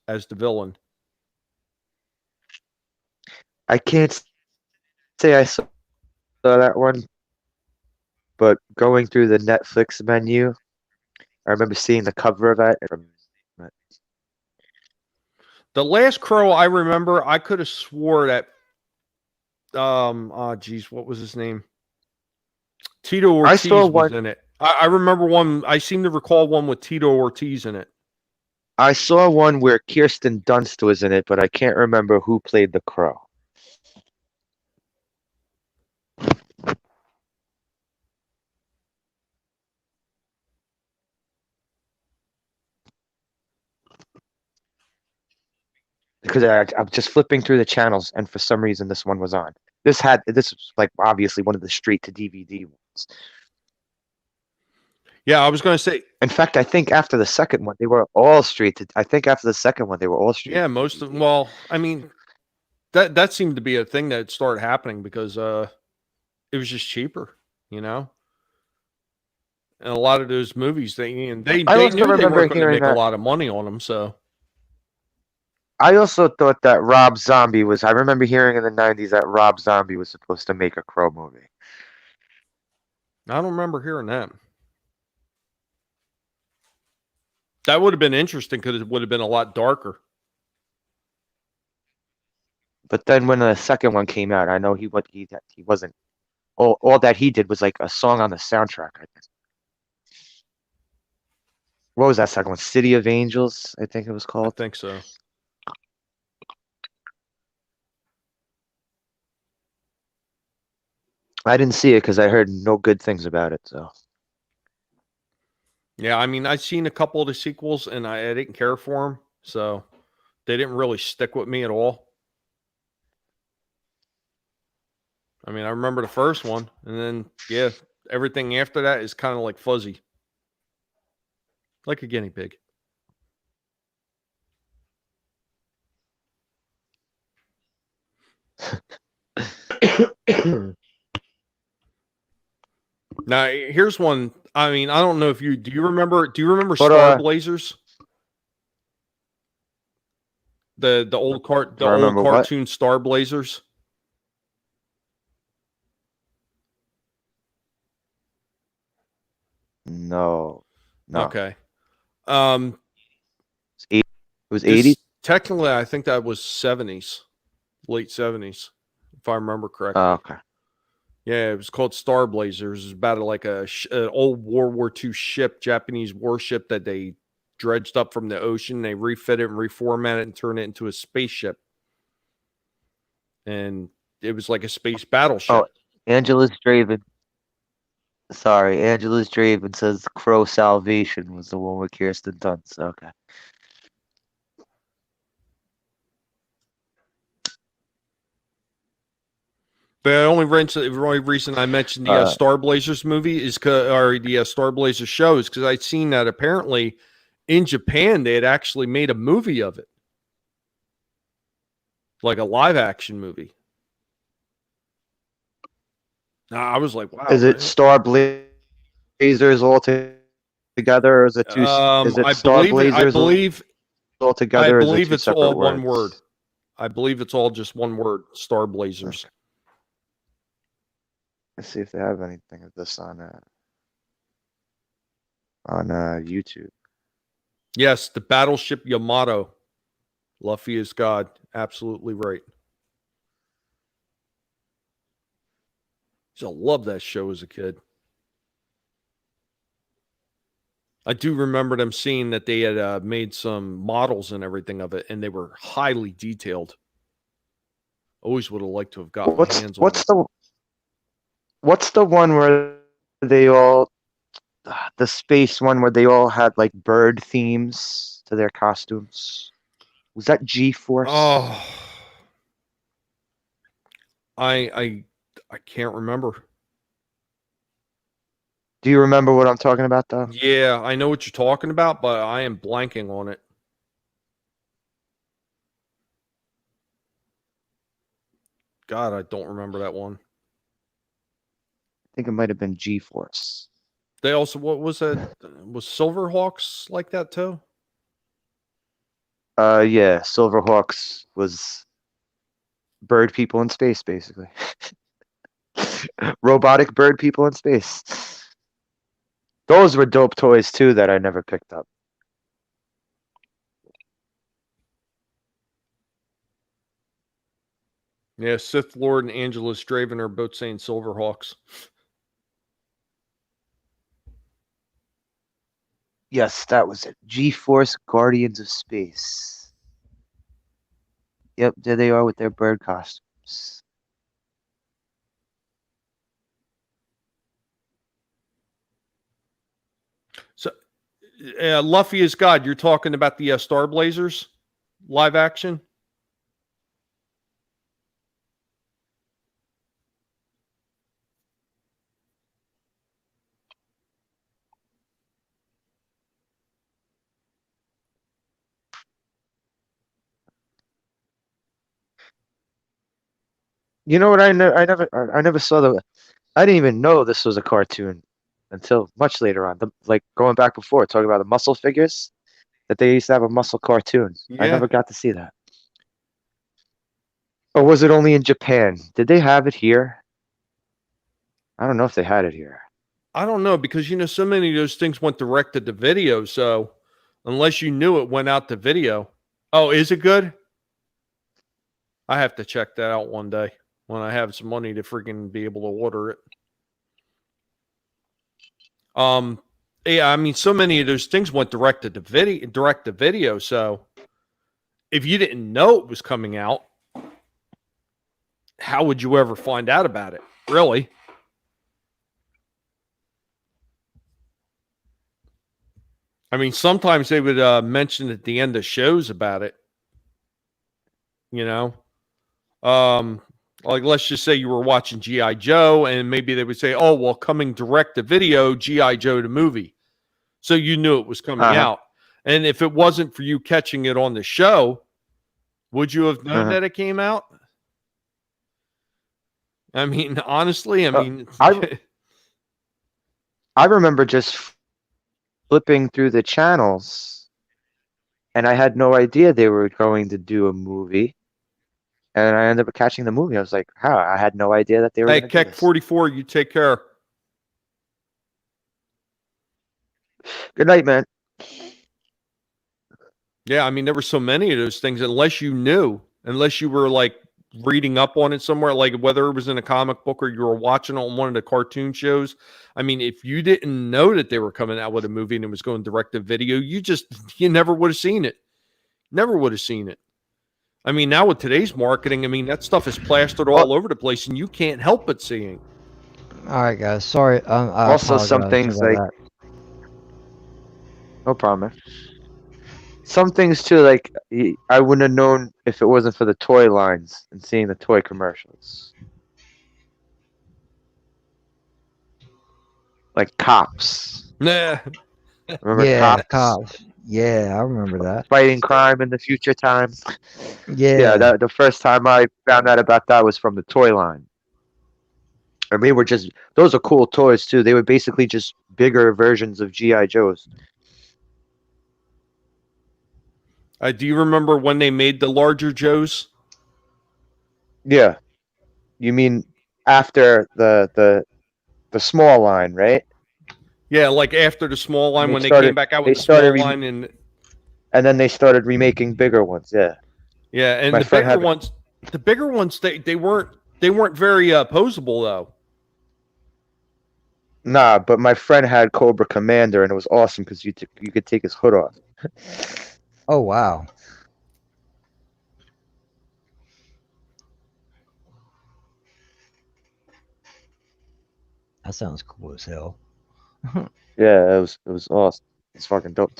Speaker 1: as the villain.
Speaker 4: I can't say I saw that one, but going through the Netflix menu, I remember seeing the cover of it.
Speaker 1: The last Crow I remember, I could have swore that what was his name? Tito
Speaker 4: I
Speaker 1: Ortiz
Speaker 4: saw
Speaker 1: was
Speaker 4: one.
Speaker 1: in it. I remember one. I seem to recall one with Tito Ortiz in it.
Speaker 4: I saw one where Kirsten Dunst was in it, but I can't remember who played the Crow. Because I'm just flipping through the channels, and for some reason this one was on. This was like obviously one of the straight to DVD ones.
Speaker 1: Yeah, I was going to say.
Speaker 4: In fact, I think after the second one, they were all straight to. I think after the second one, they were all straight.
Speaker 1: Yeah,
Speaker 4: to
Speaker 1: most of
Speaker 4: DVD.
Speaker 1: well, I mean, that seemed to be a thing that started happening because it was just cheaper, you know. And a lot of those movies, they
Speaker 4: I also
Speaker 1: knew they
Speaker 4: remember
Speaker 1: weren't going to
Speaker 4: hearing
Speaker 1: make a
Speaker 4: that.
Speaker 1: lot of money on them. So
Speaker 4: I also thought that Rob Zombie was. I remember hearing in the '90s that Rob Zombie was supposed to make a Crow movie.
Speaker 1: I don't remember hearing that. That would have been interesting because it would have been a lot darker.
Speaker 4: But then when the second one came out, I know he wasn't. All that he did was like a song on the soundtrack. I think. What was that second one? City of Angels, I think it was
Speaker 1: I
Speaker 4: called.
Speaker 1: think so.
Speaker 4: I didn't see it because I heard no good things about it. So
Speaker 1: Yeah, I mean, I've seen a couple of the sequels and I didn't care for them. So they didn't really stick with me at all. I mean, I remember the first one, and then, yeah, everything after that is kind of like fuzzy. Like a guinea pig. Now, here's one. I mean, I don't know if do you remember
Speaker 4: But,
Speaker 1: Star Blazers? The old
Speaker 4: do I remember what?
Speaker 1: cartoon Star Blazers?
Speaker 4: No.
Speaker 1: Okay. Um,
Speaker 4: It was 80s.
Speaker 1: Technically, I think that was 70s, late 70s, if I remember correctly.
Speaker 4: Oh, okay.
Speaker 1: Yeah, it was called Star Blazers. It was about like an old World War II ship, Japanese warship that they dredged up from the ocean. They refit it and reformat it and turn it into a spaceship. And it was like a space battleship.
Speaker 4: Oh, Angela's Draven. Sorry, Angela's Draven says Crow Salvation was the one with Kirsten Dunst. Okay.
Speaker 1: The only reason I mentioned the Star Blazers movie is the Star Blazers show is because I'd seen that apparently in Japan they had actually made a movie of it, like a live action movie. I was like, wow.
Speaker 4: Is it Star Blazers all together, or is it two? Is it Star Blazers all together?
Speaker 1: I
Speaker 4: Or is it
Speaker 1: believe
Speaker 4: two
Speaker 1: it's all
Speaker 4: separate
Speaker 1: one
Speaker 4: words?
Speaker 1: word. I believe it's all just one word, Star Blazers.
Speaker 4: Okay. Let's see if they have anything of this on YouTube.
Speaker 1: Yes, the battleship Yamato. Luffy is God. Absolutely right. I love that show as a kid. I do remember them seeing that they had made some models and everything of it, and they were highly detailed. Always would have liked to have got my
Speaker 4: What's
Speaker 1: hands on
Speaker 4: what's
Speaker 1: it.
Speaker 4: the what's the one where they all the space one where they all had like bird themes to their costumes? Was that G-Force?
Speaker 1: Oh, I can't remember.
Speaker 4: Do you remember what I'm talking about though?
Speaker 1: Yeah, I know what you're talking about, but I am blanking on it. God, I don't remember that one.
Speaker 4: I think it might have been G-Force.
Speaker 1: They also, what was that? Was Silverhawks like that too?
Speaker 4: Yeah, Silverhawks was bird people in space, basically. Robotic bird people in space. Those were dope toys too that I never picked up.
Speaker 1: Yeah, Sith Lord and Angela's Draven are both saying Silverhawks.
Speaker 4: Yes, that was it. G-Force Guardians of Space. Yep, there they are with their bird costumes.
Speaker 1: So, Luffy is God. You're talking about the Star Blazers live action?
Speaker 4: You know what? I never saw the. I didn't even know this was a cartoon until much later on. Like going back before, talking about the muscle figures that they used to have a muscle cartoon. I
Speaker 1: Yeah.
Speaker 4: never got to see that. Or was it only in Japan? Did they have it here? I don't know if they had it here.
Speaker 1: I don't know because, so many of those things went directed to video. So unless you knew it went out to video. Oh, is it good? I have to check that out one day when I have some money to freaking be able to order it. Yeah, I mean, so many of those things went direct to video. So if you didn't know it was coming out, how would you ever find out about it? Really? I mean, sometimes they would mention at the end of shows about it. Like let's just say you were watching G.I. Joe, and maybe they would say, "Oh, well, coming direct to video, G.I. Joe the movie," so you knew it was coming out. And if it wasn't for you catching it on the show, would you have known that it came out? I mean, honestly,
Speaker 4: I remember just flipping through the channels, and I had no idea they were going to do a movie. And I ended up catching the movie. I was like, "How? I had no idea that they were."
Speaker 1: Hey,
Speaker 4: going to do
Speaker 1: Keck
Speaker 4: this.
Speaker 1: 44, you take care.
Speaker 4: Good night, man.
Speaker 1: Yeah, I mean, there were so many of those things. Unless you knew, unless you were like reading up on it somewhere, like whether it was in a comic book or you were watching it on one of the cartoon shows. I mean, if you didn't know that they were coming out with a movie and it was going direct to video, you never would have seen it. Never would have seen it. I mean, now with today's marketing, I mean, that stuff is plastered all over the place and you can't help but seeing.
Speaker 2: All right, guys. Sorry. I
Speaker 4: Also, some
Speaker 2: apologize
Speaker 4: things
Speaker 2: about
Speaker 4: like
Speaker 2: that.
Speaker 4: no problem. Man. Some things too, like I wouldn't have known if it wasn't for the toy lines and seeing the toy commercials. Like Cops.
Speaker 1: Nah.
Speaker 4: Remember
Speaker 2: Yeah,
Speaker 4: Cops?
Speaker 2: cops. Yeah, I remember that.
Speaker 4: Fighting crime in the future time.
Speaker 2: Yeah.
Speaker 4: Yeah, the first time I found out about that was from the toy line. I mean, those are cool toys too. They were basically just bigger versions of G.I. Joes.
Speaker 1: Do you remember when they made the larger Joes?
Speaker 4: Yeah. You mean after the small line, right?
Speaker 1: Yeah, like after the small line when they came back out
Speaker 4: They
Speaker 1: with the
Speaker 4: started
Speaker 1: small line and
Speaker 4: then they started remaking bigger ones. Yeah.
Speaker 1: yeah, and
Speaker 4: My
Speaker 1: the
Speaker 4: friend
Speaker 1: bigger
Speaker 4: had
Speaker 1: ones, they weren't very posable though.
Speaker 4: nah, but my friend had Cobra Commander, and it was awesome because you could take his hood off.
Speaker 2: Oh wow. That sounds cool as hell.
Speaker 4: Yeah, it was awesome. It's fucking dope.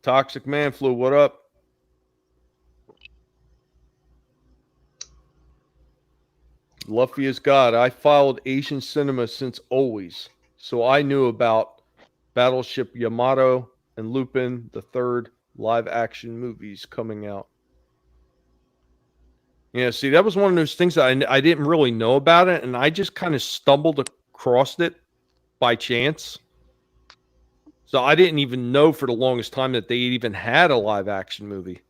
Speaker 1: Toxic Man Flu, what up? Luffy is God. I followed Asian cinema since always, so I knew about Battleship Yamato and Lupin the Third live action movies coming out. Yeah, see, that was one of those things that I didn't really know about it, and I just kind of stumbled across it by chance. So I didn't even know for the longest time that they even had a live action movie.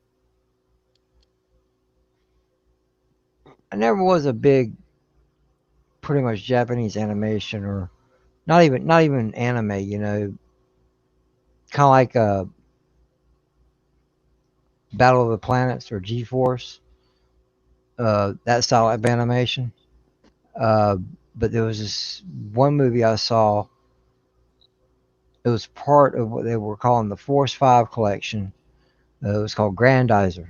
Speaker 2: I never was a big, pretty much Japanese animation, or not even anime. You know, kind of like Battle of the Planets or G-Force. That style of animation. Uh, but there was this one movie I saw. It was part of what they were calling the Force 5 collection. It was called Grandizer.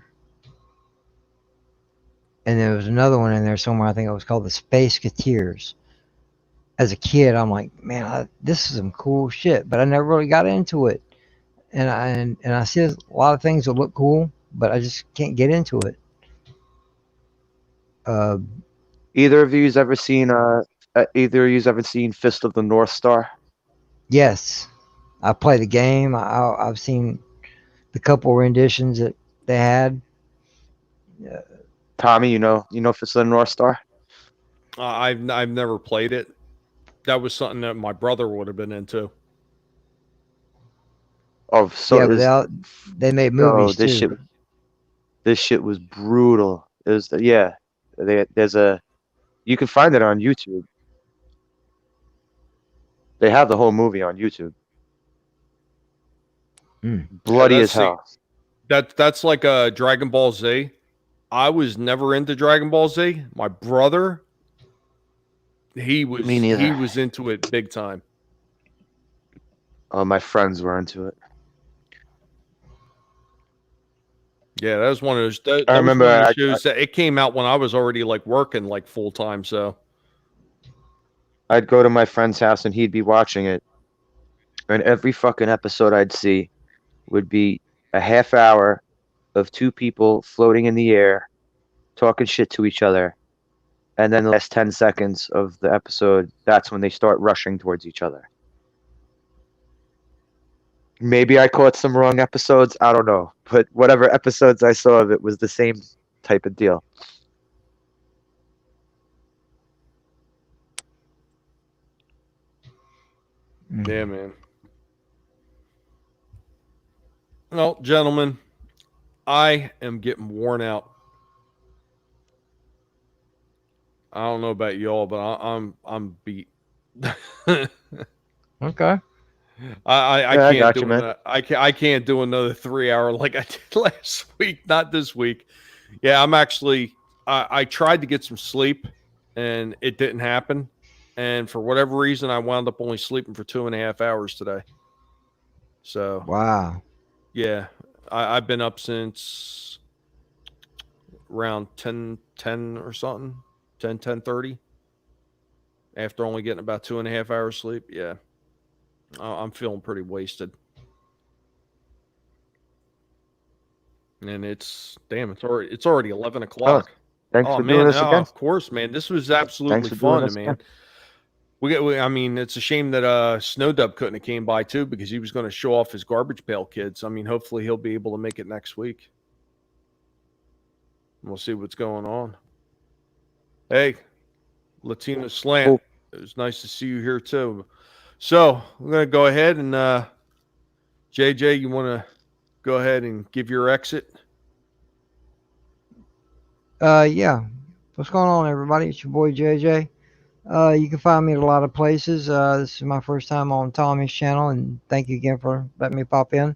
Speaker 2: And there was another one in there somewhere. I think it was called the Space Cateers. As a kid, I'm like, man, this is some cool shit. But I never really got into it. And I see a lot of things that look cool, but I just can't get into it.
Speaker 4: Either of you's ever seen either of you's ever seen Fist of the North Star?
Speaker 2: Yes, I play the game. I've seen the couple renditions that they had.
Speaker 4: Tommy, you know Fist of the North Star?
Speaker 1: I've never played it. That was something that my brother would have been into.
Speaker 4: Oh, so
Speaker 2: yeah, but they made movies too.
Speaker 4: This shit was brutal. It was yeah. There's a you can find it on YouTube. They have the whole movie on YouTube. Bloody as hell.
Speaker 1: That's like a Dragon Ball Z. I was never into Dragon Ball Z. My brother, he was into it big time.
Speaker 4: My friends were into it.
Speaker 1: Yeah, that was one of those.
Speaker 4: I remember
Speaker 1: shows that it came out when I was already like working like full time. So
Speaker 4: I'd go to my friend's house and he'd be watching it, and every fucking episode I'd see would be a half hour of two people floating in the air, talking shit to each other, and then the last 10 seconds of the episode, that's when they start rushing towards each other. Maybe I caught some wrong episodes, I don't know, but whatever episodes I saw of it was the same type of deal.
Speaker 1: yeah, man. Well, gentlemen, I am getting worn out. I don't know about y'all, but I'm beat.
Speaker 2: Okay.
Speaker 1: I
Speaker 4: Yeah, I
Speaker 1: can't
Speaker 4: got
Speaker 1: do
Speaker 4: you, man.
Speaker 1: it. I can't do another 3 hour like I did last week. Not this week. Yeah, I'm actually. I tried to get some sleep, and it didn't happen. And for whatever reason, I wound up only sleeping for 2.5 hours today. So
Speaker 2: Wow.
Speaker 1: yeah, I've been up since around 10 or something, 10:30. After only getting about 2.5 hours sleep. Yeah. I'm feeling pretty wasted. And it's already 11 o'clock.
Speaker 4: Thanks
Speaker 1: Oh
Speaker 4: for
Speaker 1: man,
Speaker 4: doing this again.
Speaker 1: of course, man. This was
Speaker 4: Thanks
Speaker 1: absolutely
Speaker 4: for doing
Speaker 1: fun,
Speaker 4: this
Speaker 1: man.
Speaker 4: again.
Speaker 1: I mean, it's a shame that Snowdub couldn't have came by too, because he was going to show off his Garbage Pail Kids. I mean, hopefully he'll be able to make it next week. We'll see what's going on. Hey, Latino Slant.
Speaker 4: Cool.
Speaker 1: It was nice to see you here too. So we're going to go ahead and JJ, you want to go ahead and give your exit?
Speaker 2: Yeah. What's going on, everybody? It's your boy JJ. You can find me at a lot of places. This is my first time on Tommy's channel, and thank you again for letting me pop in.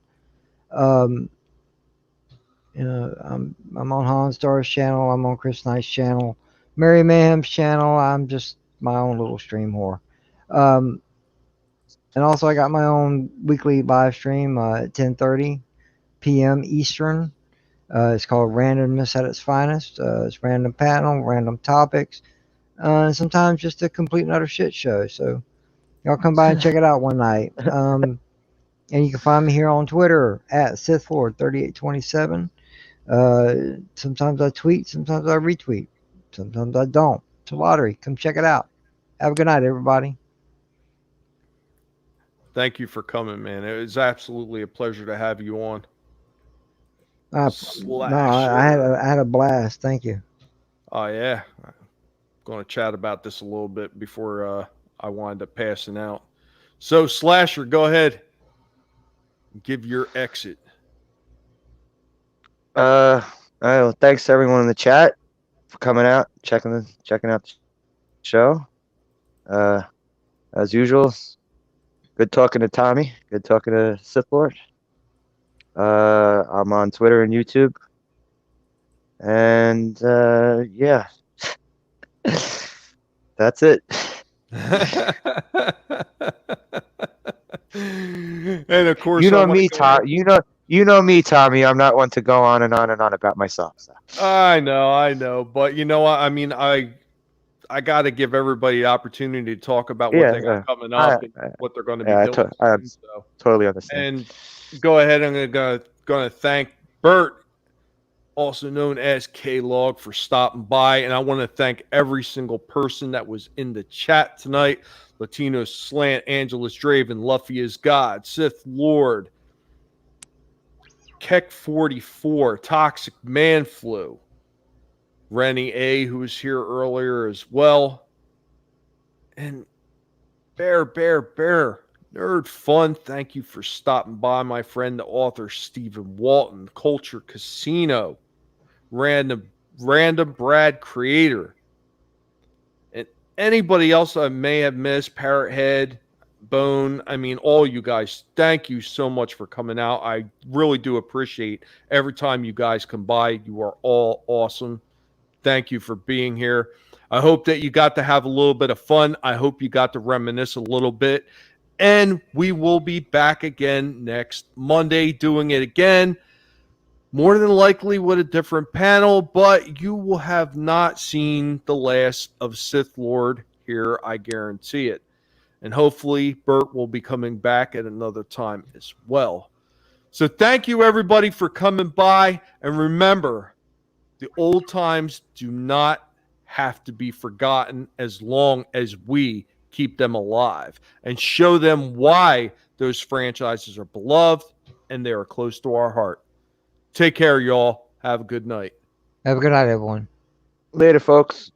Speaker 2: I'm on Han Star's channel. I'm on Chris Knight's channel, Mary Mayhem's channel. I'm just my own little stream whore. And also I got my own weekly live stream at 10:30 p.m. Eastern. It's called Randomness at its finest. It's random panel, random topics, and sometimes just a complete and utter shit show. So y'all come by and check it out one night. And you can find me here on Twitter at SithLord3827. Sometimes I tweet, sometimes I retweet, sometimes I don't. It's a lottery. Come check it out. Have a good night, everybody.
Speaker 1: Thank you for coming, man. It was absolutely a pleasure to have you on.
Speaker 2: No, I had a blast. Thank you.
Speaker 1: Oh yeah, I'm going to chat about this a little bit before I wind up passing out. So Slasher, go ahead, give your exit.
Speaker 4: Well, thanks to everyone in the chat for coming out, checking out the show. As usual, good talking to Tommy. Good talking to Sith Lord. I'm on Twitter and YouTube. And yeah, that's it.
Speaker 1: And of course,
Speaker 4: You know me, Tom. You know me, Tommy. I'm not one to go on and on and on about myself. So.
Speaker 1: I know, but you know what? I mean, I got to give everybody the opportunity to talk about what they got coming up and what they're going to be doing.
Speaker 4: I totally understand.
Speaker 1: And go ahead. I'm going to thank Bert, also known as K-Log, for stopping by. And I want to thank every single person that was in the chat tonight. Latino Slant, Angelus Draven, Luffy is God, Sith Lord, Keck 44, Toxic Man Flu, Rennie A, who was here earlier as well, and Bear, Nerd Fun. Thank you for stopping by, my friend, the author Stephen Walton, Culture Casino, Random Brad Creator, and anybody else I may have missed, Parrot Head, Bone. I mean, all you guys, thank you so much for coming out. I really do appreciate every time you guys come by. You are all awesome. Thank you for being here. I hope that you got to have a little bit of fun. I hope you got to reminisce a little bit. And we will be back again next Monday doing it again. More than likely with a different panel, but you will have not seen the last of Sith Lord here. I guarantee it. And hopefully Bert will be coming back at another time as well. So thank you, everybody, for coming by. And remember, the old times do not have to be forgotten as long as we keep them alive and show them why those franchises are beloved and they are close to our heart. Take care, y'all. Have a good night.
Speaker 2: Have a good night, everyone.
Speaker 4: Later, folks.